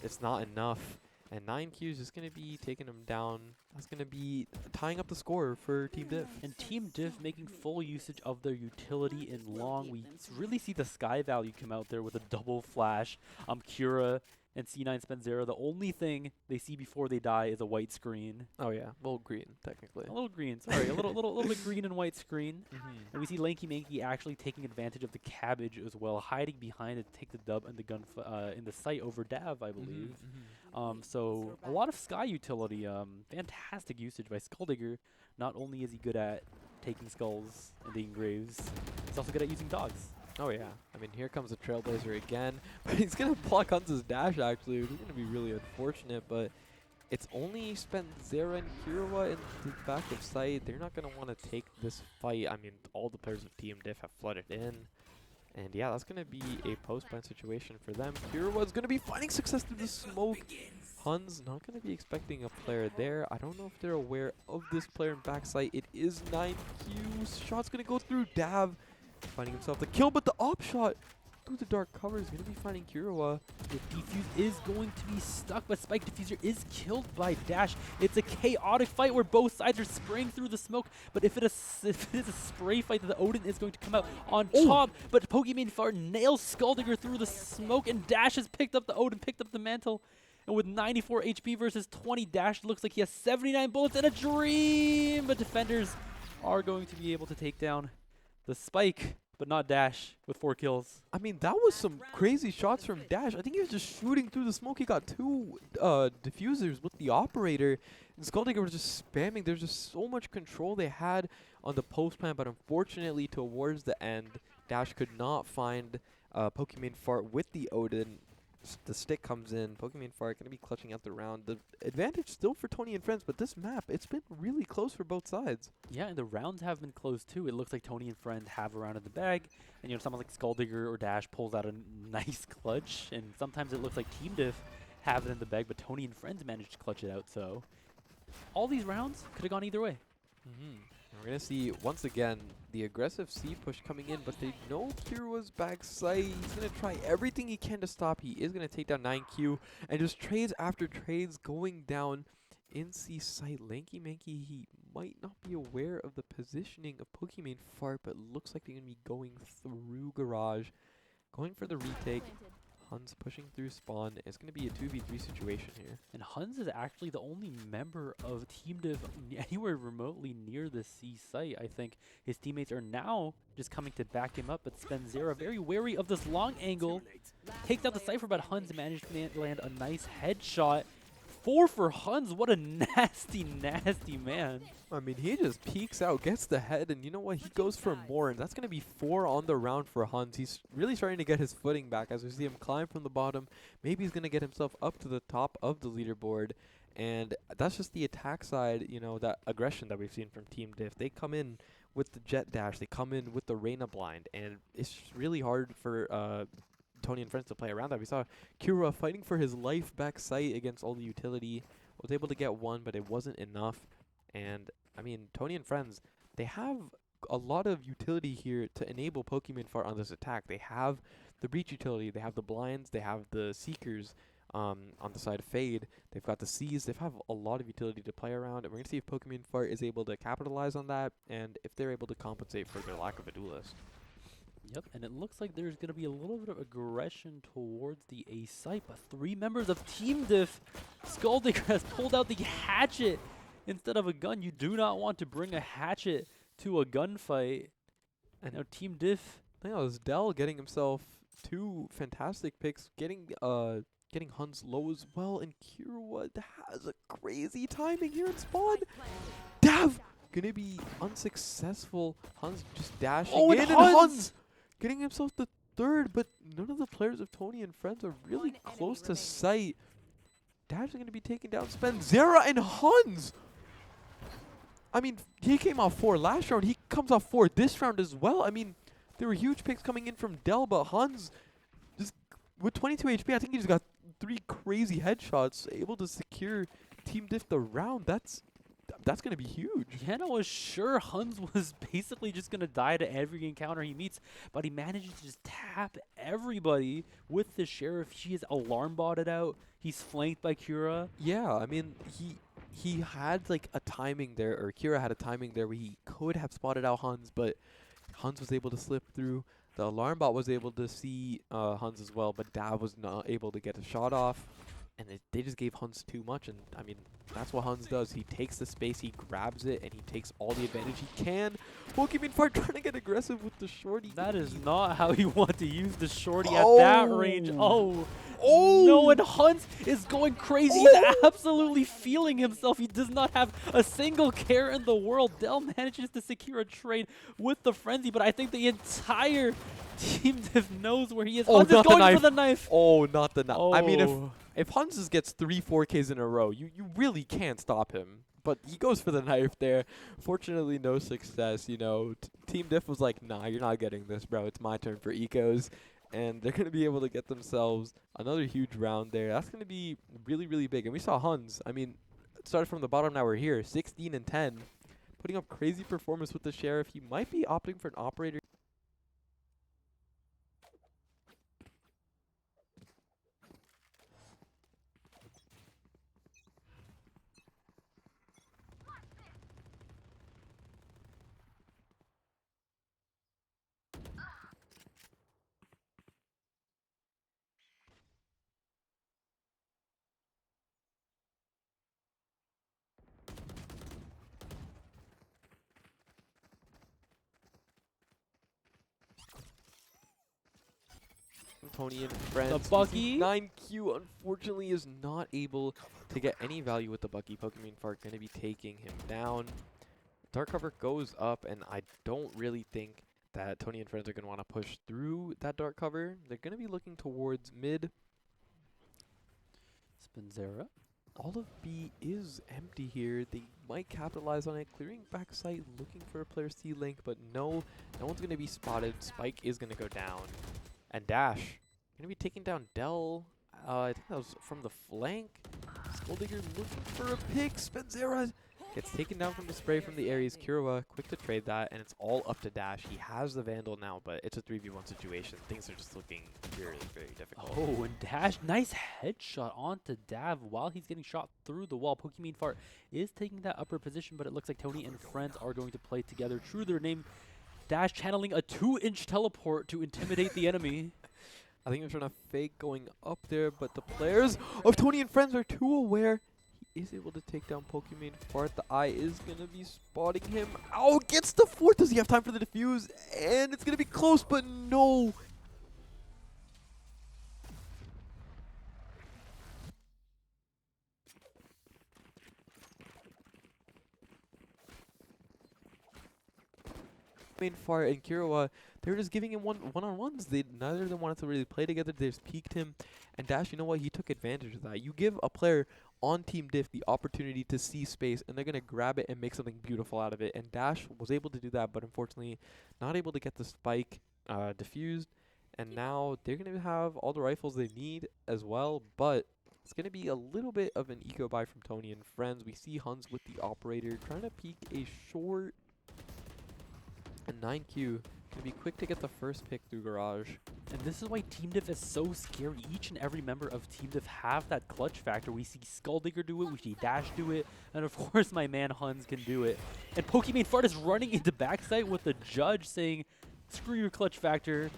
Speaker 1: it's not enough. And 9Q is just going to be taking him down. That's going to be tying up the score for Team Diff.
Speaker 2: And Team Diff making full usage of their utility in long. We really see the sky value come out there with a double flash. Cura and C9 Spenzera, the only thing they see before they die is a white screen.
Speaker 1: Oh yeah, a little green, technically.
Speaker 2: A little green, sorry, a little bit green and white screen. And we see Lanky Manky actually taking advantage of the cabbage as well, hiding behind it to take the dub and the gun in the site over Dav, I believe. So a lot of sky utility, fantastic usage by Skulldigger. Not only is he good at taking skulls and digging graves, he's also good at using dogs.
Speaker 1: Oh yeah, I mean, here comes the Trailblazer again, but he's going to block Huns' dash actually, which is going to be really unfortunate, but it's only Spenzera and Kirawa in the back of sight. They're not going to want to take this fight. I mean, all the players of Team Diff have flooded in, and yeah, that's going to be a post-plan situation for them. Kirawa's going to be finding success through the smoke. Huns not going to be expecting a player there. I don't know if they're aware of this player in backside. It is 9Q's. Shot's going to go through Dav, finding himself the kill, but the op shot through the dark cover is going to be finding Kirawa.
Speaker 2: The defuse is going to be stuck, but Spike Diffuser is killed by Dash. It's a chaotic fight where both sides are spraying through the smoke, but if it is a spray fight, the Odin is going to come out on top, but Pokimane Fart nails Skulldigger through the smoke, and Dash has picked up the Odin, picked up the mantle. And with 94 HP versus 20, Dash looks like he has 79 bullets and a dream, but defenders are going to be able to take down the Spike, but not Dash, with 4 kills.
Speaker 1: I mean, that was some crazy shots from Dash. I think he was just shooting through the smoke. He got 2 diffusers with the operator. And Skulldigger was just spamming. There's just so much control they had on the post plan, but unfortunately, towards the end, Dash could not find Pokimane Fart with the Odin. The stick comes in. Pokimane Fart going to be clutching out the round. The advantage still for Tony and Friends, but this map, it's been really close for both sides.
Speaker 2: Yeah, and the rounds have been close too. It looks like Tony and Friends have a round in the bag, and you know, someone like Skulldigger or Dash pulls out a nice clutch, and sometimes it looks like Team Diff have it in the bag, but Tony and Friends managed to clutch it out. So all these rounds could have gone either way.
Speaker 1: And we're going to see, once again, the aggressive C push coming in, but they know Kira's backside. He's going to try everything he can to stop. He is going to take down 9Q, and just trades after trades going down in C site. Lanky Manky, he might not be aware of the positioning of Pokemon Fart, but looks like they're going to be going through Garage, going for the retake. Huns pushing through spawn. It's going to be a 2v3 situation here.
Speaker 2: And Huns is actually the only member of Team Div anywhere remotely near the C site. I think his teammates are now just coming to back him up, but Spenzera very wary of this long angle. Takes out the Cypher, but Huns managed to land a nice headshot. 4 for Huns. What a nasty, nasty man.
Speaker 1: I mean, he just peeks out, gets the head, and you know what? He goes for more, and that's going to be 4 on the round for Huns. He's really starting to get his footing back as we see him climb from the bottom. Maybe he's going to get himself up to the top of the leaderboard, and that's just the attack side, you know, that aggression that we've seen from Team Diff. They come in with the Jet Dash, they come in with the Reyna blind, and it's really hard for Tony and friends to play around that. We saw Kira fighting for his life back sight against all the utility. Was able to get one, but it wasn't enough. And I mean, Tony and friends, they have a lot of utility here to enable Pokemon Fart on this attack. They have the breach utility, they have the blinds, they have the seekers on the side of Fade. They've got the C's. They have a lot of utility to play around, and we're gonna see if Pokemon Fart is able to capitalize on that, and if they're able to compensate for their lack of a duelist.
Speaker 2: Yep, and it looks like there's going to be a little bit of aggression towards the A site, but 3 members of Team Diff. Skulldigger has pulled out the hatchet instead of a gun. You do not want to bring a hatchet to a gunfight. And now Team Diff.
Speaker 1: I think that was Dell getting himself 2 fantastic picks, getting Huns low as well, and Kira has a crazy timing here in spawn. Dav gonna be unsuccessful. Huns just dashing in, and Huns getting himself the 3rd, but none of the players of Tony and friends are really close to sight. Dash is going to be taking down Spenzera and Huns. I mean, he came off 4 last round. He comes off 4 this round as well. I mean, there were huge picks coming in from Dell, but Huns, just with 22 HP, I think he just got 3 crazy headshots, able to secure Team Diff the round. That's going to be huge.
Speaker 2: Yeah, I was sure Huns was basically just going to die to every encounter he meets, but he manages to just tap everybody with the Sheriff. She is alarm botted out. He's flanked by Kira.
Speaker 1: Yeah, I mean, he had like a timing there, or Kira had a timing there where he could have spotted out Huns, but Huns was able to slip through. The alarm bot was able to see Huns as well, but Dav was not able to get a shot off. And they just gave Huns too much, and I mean, that's what Huns does. He takes the space, he grabs it, and he takes all the advantage he can. Pokemon Fart trying to get aggressive with the shorty.
Speaker 2: That is not how you want to use the shorty at that range. Oh no, and Huns is going crazy. He's absolutely feeling himself. He does not have a single care in the world. Dell manages to secure a trade with the Frenzy, but I think the entire Team Div knows where he is. Huns is going for the knife.
Speaker 1: Oh, not the knife.
Speaker 2: Oh.
Speaker 1: I mean, if Huns just gets 3 4Ks in a row, you really can't stop him. But he goes for the knife there. Fortunately, no success. You know, Team Diff was like, nah, you're not getting this, bro. It's my turn for ecos. And they're going to be able to get themselves another huge round there. That's going to be really, really big. And we saw Huns. I mean, it started from the bottom, now we're here. 16 and 10. Putting up crazy performance with the Sheriff. He might be opting for an operator. Tony and friends.
Speaker 2: The Bucky.
Speaker 1: 9Q unfortunately is not able to get any value with the Bucky. Pokemon Fart going to be taking him down. Dark cover goes up, and I don't really think that Tony and friends are going to want to push through that dark cover. They're going to be looking towards mid.
Speaker 2: Spenzera.
Speaker 1: All of B is empty here. They might capitalize on it, clearing backside, looking for a player C-Link, but no one's going to be spotted. Spike is going to go down. And Dash going to be taking down Dell. I think that was from the flank. Skulldigger looking for a pick. Spenzera Gets taken down from the spray from the Ares. Kirawa quick to trade that, and it's all up to Dash. He has the Vandal now, but it's a 3v1 situation. Things are just looking very, very difficult.
Speaker 2: Oh, and Dash, nice headshot onto Dav while he's getting shot through the wall. Pokemon Fart is taking that upper position, but it looks like Tony and friends are going to play together. True to their name, Dash channeling a 2-inch teleport to intimidate the enemy.
Speaker 1: I think they're trying to fake going up there, but the players of Tony and Friends are too aware. He is able to take down Pokemon Fart. The eye is going to be spotting him. Oh, gets the fourth. Does he have time for the defuse? And it's going to be close, but no. Fart and Kirawa, they were just giving him one-on-ones. Neither of them wanted to really play together. They just peeked him. And Dash, you know what? He took advantage of that. You give a player on Team Diff the opportunity to see space, and they're going to grab it and make something beautiful out of it. And Dash was able to do that, but unfortunately not able to get the spike diffused. And now they're going to have all the rifles they need as well, but it's going to be a little bit of an eco buy from Tony and Friends. We see Huns with the operator trying to peek a short. And 9Q can be quick to get the first pick through Garage.
Speaker 2: And this is why Team Diff is so scary. Each and every member of Team Diff have that clutch factor. We see Skulldigger do it, we see Dash do it, and of course my man Huns can do it. And Pokemon Fart is running into backside with the judge saying, screw your clutch factor,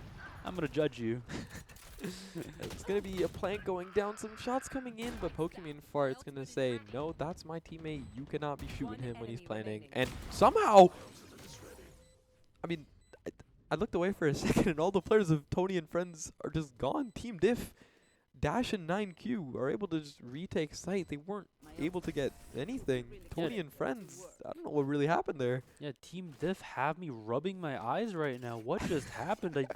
Speaker 2: I'm going to judge you.
Speaker 1: It's going to be a plank going down, some shots coming in, but Pokemon Fart's going to say, no, that's my teammate, you cannot be shooting him when he's planning. And somehow, I mean, I looked away for a second, and all the players of Tony and Friends are just gone. Team Diff, Dash, and 9Q are able to just retake site. They weren't able to get anything. Tony and Friends, I don't know what really happened there.
Speaker 2: Yeah, Team Diff have me rubbing my eyes right now. What just happened? I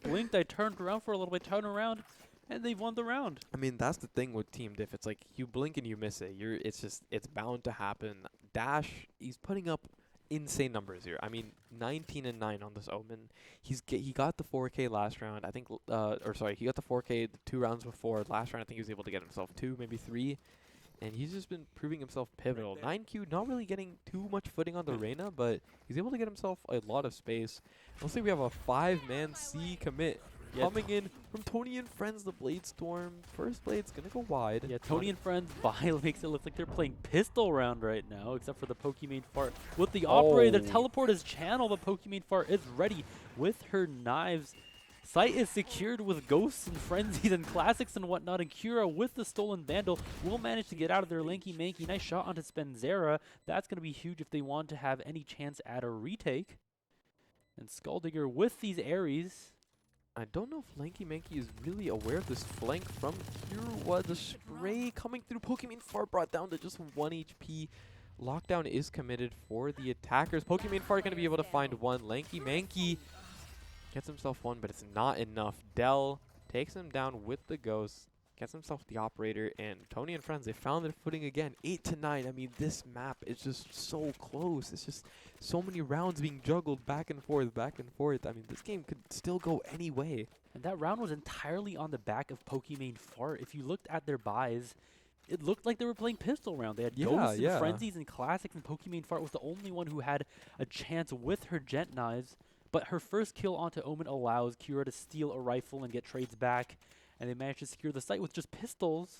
Speaker 2: blinked, I turned around for a little bit, turned around, and they won the round.
Speaker 1: I mean, that's the thing with Team Diff. It's like you blink and you miss it. It's bound to happen. Dash, he's putting up insane numbers here. I mean, 19 and 9 on this Omen. He got the 4K last round. I think, he got the 4K the 2 rounds before. Last round, I think he was able to get himself 2, maybe 3. And he's just been proving himself pivotal. 9Q not really getting too much footing on the Reyna, but he's able to get himself a lot of space. Looks like we have a 5-man C commit coming in from Tony and Friends, the Blade Storm. First Blade's going to go wide.
Speaker 2: Yeah, Tony and Friends makes it look like they're playing pistol round right now, except for the Pokemon Fart. With the operator, the teleport is channeled. The Pokemon Fart is ready with her knives. Site is secured with Ghosts and Frenzies and Classics and whatnot, and Kira with the stolen Vandal will manage to get out of their lanky-manky. Nice shot onto Spenzera. That's going to be huge if they want to have any chance at a retake. And Skulldigger with these Ares.
Speaker 1: I don't know if Lanky Manky is really aware of this flank from Kira. The spray coming through. Pokemon Fart brought down to just 1 HP. Lockdown is committed for the attackers. Pokemon Fart going to be able to find one. Lanky Manky gets himself one, but it's not enough. Dell takes him down with the Ghost, gets himself the operator, and Tony and Friends, they found their footing again. 8 to 9. I mean, this map is just so close. It's just so many rounds being juggled back and forth, back and forth. I mean, this game could still go any way.
Speaker 2: And that round was entirely on the back of Pokemon Fart. If you looked at their buys, it looked like they were playing pistol round. They had Ghosts and Frenzies and Classics, and Pokemon Fart was the only one who had a chance with her Gent Knives. But her first kill onto Omen allows Kira to steal a rifle and get trades back. And they managed to secure the site with just pistols.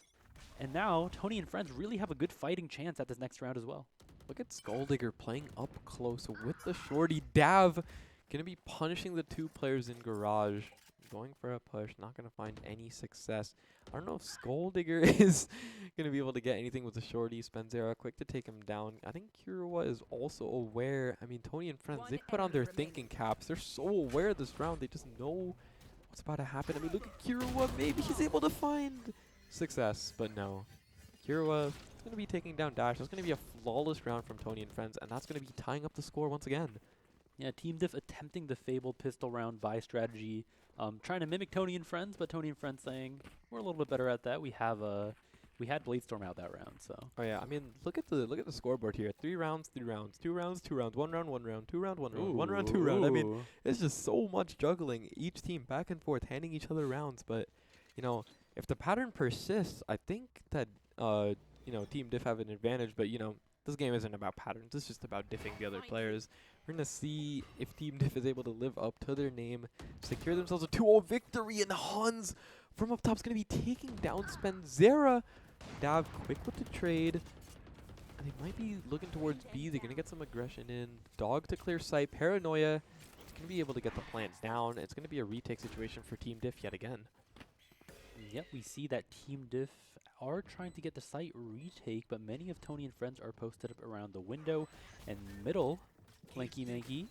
Speaker 2: And now, Tony and Friends really have a good fighting chance at this next round as well.
Speaker 1: Look at Skulldigger playing up close with the shorty. Dav going to be punishing the 2 players in Garage. Going for a push, not going to find any success. I don't know if Skulldigger is going to be able to get anything with the shorty. Spenzera quick to take him down. I think Kirawa is also aware. I mean, Tony and Friends, they put on their thinking caps. They're so aware of this round. They just know what's about to happen. I mean, look at Kirawa. Maybe he's able to find success, but no. Kirawa is going to be taking down Dash. That's going to be a flawless round from Tony and Friends, and that's going to be tying up the score once again.
Speaker 2: Yeah, Team Diff attempting the fabled pistol round buy strategy. Trying to mimic Tony and Friends, but Tony and Friends saying, we're a little bit better at that. We had Blade Storm out that round, so.
Speaker 1: Oh yeah, I mean, look at the scoreboard here. 3 rounds, 3 rounds, 2 rounds, 2 rounds, 1 round, 1 round, 2 round, 1 round, 1 round, 2 round. I mean, it's just so much juggling. Each team back and forth, handing each other rounds. But you know, if the pattern persists, I think that you know, Team Diff have an advantage. But you know, This game isn't about patterns. It's just about diffing the other players. We're going to see if Team Diff is able to live up to their name, secure themselves a 2-0 victory, and Huns from up top is going to be taking down Spenzera. Dav quick with the trade. And they might be looking towards B. They're going to get some aggression in. Dog to clear sight. Paranoia. It's going to be able to get the plant down. It's going to be a retake situation for Team Diff yet again.
Speaker 2: Yep, we see that Team Diff are trying to get the site retake, but many of Tony and friends are posted up around the window. And middle, Lanky Manky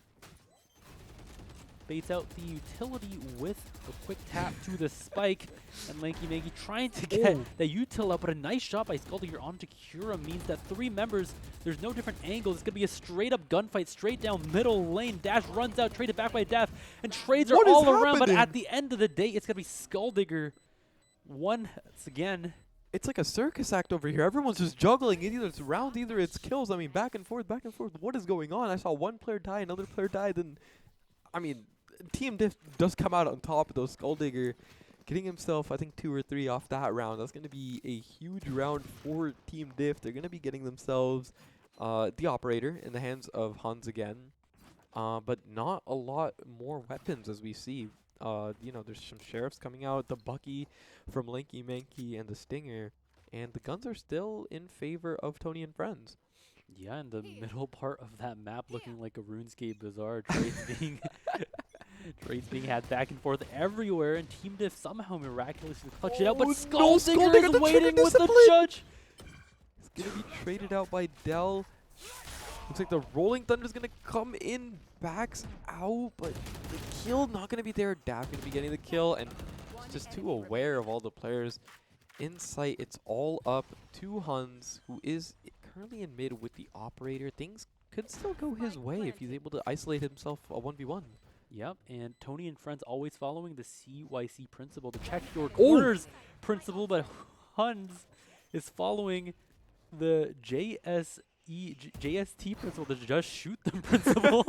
Speaker 2: baits out the utility with a quick tap to the spike. And Lanky Manky trying to get the util up, but a nice shot by Skulldugger onto Kura means that 3 members, there's no different angles. It's going to be a straight up gunfight, straight down middle lane. Dash runs out, traded back by Def, and trades are all around, but at the end of the day, it's going to be Skulldugger once again.
Speaker 1: It's like a circus act over here. Everyone's just juggling. Either it's rounds, either it's kills. I mean, back and forth, back and forth. What is going on? I saw one player die, another player died. Then, I mean, Team Diff does come out on top of those. Skulldugger getting himself, I think, 2 or 3 off that round. That's going to be a huge round for Team Diff. They're going to be getting themselves the operator in the hands of Huns again. But not a lot more weapons as we see. You know, there's some sheriffs coming out, the Bucky from Lanky Manky and the Stinger, and the guns are still in favor of Tony and friends.
Speaker 2: Yeah, in the middle part of that map looking like a RuneScape Bazaar, trades being had back and forth everywhere, and Team Diff somehow miraculously clutched it out, but Skulldugger is waiting with the judge.
Speaker 1: It's going to be traded out by Dell. Looks like the Rolling Thunder is going to come in, backs out, but the kill not going to be there. Dav going to be getting the kill, and just too aware of all the players in sight. It's all up to Huns, who is currently in mid with the operator. Things could still go his way if he's able to isolate himself a 1v1.
Speaker 2: Yep, and Tony and friends always following the CYC principle, the check your corners principle, but Huns is following the JST principle, the just shoot them principle.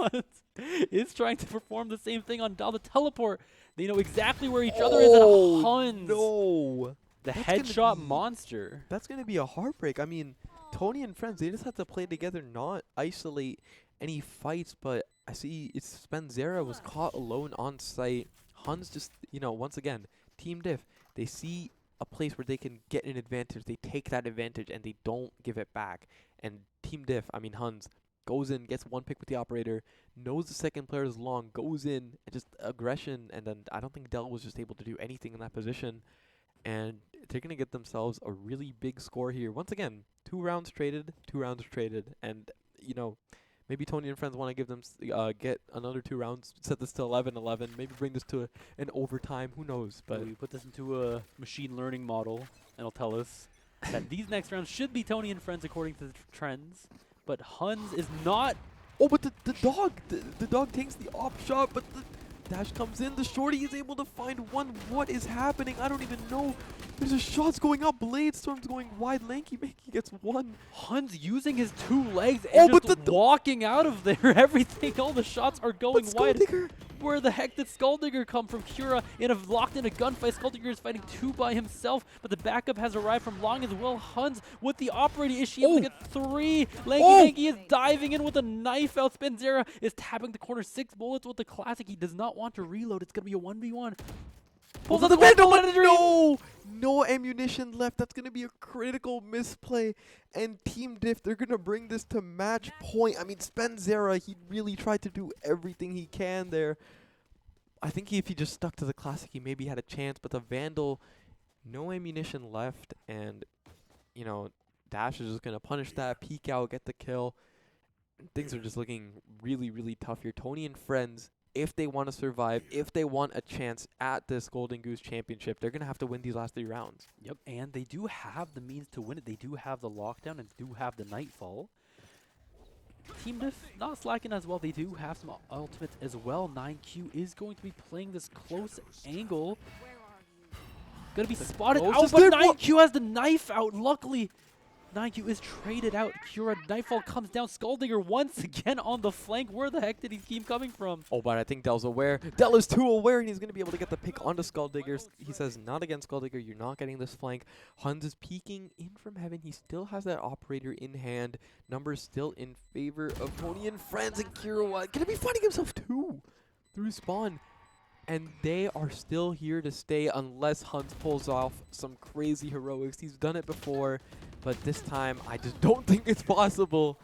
Speaker 2: Is trying to perform the same thing on Dal the teleport. They know exactly where each other is, and Huns,
Speaker 1: no.
Speaker 2: the headshot monster.
Speaker 1: That's going to be a heartbreak. I mean, Tony and friends, they just have to play together, not isolate any fights, but I see it's Spenzera was caught alone on site. Huns just, you know, once again, Team Diff, they see a place where they can get an advantage. They take that advantage and they don't give it back. And Team Diff, I mean Huns, goes in, gets one pick with the operator, knows the second player is long, goes in, and just aggression. And then I don't think Dell was just able to do anything in that position. And they're going to get themselves a really big score here. Once again, 2 rounds traded, 2 rounds traded. And, you know, maybe Tony and friends want to give them, get another 2 rounds, set this to 11-11, maybe bring this to an overtime. Who knows? But
Speaker 2: we put this into a machine learning model, and it'll tell us that these next rounds should be Tony and friends according to the trends. But Huns is not.
Speaker 1: Oh, but the dog takes the op shot, but the dash comes in. The shorty is able to find one. What is happening? I don't even know. There's a shots going up. Blade Storm's going wide. Lanky Manky gets one.
Speaker 2: Huns using his 2 legs and just walking out of there. Everything, all the shots are going wide. Where the heck did Skulldugger come from? Kura locked in a gunfight. Skulldugger is fighting 2 by himself, but the backup has arrived from long as well. Huns with the operator. Is she able to get 3? Lanky Manky is diving in with a knife out. Spenzera is tapping the corner. 6 bullets with the classic. He does not want to reload. It's going to be a 1v1. Pulls out the window,
Speaker 1: no ammunition left. That's going to be a critical misplay. And Team Diff, they're going to bring this to match point. I mean, Spenzera, he really tried to do everything he can there. I think if he just stuck to the classic, he maybe had a chance. But the Vandal, no ammunition left. And, you know, Dash is just going to punish that, peek out, get the kill. Things are just looking really, really tough here. Tony and friends, if they want to survive, if they want a chance at this Golden Goose Championship, they're going to have to win these last 3 rounds.
Speaker 2: Yep, and they do have the means to win it. They do have the lockdown and do have the Nightfall. Team Diff not slacking as well. They do have some ultimates as well. 9Q is going to be playing this close angle. Going to be spotted out, but 9Q has the knife out. Luckily, 9Q is traded out. Kira Nightfall comes down. Skulldigger once again on the flank. Where the heck did he keep coming from?
Speaker 1: Oh, but I think Dell's aware. Dell is too aware, and he's going to be able to get the pick onto Skulldigger. He says, not against Skulldigger. You're not getting this flank. Huns is peeking in from heaven. He still has that operator in hand. Numbers still in favor of Tony and Friends, and Kira going to be finding himself too through spawn. And they are still here to stay unless Huns pulls off some crazy heroics. He's done it before, but this time I just don't think it's possible.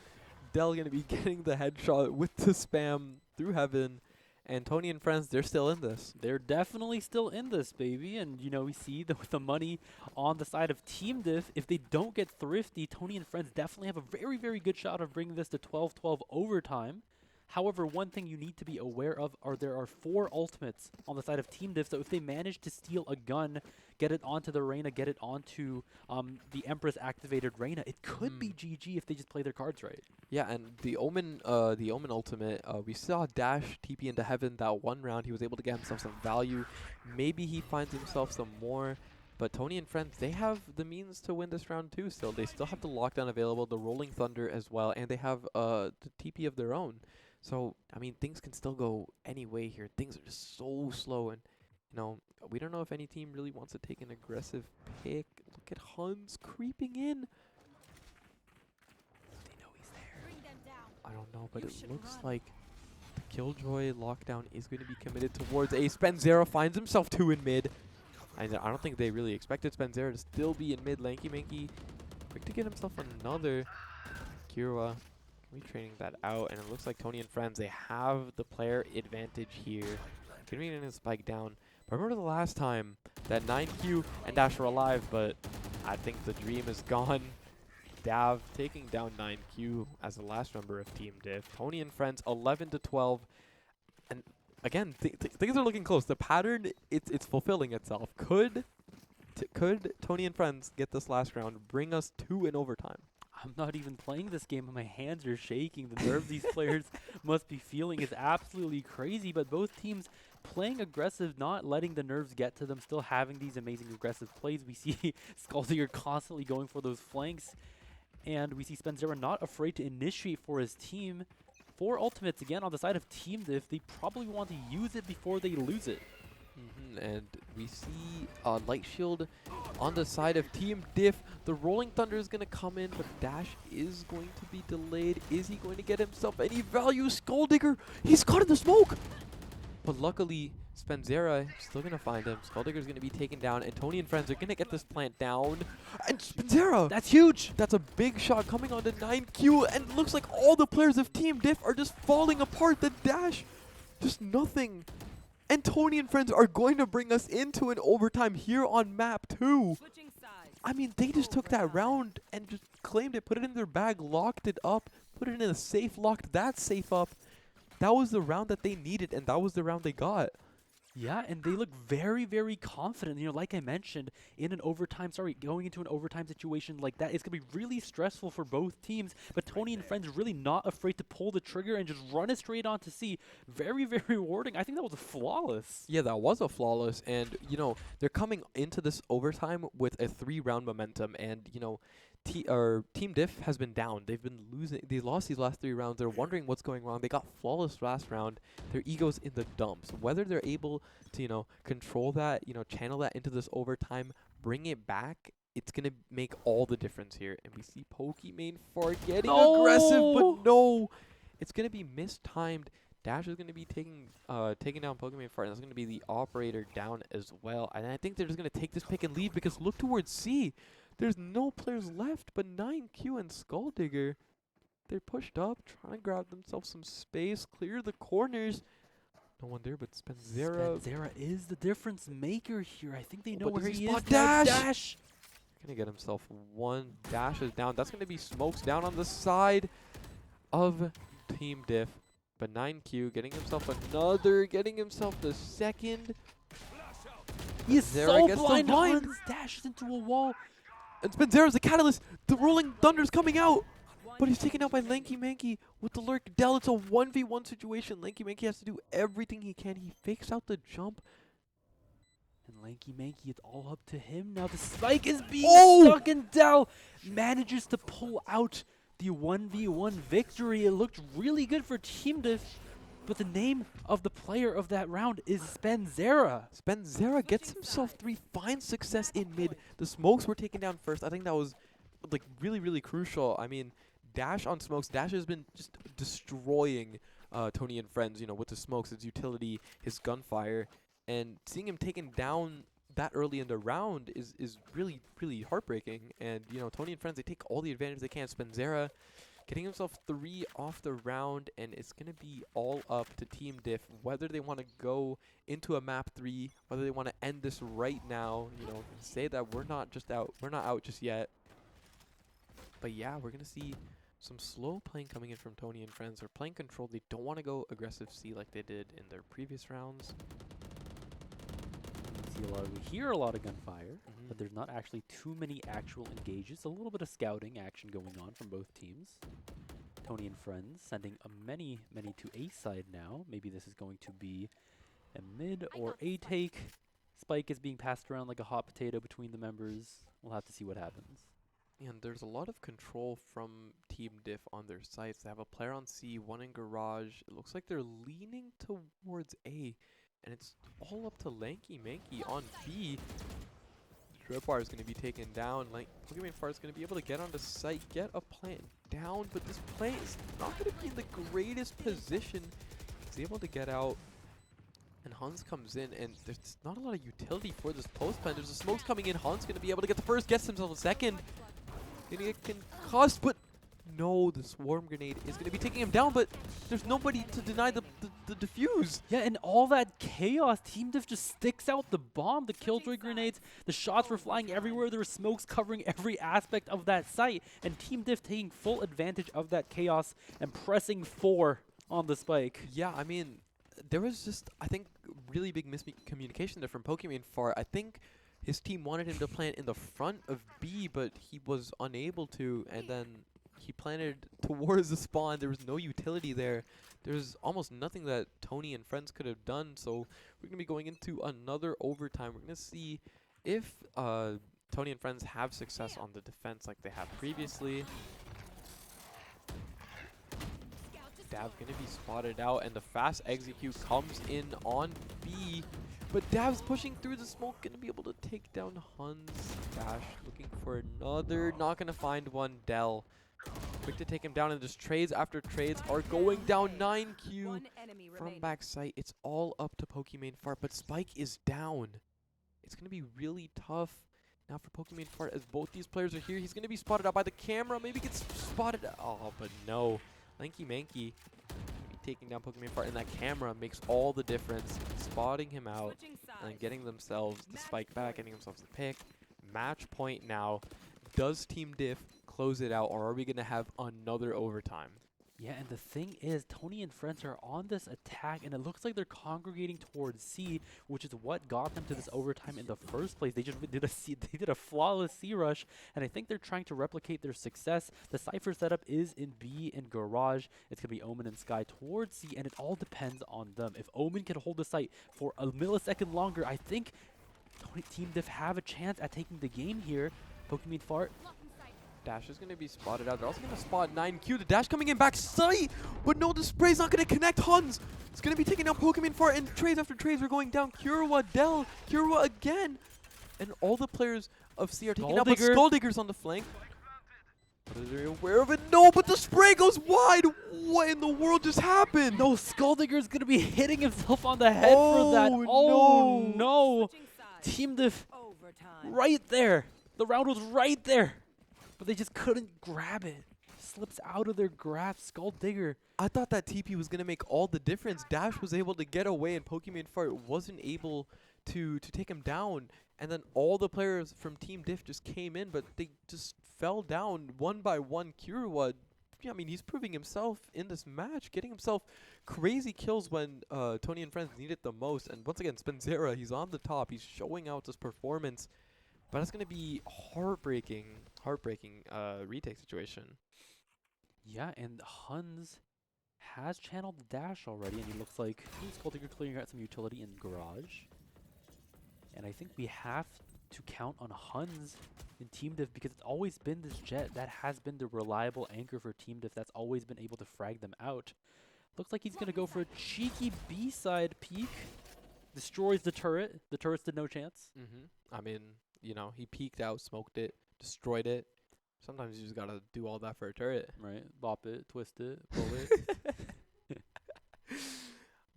Speaker 1: Dell going to be getting the headshot with the spam through heaven. And Tony and Friends, they're still in this.
Speaker 2: They're definitely still in this, baby. And, you know, we see with the money on the side of Team Diff, if they don't get thrifty, Tony and Friends definitely have a very, very good shot of bringing this to 12-12 overtime. However, one thing you need to be aware of are there are 4 ultimates on the side of Team Div, so if they manage to steal a gun, get it onto the Reyna, get it onto the Empress activated Reyna, it could be GG if they just play their cards right.
Speaker 1: Yeah, and the Omen ultimate, we saw Dash TP into heaven that one round. He was able to get himself some value. Maybe he finds himself some more. But Tony and Friends, they have the means to win this round too still. They still have the lockdown available, the Rolling Thunder as well, and they have the TP of their own. So, I mean, things can still go any way here. Things are just so slow, and, you know, we don't know if any team really wants to take an aggressive pick. Look at Huns creeping in. They know he's there.
Speaker 3: Bring them down.
Speaker 1: I don't know, but
Speaker 3: You
Speaker 1: it
Speaker 3: should
Speaker 1: looks
Speaker 3: run.
Speaker 1: like the Killjoy lockdown is going to be committed towards A. Spenzera finds himself 2 in mid. I don't think they really expected Spenzera to still be in mid. Lanky Manky quick to get himself another. Kira retraining that out, and it looks like Tony and Friends, they have the player advantage here. Getting in a spike down. But remember the last time that 9Q and Dash were alive, but I think the dream is gone. Dav taking down 9Q as the last member of Team Div. Tony and Friends 11-12. And again, things are looking close. The pattern, it's fulfilling itself. Could Tony and Friends get this last round, bring us 2 in overtime?
Speaker 2: I'm not even playing this game, but my hands are shaking. The nerve these players must be feeling is absolutely crazy, but both teams playing aggressive, not letting the nerves get to them, still having these amazing aggressive plays. We see Skulldigger constantly going for those flanks, and we see Spenzera not afraid to initiate for his team. 4 ultimates again on the side of Team Div. They probably want to use it before they lose it.
Speaker 1: And we see Light Shield on the side of Team Diff. The Rolling Thunder is going to come in, but Dash is going to be delayed. Is he going to get himself any value? Skulldigger, he's caught in the smoke! But luckily, Spenzera still going to find him. Skulldigger's going to be taken down, and Tony and Friends are going to get this plant down. And Spenzera!
Speaker 2: That's huge!
Speaker 1: That's a big shot coming onto 9Q, and it looks like all the players of Team Diff are just falling apart. The Dash, just nothing. And Tony and Friends are going to bring us into an overtime here on map 2.
Speaker 3: Switching sides.
Speaker 1: I mean, they just took that round and just claimed it, put it in their bag, locked it up, put it in a safe, locked that safe up. That was the round that they needed, and that was the round they got.
Speaker 2: Yeah, and they look very, very confident. You know, like I mentioned, in an overtime, going into an overtime situation like that, it's going to be really stressful for both teams. But Tony and Friends really not afraid to pull the trigger and just run it straight on to C. Very, very rewarding. I think that was flawless.
Speaker 1: Yeah, that was a flawless. And, you know, they're coming into this overtime with a 3-round momentum. And, you know, Team Diff has been down. They've been losing. They lost these last 3 rounds. They're wondering what's going wrong. They got flawless last round. Their ego's in the dumps. Whether they're able to, you know, control that, you know, channel that into this overtime, bring it back, it's going to make all the difference here. And we see Pokimane Fart getting aggressive, but no. It's going to be mistimed. Dash is going to be taking down Pokimane Fart. And that's going to be the operator down as well. And I think they're just going to take this pick and leave because look towards C. There's no players left but 9Q and Skulldigger. They're pushed up, trying to grab themselves some space, clear the corners. No one there but Spenzera.
Speaker 2: Spenzera is the difference maker here. I think they know
Speaker 1: but
Speaker 2: where
Speaker 1: does
Speaker 2: he
Speaker 1: he
Speaker 2: is.
Speaker 1: spot
Speaker 2: now.
Speaker 1: Dash? Gonna get himself 1. Dash is down. That's gonna be smokes down on the side of Team Diff. But 9Q getting himself another, getting himself the second.
Speaker 2: He is
Speaker 1: Spenzera
Speaker 2: so
Speaker 1: gets the
Speaker 2: blind.
Speaker 1: blind.
Speaker 2: Hans dashes into a wall.
Speaker 1: And Spenzera's the catalyst. The Rolling Thunder's coming out. But he's taken out by Lanky Manky with the lurk. Dell, it's a 1v1 situation. Lanky Manky has to do everything he can. He fakes out the jump.
Speaker 2: And Lanky Manky, it's all up to him now. The spike is being
Speaker 1: Oh!
Speaker 2: stuck, and Dell manages to pull out the 1v1 victory. It looked really good for Team Diff, but the name of the player of that round is Spenzera.
Speaker 1: Spenzera gets himself 3, finds success in mid. The smokes were taken down first. I think that was like really crucial. I mean, Dash on smokes. Dash has been just destroying Tony and friends, you know, with the smokes, his utility, his gunfire, and seeing him taken down that early in the round is really heartbreaking. And you know, Tony and friends, they take all the advantage they can. Spenzera getting himself 3 off the round, and it's gonna be all up to Team Diff whether they want to go into a map 3, whether they want to end this right now. You know, say that we're not out just yet. But yeah, we're gonna see some slow playing coming in from Tony and friends. They're playing control. They don't want to go aggressive C like they did in their previous rounds.
Speaker 2: We hear a lot of gunfire, but there's not actually too many actual engages. A little bit of scouting action going on from both teams. Tony and friends sending many to A side now. Maybe this is going to be a mid or A take. Spike is being passed around like a hot potato between the members. We'll have to see what happens.
Speaker 1: And there's a lot of control from Team Diff on their sites. They have a player on C, one in garage. It looks like they're leaning towards A, and it's all up to Lanky Manky on B. Tripwire is going to be taken down. Pokemon Fart is going to be able to get onto site, get a plant down, but this plant is not going to be in the greatest position. He's able to get out, and Hans comes in, and there's not a lot of utility for this post plant. There's the smokes coming in. Hans going to be able to get the first, gets himself a second. Gonna get concussed, but no, the swarm grenade is going to be taking him down, but there's nobody to deny the defuse.
Speaker 2: Yeah, and all that chaos, Team Diff just sticks out the bomb, the killjoy grenades, the shots were flying everywhere, there were smokes covering every aspect of that site, and Team Diff taking full advantage of that chaos and pressing 4 on the spike.
Speaker 1: Yeah, I mean, there was just, I think, really big miscommunication there from Pokemon Far. I think his team wanted him to plant in the front of B, but he was unable to, and then he planted towards the spawn. There was no utility there. There's almost nothing that Tony and friends could have done, so we're going to be going into another overtime. We're going to see if Tony and friends have success on the defense like they have previously. Dav's going to be spotted out, and the fast execute comes in on B. But Dav's pushing through the smoke, going to be able to take down Hans. Dash looking for another, not going to find one. Dell quick to take him down, and just trades after trades are going down. 9Q from backside. It's all up to Pokemon Fart, but Spike is down. It's going to be really tough now for Pokemon Fart as both these players are here. He's going to be spotted out by the camera. Maybe gets spotted. Oh, but no. Lanky Manky taking down Pokemon Fart, and that camera makes all the difference. Spotting him out and getting themselves the spike back, getting themselves the pick. Match point now. Does Team Diff close it out, or are we going to have another overtime?
Speaker 2: Yeah, and the thing is, Tony and friends are on this attack, and it looks like they're congregating towards C, which is what got them to this overtime in the first place. They just did a flawless C rush, and I think they're trying to replicate their success. The Cypher setup is in B and Garage. It's going to be Omen and Sky towards C, and it all depends on them. If Omen can hold the site for a millisecond longer, I think Team Diff have a chance at taking the game here. Pokemon Fart.
Speaker 1: Dash is going to be spotted out. They're also going to spot 9Q. The dash coming in back sight, but no, the spray's not going to connect Hans. It's going to be taking down Pokemon Fart, and trades after trades are going down. Kurawa, Dell, Kurawa again. And all the players of C are taking out, but Skulldigger's on the flank. Are they aware of it? No, but the spray goes wide. What in the world just happened?
Speaker 2: No, Skulldigger's going to be hitting himself on the head for that. Oh, no. Team Diff right there. The round was right there. But they just couldn't grab it. Slips out of their grasp. Skulldigger.
Speaker 1: I thought that TP was going to make all the difference. Dash was able to get away, and Pokemon Fart wasn't able to take him down. And then all the players from Team Diff just came in, but they just fell down one by one. Kurawa, I mean, he's proving himself in this match, getting himself crazy kills when Tony and friends need it the most. And once again, Spenzera, he's on the top. He's showing out this performance. But it's going to be heartbreaking retake situation.
Speaker 2: Yeah, and Hans has channeled the dash already, and it looks like Skulldigger clearing out some utility in Garage. And I think we have to count on Huns in Team Div because it's always been this Jet that has been the reliable anchor for Team Div that's always been able to frag them out. Looks like he's going to go for a cheeky B-side peek. Destroys the turret. The turret stood no chance.
Speaker 1: I mean, you know, he peeked out, smoked it, destroyed it. Sometimes you just gotta do all that for a turret.
Speaker 2: Right. Bop it, twist it, pull it.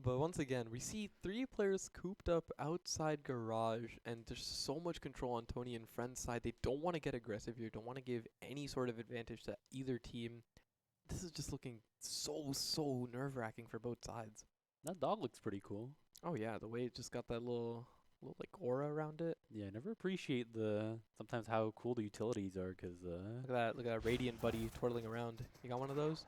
Speaker 1: But once again, we see 3 players cooped up outside garage, and there's so much control on Tony and Friend's side. They don't want to get aggressive here, don't want to give any sort of advantage to either team. This is just looking so nerve-wracking for both sides.
Speaker 2: That dog looks pretty cool.
Speaker 1: Oh yeah, the way it just got that little like aura around it.
Speaker 2: Yeah, I never appreciate sometimes how cool the utilities are because
Speaker 1: Look at that Radiant buddy twirling around. You got one of those?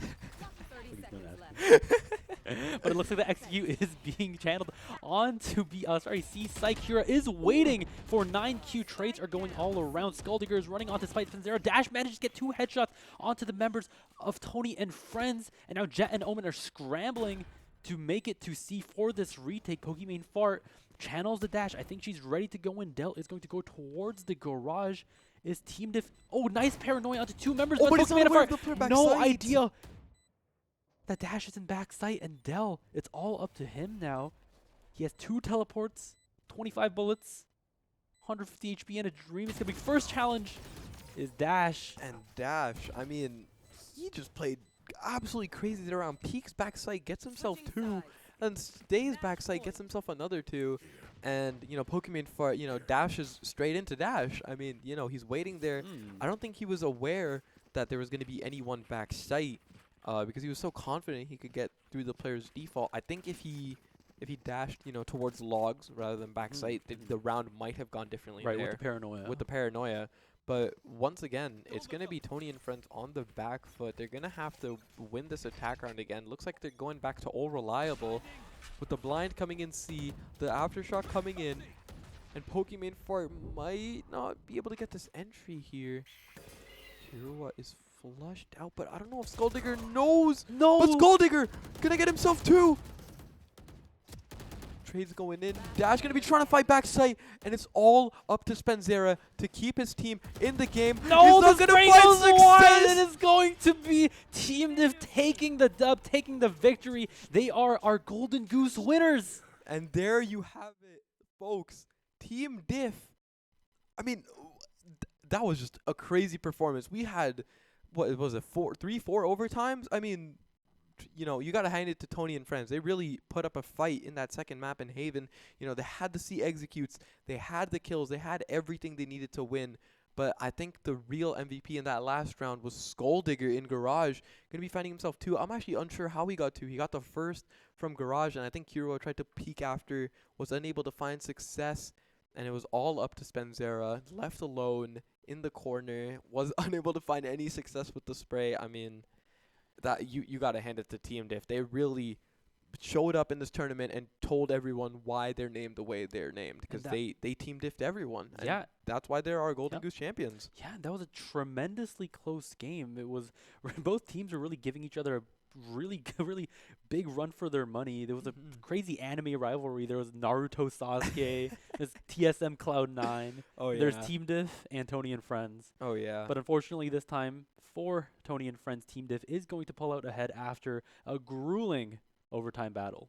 Speaker 3: 30
Speaker 2: Please don't
Speaker 3: seconds
Speaker 2: ask
Speaker 3: left.
Speaker 2: but it looks like the execute is being channeled onto C. Psychura is waiting for 9Q. Trades are going all around. Skulldigger is running onto Spite Spinzera. Dash manages to get 2 headshots onto the members of Tony and Friends. And now Jet and Omen are scrambling to make it to C for this retake. Pokimane Fart channels the dash. I think she's ready to go in. Del is going to go towards the garage. Is Team Diff... Oh, nice paranoia onto 2 members.
Speaker 1: Oh, but he's
Speaker 2: Pokimane
Speaker 1: not aware of
Speaker 2: Fart,
Speaker 1: the player back
Speaker 2: no
Speaker 1: sight.
Speaker 2: idea. That dash is in backside, and Del, it's all up to him now. He has 2 teleports, 25 bullets, 150 HP, and a dream. It's going to be first challenge is Dash.
Speaker 1: And Dash, I mean, he just played absolutely crazy there around. Peeks backside, gets himself 2, and stays backside, gets himself another 2. And, you know, Pokimane Fart, you know, dashes straight into Dash. I mean, you know, he's waiting there. I don't think he was aware that there was going to be anyone backside. Because he was so confident he could get through the player's default. I think if he dashed, you know, towards logs rather than backside, the round might have gone differently
Speaker 2: Right,
Speaker 1: there.
Speaker 2: with the paranoia.
Speaker 1: With the paranoia. But once again, it's going to be Tony and Friends on the back foot. They're going to have to win this attack round again. Looks like they're going back to all reliable. With the blind coming in C, the aftershock coming in, and Pokimane Fart might not be able to get this entry here. Kirua is flushed out, but I don't know if Skulldigger knows.
Speaker 2: No!
Speaker 1: But Skulldigger gonna get himself 2. Trades going in. Dash gonna be trying to fight backside, and it's all up to Spinzera to keep his team in the game.
Speaker 2: No,
Speaker 1: he's not
Speaker 2: the
Speaker 1: gonna
Speaker 2: spray
Speaker 1: find
Speaker 2: goes wide. It
Speaker 1: success.
Speaker 2: is going to be Team Div taking the dub, taking the victory. They are our Golden Goose winners.
Speaker 1: And there you have it, folks. Team Diff. I mean, that was just a crazy performance. We had, what was it, 3-4 overtimes? I mean, you know, you got to hand it to Tony and Friends. They really put up a fight in that second map in Haven. You know, they had the C executes. They had the kills. They had everything they needed to win. But I think the real MVP in that last round was Skulldigger in Garage. Going to be finding himself 2. I'm actually unsure how he got 2. He got the first from Garage, and I think Kirua tried to peek after, was unable to find success, and it was all up to Spinzera, left alone in the corner, was unable to find any success with the spray. I mean, that you got to hand it to Team Diff. They really showed up in this tournament and told everyone why they're named the way they're named, because they team diffed everyone. And
Speaker 2: Yeah.
Speaker 1: that's why they're our Golden Goose champions.
Speaker 2: Yeah, that was a tremendously close game. It was both teams were really giving each other a really big run for their money. There was a crazy anime rivalry. There was Naruto Sasuke, there's TSM Cloud9,
Speaker 1: Oh yeah.
Speaker 2: there's Team Diff and Tony and Friends.
Speaker 1: Oh yeah.
Speaker 2: But unfortunately this time for Tony and Friends, Team Diff is going to pull out ahead after a grueling overtime battle.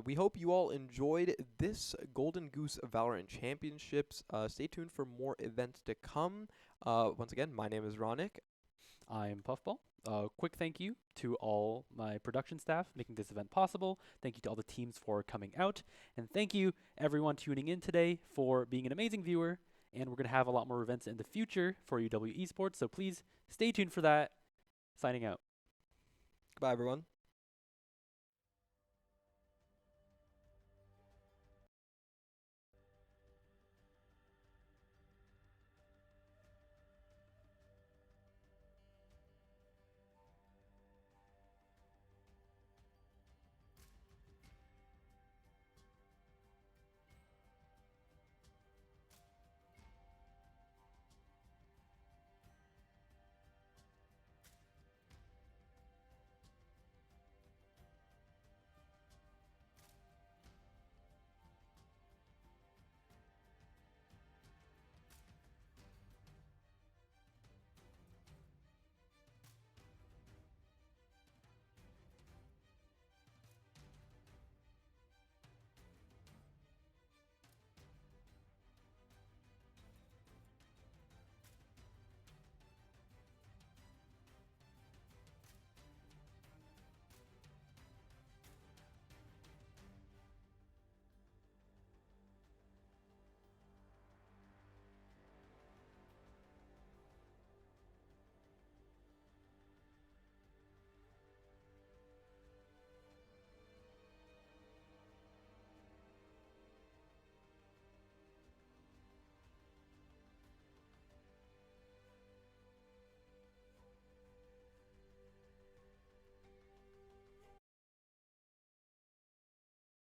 Speaker 1: We hope you all enjoyed this Golden Goose Valorant Championships. Stay tuned for more events to come. Once again, my name is Ronick.
Speaker 2: I'm Puffball. Quick thank you to all my production staff making this event possible. Thank you to all the teams for coming out. And thank you everyone tuning in today for being an amazing viewer. And we're going to have a lot more events in the future for UW Esports. So please stay tuned for that. Signing out.
Speaker 1: Goodbye, everyone.